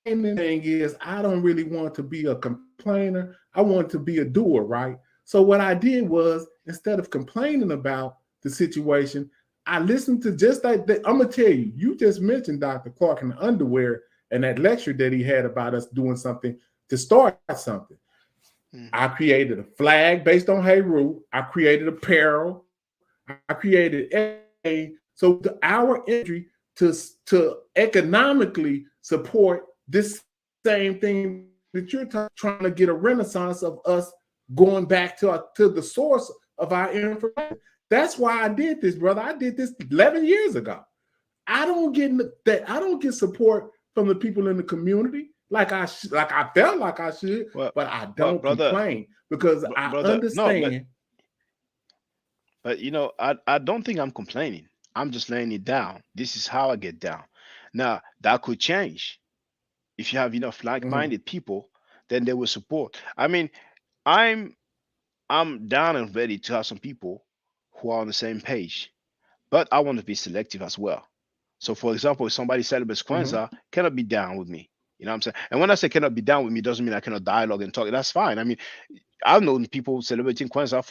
thing is I don't really want to be a complainer. I want to be a doer, right? So what I did was instead of complaining about the situation, I listened to just like that. I'm gonna tell you, you just mentioned Dr. Clark in the underwear and that lecture that he had about us doing something to start something. Mhm. I created a flag based on Heru. I created apparel. I created everything. So our entry to economically support this same thing that you're trying to get a renaissance of us going back to the source of our information. That's why I did this, brother. I did this 11 years ago. I don't get that. I don't get support from the people in the community like I felt like I should, well, but I well, don't brother, complain because I brother. No, understand. but I don't think I'm complaining. I'm just laying it down. This is how I get down. Now that could change if you have enough Mhm. like-minded people. Then they will support. I mean, I'm I'm down and ready to have some people who are on the same page, but I want to be selective as well. So, for example, if somebody celebrates Mhm. Kwanzaa, cannot be down with me. You know what I'm saying? And when I say cannot be down with me, doesn't mean I cannot dialogue and talk. That's fine. I mean, I've known people celebrating Kwanzaa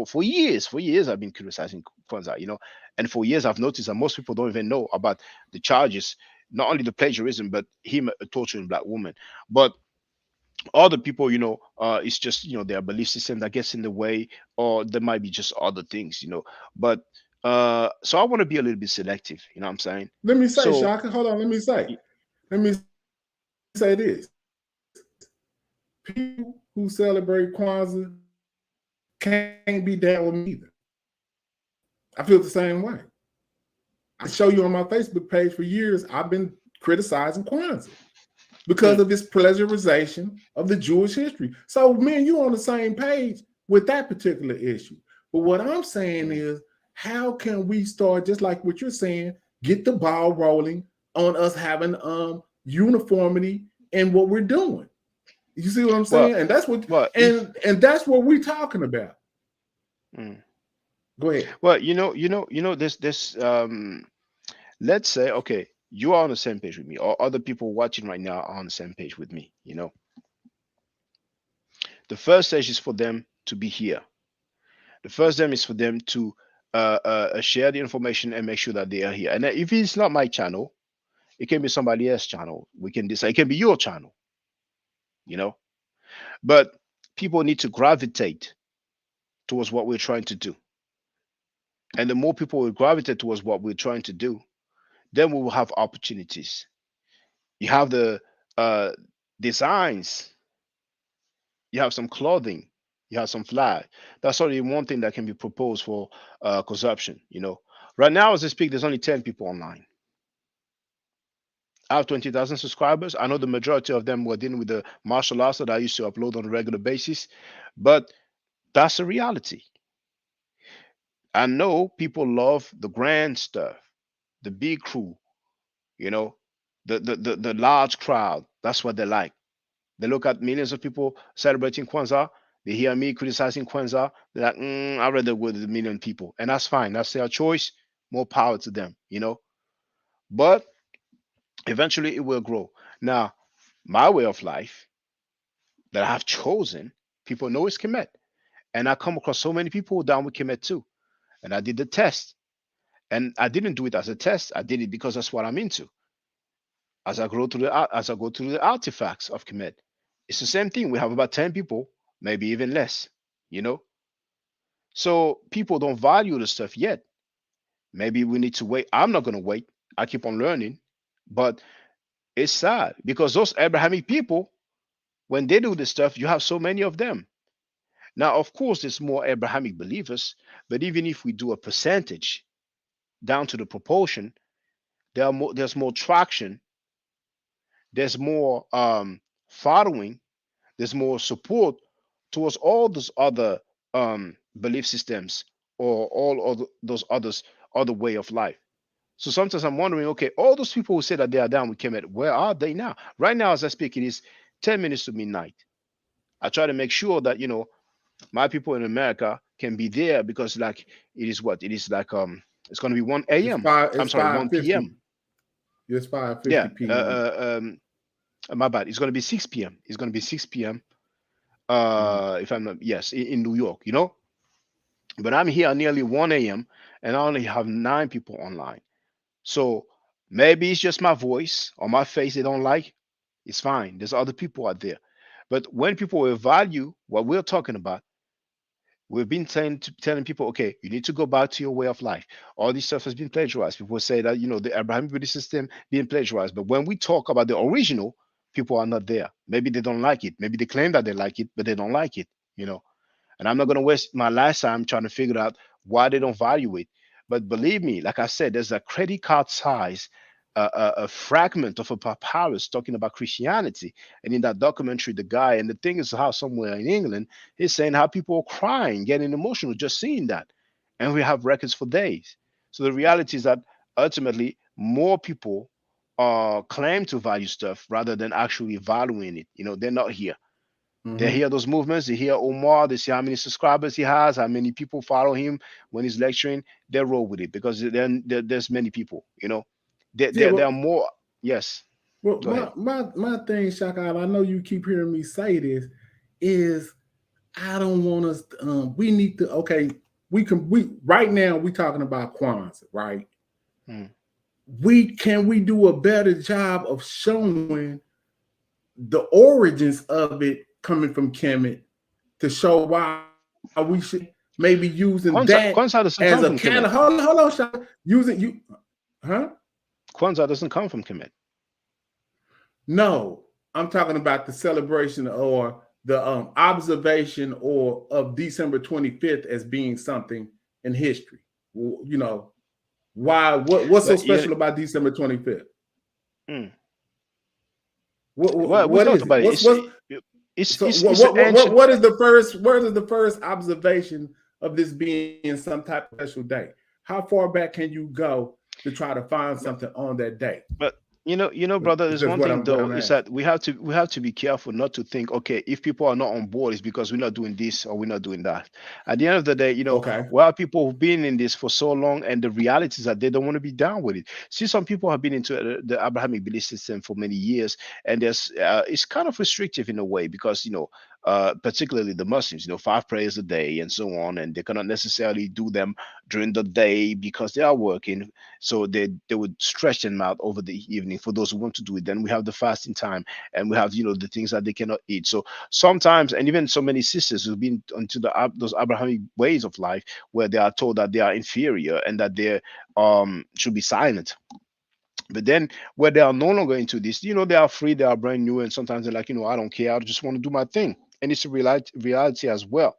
for years. For years, I've been criticizing Kwanzaa, and for years, I've noticed that most people don't even know about the charges, not only the plagiarism, but him torturing black women. But other people, it's just their belief system that gets in the way, or there might be just other things. But so I want to be a little bit selective. You know what I'm saying? Let me say, So Shaka, hold on. y- Let me say this: people who celebrate Kwanzaa can't be down with me either. I feel the same way. I show you on my Facebook page for years. I've been criticizing Kwanzaa because mm, of this pleasurization of the Jewish history. So, me and you on the same page with that particular issue. But what I'm saying mm. is, how can we start, just like what you're saying, get the ball rolling on us having uniformity in what we're doing? You see what I'm well, saying? And that's what if and that's what we're talking about. mm, Go ahead. well, this. Let's say, okay, you are on the same page with me, or other people watching right now are on the same page with me. The first stage is for them to be here. The first step is for them to share the information and make sure that they are here. And if it's not my channel, it can be somebody else's channel. We can decide. It can be your channel, you know. But people need to gravitate towards what we're trying to do. And the more people will gravitate towards what we're trying to do, then we will have opportunities. You have the uh, designs, you have some clothing, you have some flag. That's only one thing that can be proposed for consumption. Right now, as I speak, there's only 10 people online. I have 20,000 subscribers. I know the majority of them were dealing with the martial arts that I used to upload on a regular basis, but that's a reality. I know people love the grand stuff, the big crew, you know, the large crowd. That's what they like. They look at millions of people celebrating Kwanzaa. They hear me criticizing Kwanzaa. They're like, I'd rather go with a million people. And that's fine. That's their choice. More power to them. But eventually it will grow. Now, my way of life that I have chosen, people know it's Kemet. And I come across so many people down with Kemet too. And I did the test. And I didn't do it as a test. I did it because that's what I'm into. As I go through the artifacts of Kemet, it's the same thing. We have about 10 people, maybe even less, you know. So people don't value the stuff yet. Maybe we need to wait. I'm not gonna wait. I keep on learning. But it's sad because those Abrahamic people, when they do this stuff, you have so many of them. Now, of course, there's more Abrahamic believers, but even if we do a percentage, down to the proportion, there's more traction, there's more following, there's more support towards all those other belief systems or all of those others other way of life. So sometimes I'm wondering, okay, all those people who say that they are down with Kemet, where are they now? Right now, as I speak, it is 10 minutes to midnight. I try to make sure that my people in America can be there because like it is what it is like it's going to be 1 It's a.m. five. I'm It's sorry, five 1 50. p.m. It's five Yeah, fifty p.m. my bad. It's going to be 6 p.m. It's going to be 6 p.m. Mhm. If I'm not, yes, in New York, but I'm here nearly 1 a.m. and I only have 9 people online. So maybe it's just my voice or my face they don't like. It's fine. There's other people out there. But when people will value what we're talking about, we've been telling people, okay, you need to go back to your way of life. All this stuff has been plagiarized. People say that, the Abrahamic belief system being plagiarized. But when we talk about the original, people are not there. Maybe they don't like it. Maybe they claim that they like it, but they don't like it, you know. And I'm not going to waste my last time trying to figure out why they don't value it. But believe me, like I said, there's a credit card size, a fragment of a papyrus talking about Christianity. And in that documentary, the guy, and the thing is how somewhere in England, he's saying how people are crying, getting emotional just seeing that. And we have records for days. So the reality is that ultimately more people claim to value stuff rather than actually valuing it. They're not here. They Mhm. hear those movements, they hear Omar, they see how many subscribers he has, how many people follow him when he's lecturing. They roll with it because then there's many people. There, Yeah, there, there are more. Yes, well, go ahead. my thing, Shaka, I know you keep hearing me say this, is I don't want us. We need to. Okay, we right now we talking about Kwanzaa, right? Mm. We do a better job of showing the origins of it coming from Kemet to show why we should maybe using that Kwanzaa as doesn't a come kind from of hold Kemet. on, Shaka, using you, huh? Kwanzaa doesn't come from Kemet. No, I'm talking about the celebration or the observation or of December 25th as being something in history. You know, why? What's so But special about December 25th? mm, well, we What talked is it? about it. What's so It's an ancient. what is the first? Where is the first observation of this being some type of special day? How far back can you go to try to find something on that day? But brother, It's there's just one thing what though, I'm is asking. that we have to be careful not to think, okay, if people are not on board, it's because we're not doing this or we're not doing that. At the end of the day, Okay. we have people who've been in this for so long, and the reality is that they don't want to be down with it. See, some people have been into the Abrahamic belief system for many years, and there's it's kind of restrictive in a way because particularly the Muslims, 5 prayers a day and so on, and they cannot necessarily do them during the day because they are working, so they would stretch them out over the evening for those who want to do it. Then we have the fasting time, and we have the things that they cannot eat. So sometimes, and even so many sisters who've been into those Abrahamic ways of life, where they are told that they are inferior and that they should be silent. But then where they are no longer into this, they are free, they are brand new, and sometimes they're like, I don't care, I just want to do my thing. And it's a reality as well.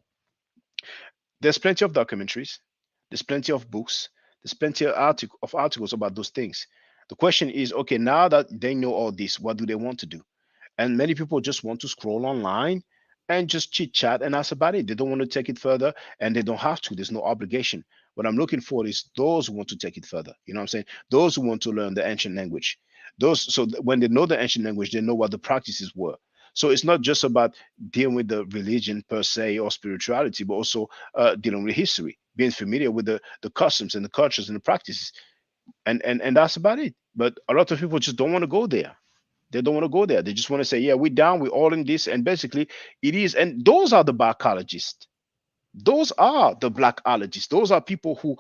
There's plenty of documentaries, there's plenty of books, there's plenty of articles about those things. The question is, okay, now that they know all this, what do they want to do? And many people just want to scroll online and just chit chat, and that's about it. They don't want to take it further, and they don't have to. There's no obligation. What I'm looking for is those who want to take it further. You know what I'm saying? Those who want to learn the ancient language. When they know the ancient language, they know what the practices were. So it's not just about dealing with the religion per se or spirituality, but also dealing with history, being familiar with the customs and the cultures and the practices, and that's about it. But a lot of people just don't want to go there. They don't want to go there. They just want to say, yeah, we're down, we're all in this. And basically, it is. And those are the blackologists. Those are the blackologists. Those are people who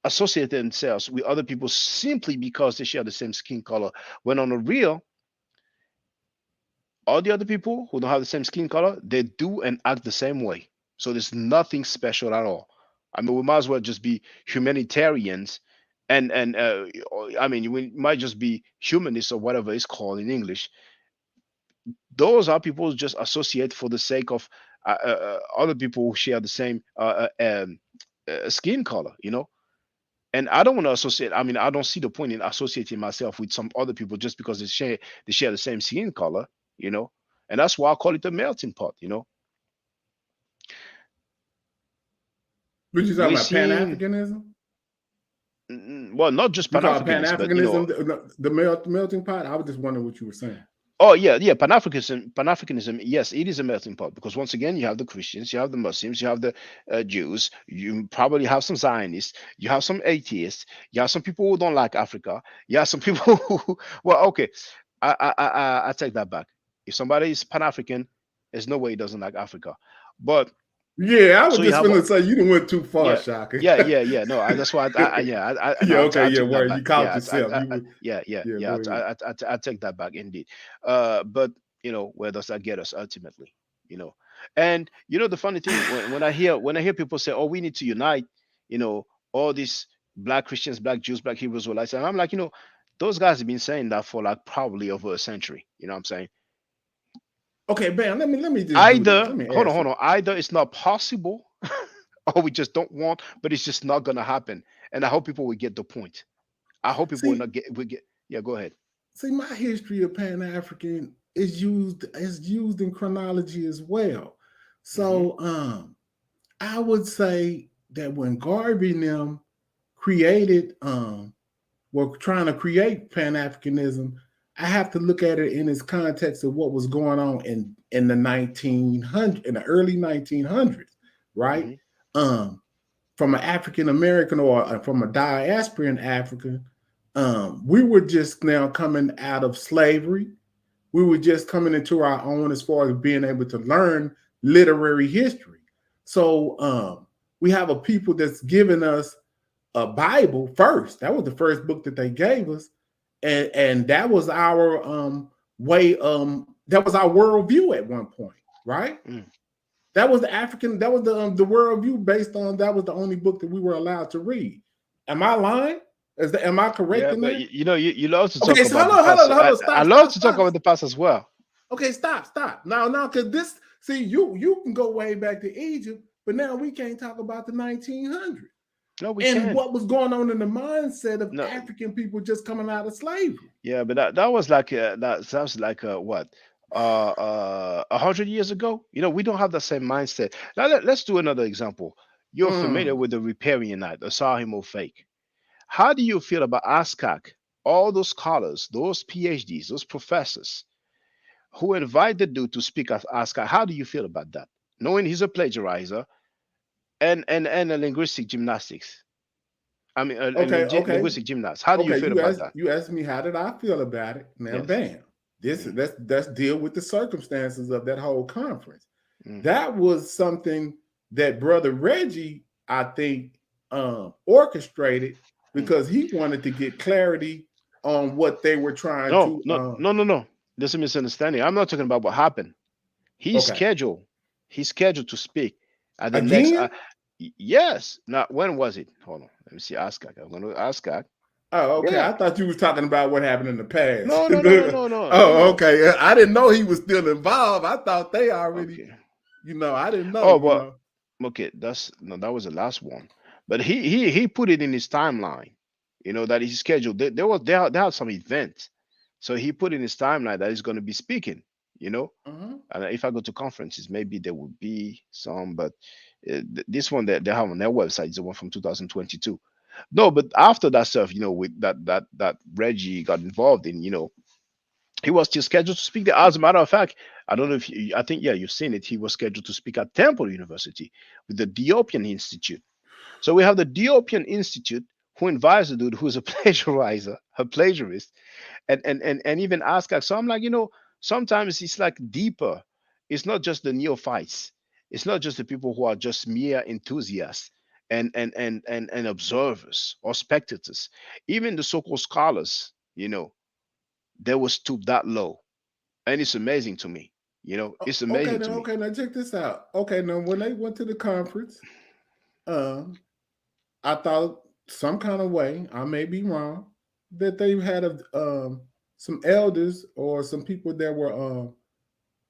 associate themselves with other people simply because they share the same skin color. When on the real, all the other people who don't have the same skin color, they do and act the same way. So there's nothing special at all. I mean, we might as well just be humanitarians, I mean, we might just be humanists or whatever it's called in English. Those are people who just associate for the sake of other people who share the same skin color. And I don't want to associate. I mean, I don't see the point in associating myself with some other people just because they share the same skin color, you know. And that's why I call it a melting pot. You know, What you talking we about? seen Pan-Africanism? well, not just You Pan call Africanists, but Pan-Africanism the melting pot? I was just wondering what you were saying. oh yeah, yeah, Pan Africanism. Yes, it is a melting pot because once again, you have the Christians, you have the Muslims, you have the Jews, you probably have some Zionists, you have some atheists, you have some people who don't like Africa, you have some people who, well, okay, I take that back. If somebody is Pan African, there's no way he doesn't like Africa. But Yeah, I was so you just have gonna say you didn't went too far, yeah, Shaka. yeah. No, that's why yeah, Yeah, no, okay, I yeah, take that where back. you caught Yeah, yourself. You were yeah, yeah. go ahead. I take that back indeed. But where does that get us ultimately? You know, and the funny thing when I hear people say, "Oh, we need to unite," all these black Christians, black Jews, black Hebrews, Israelites, and I'm like, those guys have been saying that for like probably over a century. You know what I'm saying? Okay, bam, let me just do this. Either Let me hold on, ask hold you. on. Either it's not possible, or we just don't want, but it's just not gonna happen. And I hope people will get the point. I hope people will See, not get will get yeah, go ahead. see, my history of Pan African is used in chronology as well. Hmm. So I would say that when Garvey and them created were trying to create Pan Africanism, I have to look at it in its context of what was going on in the 1900 in the early 1900s, right? Hmm. Um, from an African American or from a diasporan African, we were just now coming out of slavery. We were just coming into our own as far as being able to learn literary history. So we have a people that's given us a Bible first. That was the first book that they gave us, and that was our way. That was our worldview at one point, right? Mm. That was the African. That was the worldview based on that was the only book that we were allowed to read. Am I lying? Am I correct Yeah, in but that? you love to talk Okay, so about hold the on, hold past. on, hold I, on. I Stop, love stop, to talk stop. about the past as well. Okay, stop. Now, because this, see, you can go way back to Egypt, but now we can't talk about the 1900s No, we and can. what was going on in the mindset of No, African people just coming out of slavery. yeah, but that was like that was like what 100 years ago. We don't have the same mindset. Now let's do another example. You're familiar Mm. with the Riparian Night, the Sahimo fake. How do you feel about ASCAC? All those scholars, those PhDs, those professors who invite the dude to speak at ASCAC. How do you feel about that? Knowing he's a plagiarizer and a linguistic gymnastics. I mean, Okay. linguistic gymnast. How do you Okay, feel about that? you asked me how did I feel about it. Now, Yes. bam. This Mm-hmm. let's deal with the circumstances of that whole conference. Mm-hmm. That was something that Brother Reggie, I think, orchestrated because he wanted to get clarity on what they were trying No, to. no, no, no, no. There's a misunderstanding. I'm not talking about what happened. He's Okay, scheduled. He's scheduled to speak at the next. again. Yes. Now, when was it? Hold on. Let me see. ASCAC. I'm going to ASCAC. Oh, okay. Yeah. I thought you was talking about what happened in the past. No, no, no, no, no, no, no, Oh, no. okay. I didn't know he was still involved. I thought they already, Okay. I didn't know, Oh, well, okay. That's no. That was the last one. But he put it in his timeline. That he's scheduled. There had some event, so he put in his timeline that he's going to be speaking. You know, Uh-huh. and if I go to conferences, maybe there would be some, but this one that they have on their website is the one from 2022. No, but after that stuff, with that Reggie got involved in, he was still scheduled to speak there. As a matter of fact, I don't know if I think yeah, you've seen it. He was scheduled to speak at Temple University with the Diopian Institute. So we have the Diopian Institute who invites the dude who's a plagiarizer, a plagiarist, and even ask us. So I'm like, sometimes it's like deeper. It's not just the neophytes. It's not just the people who are just mere enthusiasts and observers or spectators. Even the so-called scholars, they will stoop that low, and it's amazing to me. It's Okay, amazing then to me. okay, now check this out. Okay, now when they went to the conference, um, I thought some kind of way, I may be wrong, that they had some elders or some people that were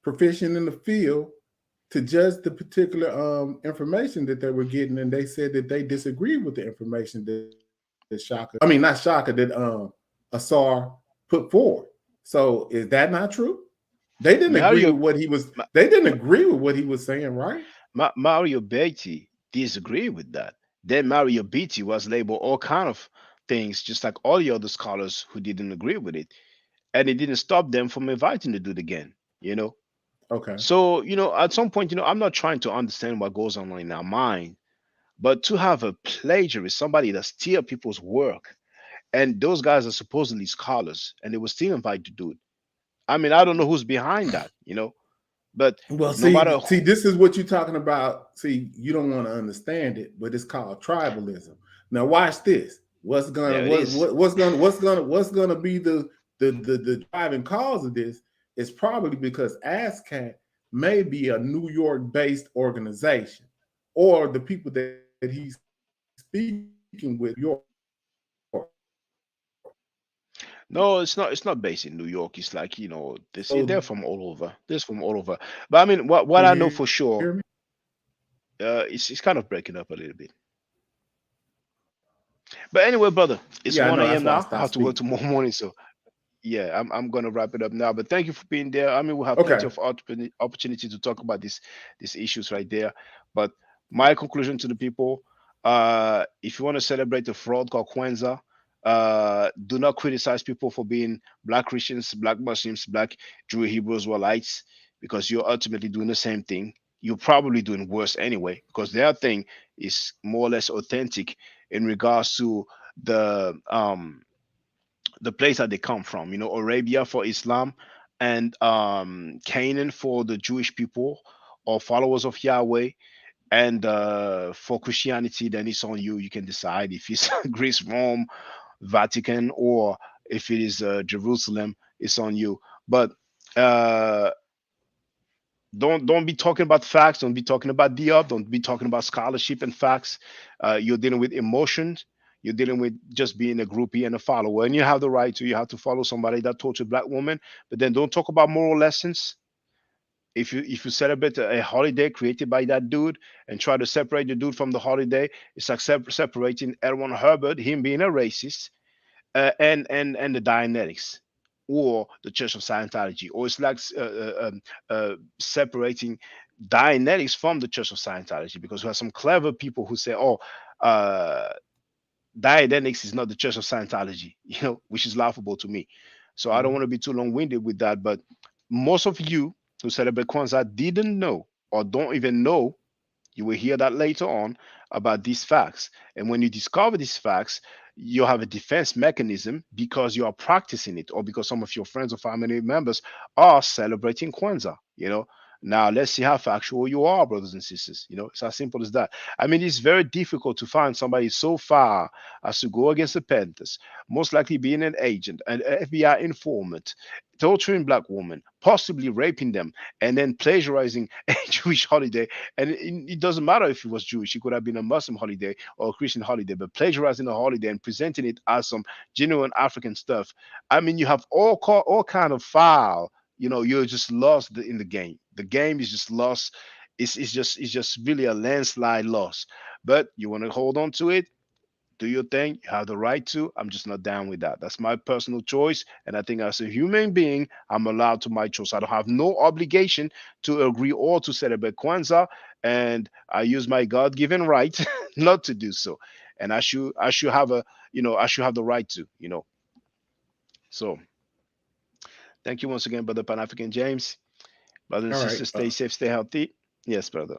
proficient in the field to judge the particular information that they were getting, and they said that they disagreed with the information that they were getting. Shaka, I mean not Shaka, that Asar put forward. So is that not true? They didn't agree Mario with what he was. Ma- They didn't Ma- agree with what he was saying, right? Mario Beatty disagree with that. Then Mario Beatty was labeled all kind of things, just like all the other scholars who didn't agree with it, and it didn't stop them from inviting the dude again. You know, Okay. so at some point, I'm not trying to understand what goes on in our mind, but to have a plagiarist, somebody that steal people's work, and those guys are supposedly scholars, and they will still invite the dude. I mean, I don't know who's behind that. But Well, no matter see, this is what you're talking about. See, you don't want to understand it, but it's called tribalism. Now, watch this. What's gonna there it is. what's gonna be the driving cause of this is probably because ASCAP may be a New York based organization, or the people that he's speaking with York. No, it's not based in New York. It's like they So, see they're from all over. They're from all over. But I mean, what can I you know hear for me? sure, it's kind of breaking up a little bit. But anyway, brother, it's Yeah, I know. 1 That's a.m. why I now. I stopped have to work speaking. tomorrow morning, so yeah, I'm gonna wrap it up now. But thank you for being there. I mean, we'll have plenty Okay. of opportunity to talk about these issues right there. But my conclusion to the people: if you want to celebrate a fraud called Kwanzaa, do not criticize people for being black Christians, black Muslims, black Jew, Hebrew, Israelites, because you're ultimately doing the same thing. You're probably doing worse anyway, because their thing is more or less authentic in regards to the place that they come from. Arabia for Islam, and Canaan for the Jewish people or followers of Yahweh. And for Christianity, then it's on you. You can decide if it's Greece, Rome, Vatican, or if it is Jerusalem. It's on you. But uh, don't be talking about facts. Don't be talking about don't be talking about scholarship and facts. You're dealing with emotions. You're dealing with just being a groupie and a follower, and you have the right to. You have to follow somebody that tortured a black woman, but then don't talk about moral lessons. If you celebrate a holiday created by that dude and try to separate the dude from the holiday, it's like separating Edwin Herbert, him being a racist, and the Dianetics or the Church of Scientology, or it's like separating Dianetics from the Church of Scientology, because we have some clever people who say, "Oh, uh, Dianetics is not the Church of Scientology," which is laughable to me. So I don't Mhm. want to be too long-winded with that, but most of you who celebrate Kwanzaa didn't know or don't even know. You will hear that later on about these facts. And when you discover these facts, you have a defense mechanism because you are practicing it, or because some of your friends or family members are celebrating Kwanzaa. Now let's see how factual you are, brothers and sisters. It's as simple as that. I mean, it's very difficult to find somebody so far as to go against the Panthers, most likely being an agent, an FBI informant, torturing black women, possibly raping them, and then plagiarizing a Jewish holiday. And it doesn't matter if it was Jewish; it could have been a Muslim holiday or a Christian holiday. But plagiarizing a holiday and presenting it as some genuine African stuff. I mean, you have all kind of foul. You're just lost in the game. The game is just lost. It's just really a landslide loss. But you want to hold on to it. Do your thing. You have the right to. I'm just not down with that. That's my personal choice. And I think as a human being, I'm allowed to my choice. I don't have no obligation to agree or to celebrate Kwanzaa. And I use my God given right not to do so. And I should have I should have the right to. So thank you once again, Brother Pan African James. Brothers and All right. sisters, stay safe, stay healthy. Yes, brother.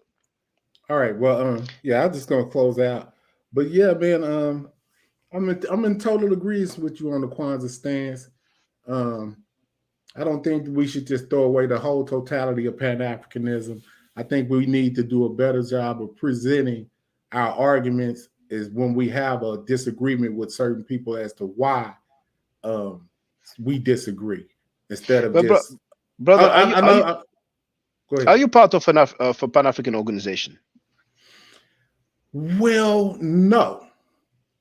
All right. Well, yeah, I'm just gonna close out. But yeah, man, I'm in total agreement with you on the Kwanzaa stance. Um, I don't think we should just throw away the whole totality of Pan Africanism. I think we need to do a better job of presenting our arguments is when we have a disagreement with certain people as to why um, we disagree instead of But just. I, brother, are you I are know. you Go are ahead. you part of of a Pan African organization? Well, no,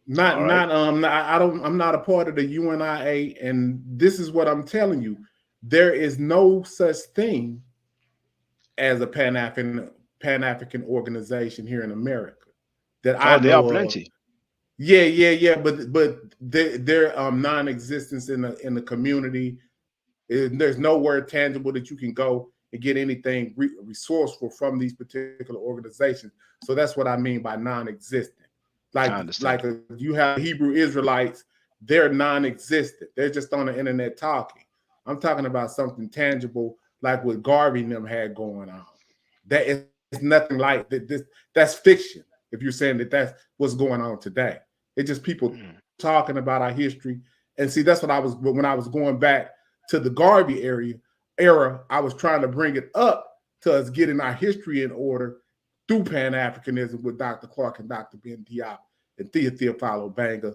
not All right. not I don't. I'm not a part of the UNIA, and this is what I'm telling you. There is no such thing as a Pan African organization here in America that I Oh, there are know of. plenty. Yeah. But their non-existence in the community. There's nowhere tangible that you can go and get anything resourceful from these particular organizations. So that's what I mean by non-existent. I understand. You have Hebrew Israelites, they're non-existent. They're just on the internet talking. I'm talking about something tangible like what Garvey and them had going on. That is nothing like that. That's fiction. If you're saying that that's what's going on today, it's just people Mm. talking about our history. And see, that's what I was when I was going back to the Garvey era. I was trying to bring it up to us getting our history in order through Pan Africanism with Dr. Clark and Dr. Ben Diop and Theophilo Banga,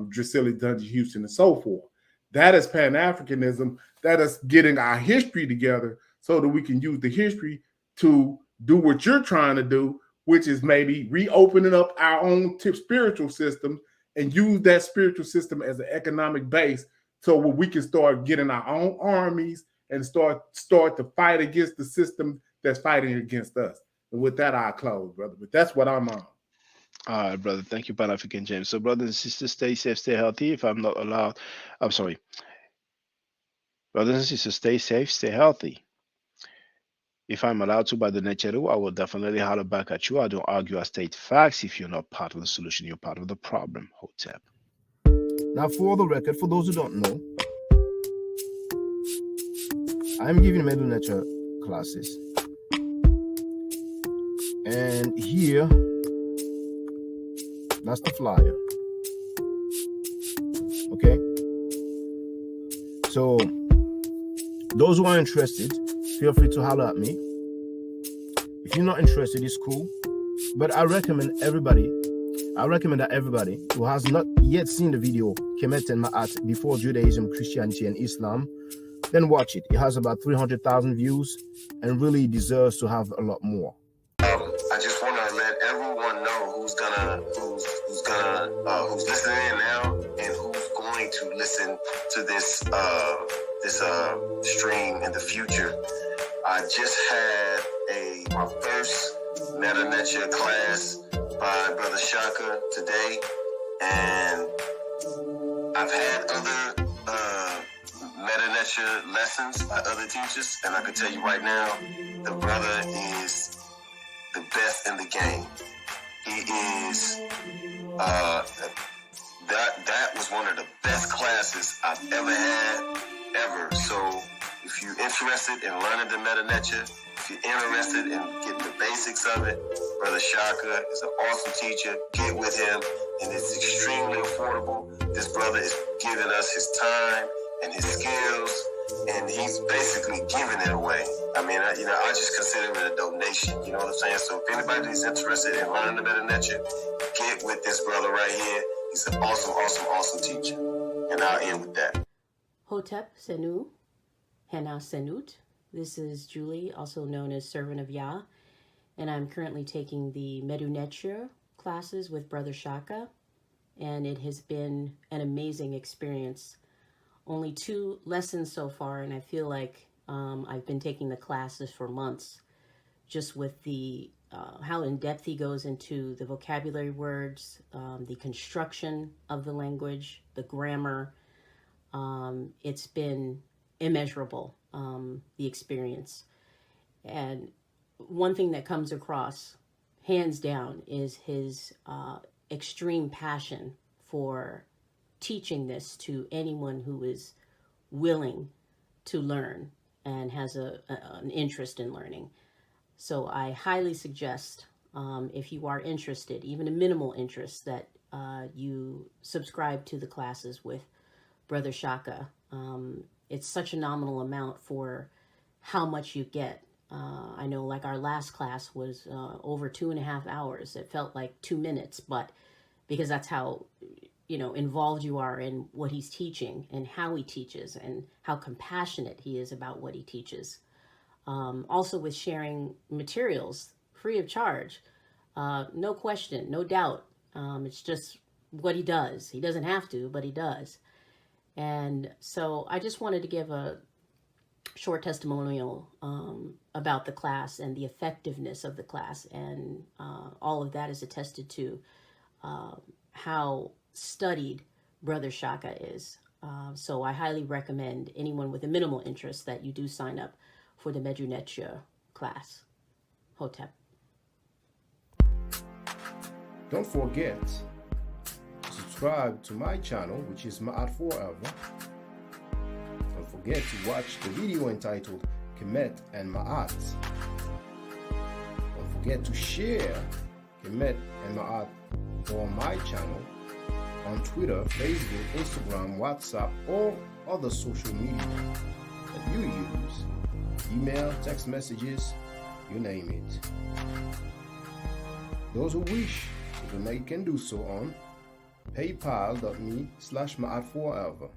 Drusilla Dungy Houston, and so forth. That is Pan Africanism. That is getting our history together so that we can use the history to do what you're trying to do, which is maybe reopening up our own spiritual system and use that spiritual system as an economic base so we can start getting our own armies and start to fight against the system that's fighting against us. And with that, I'll close, brother. But that's what I'm on. All right, brother. Thank you, Pan African James. So, brothers and sisters, stay safe, stay healthy. If I'm not allowed, I'm sorry. Brothers and sisters, stay safe, stay healthy. If I'm allowed to by the Necheru, I will definitely holler back at you. I don't argue, I state facts. If you're not part of the solution, you're part of the problem. Hotep. Now, for the record, for those who don't know, I'm giving middle nature classes. And here, that's the flyer. Okay? So, those who are interested, feel free to holler at me. If you're not interested, it's cool. But I recommend that everybody who has not yet seen the video, Kemet and Ma'at, Before Judaism, Christianity, and Islam, then watch it. It has about 300,000 views and really deserves to have a lot more. I just want to let everyone know who's listening in now and who's going to listen to this stream in the future. I just had my first Meta Nature class by Brother Shaka today, and I've had other Meta Nature lessons by other teachers, and I can tell you right now, the brother is the best in the game. He is that was one of the best classes I've ever had, ever. So if you're interested in learning the Meta Nature, if you're interested in getting the basics of it, Brother Shaka is an awesome teacher. Get with him, and it's extremely affordable. This brother is giving us his time and his skills, and he's basically giving it away. I mean, I just consider it a donation. You know what I'm saying? So if anybody's interested in learning the Meta Nature, get with this brother right here. He's an awesome teacher. And I'll end with that. Hotep Senu, Hena Senut. This is Julie, also known as Servant of Yah, and I'm currently taking the Medu Neture classes with Brother Shaka, and it has been an amazing experience. Only 2 lessons so far, and I feel like I've been taking the classes for months, just with the how in depth he goes into the vocabulary words, the construction of the language, the grammar. It's been immeasurable, the experience. And one thing that comes across, hands down, is his extreme passion for teaching this to anyone who is willing to learn and has an interest in learning. So I highly suggest, if you are interested, even a minimal interest, that you subscribe to the classes with Brother Shaka. It's such a nominal amount for how much you get. I know, like, our last class was over 2.5 hours. It felt like 2 minutes, but because that's how involved you are in what he's teaching and how he teaches and how compassionate he is about what he teaches. Also with sharing materials free of charge, no question, no doubt. It's just what he does. He doesn't have to, but he does. And so I just wanted to give a short testimonial about the class and the effectiveness of the class, and all of that is attested to how studied Brother Shaka is. So I highly recommend anyone with a minimal interest that you do sign up for the Medu Netia class. Hotep. Don't forget to subscribe to my channel, which is Ma'at Forever. Don't forget to watch the video entitled Kemet and Ma'at. Don't forget to share Kemet and Ma'at on my channel on Twitter, Facebook, Instagram, WhatsApp, or other social media that you use. Email, text messages, you name it. Those who wish to donate can do so on paypal.me/ma'at4ever.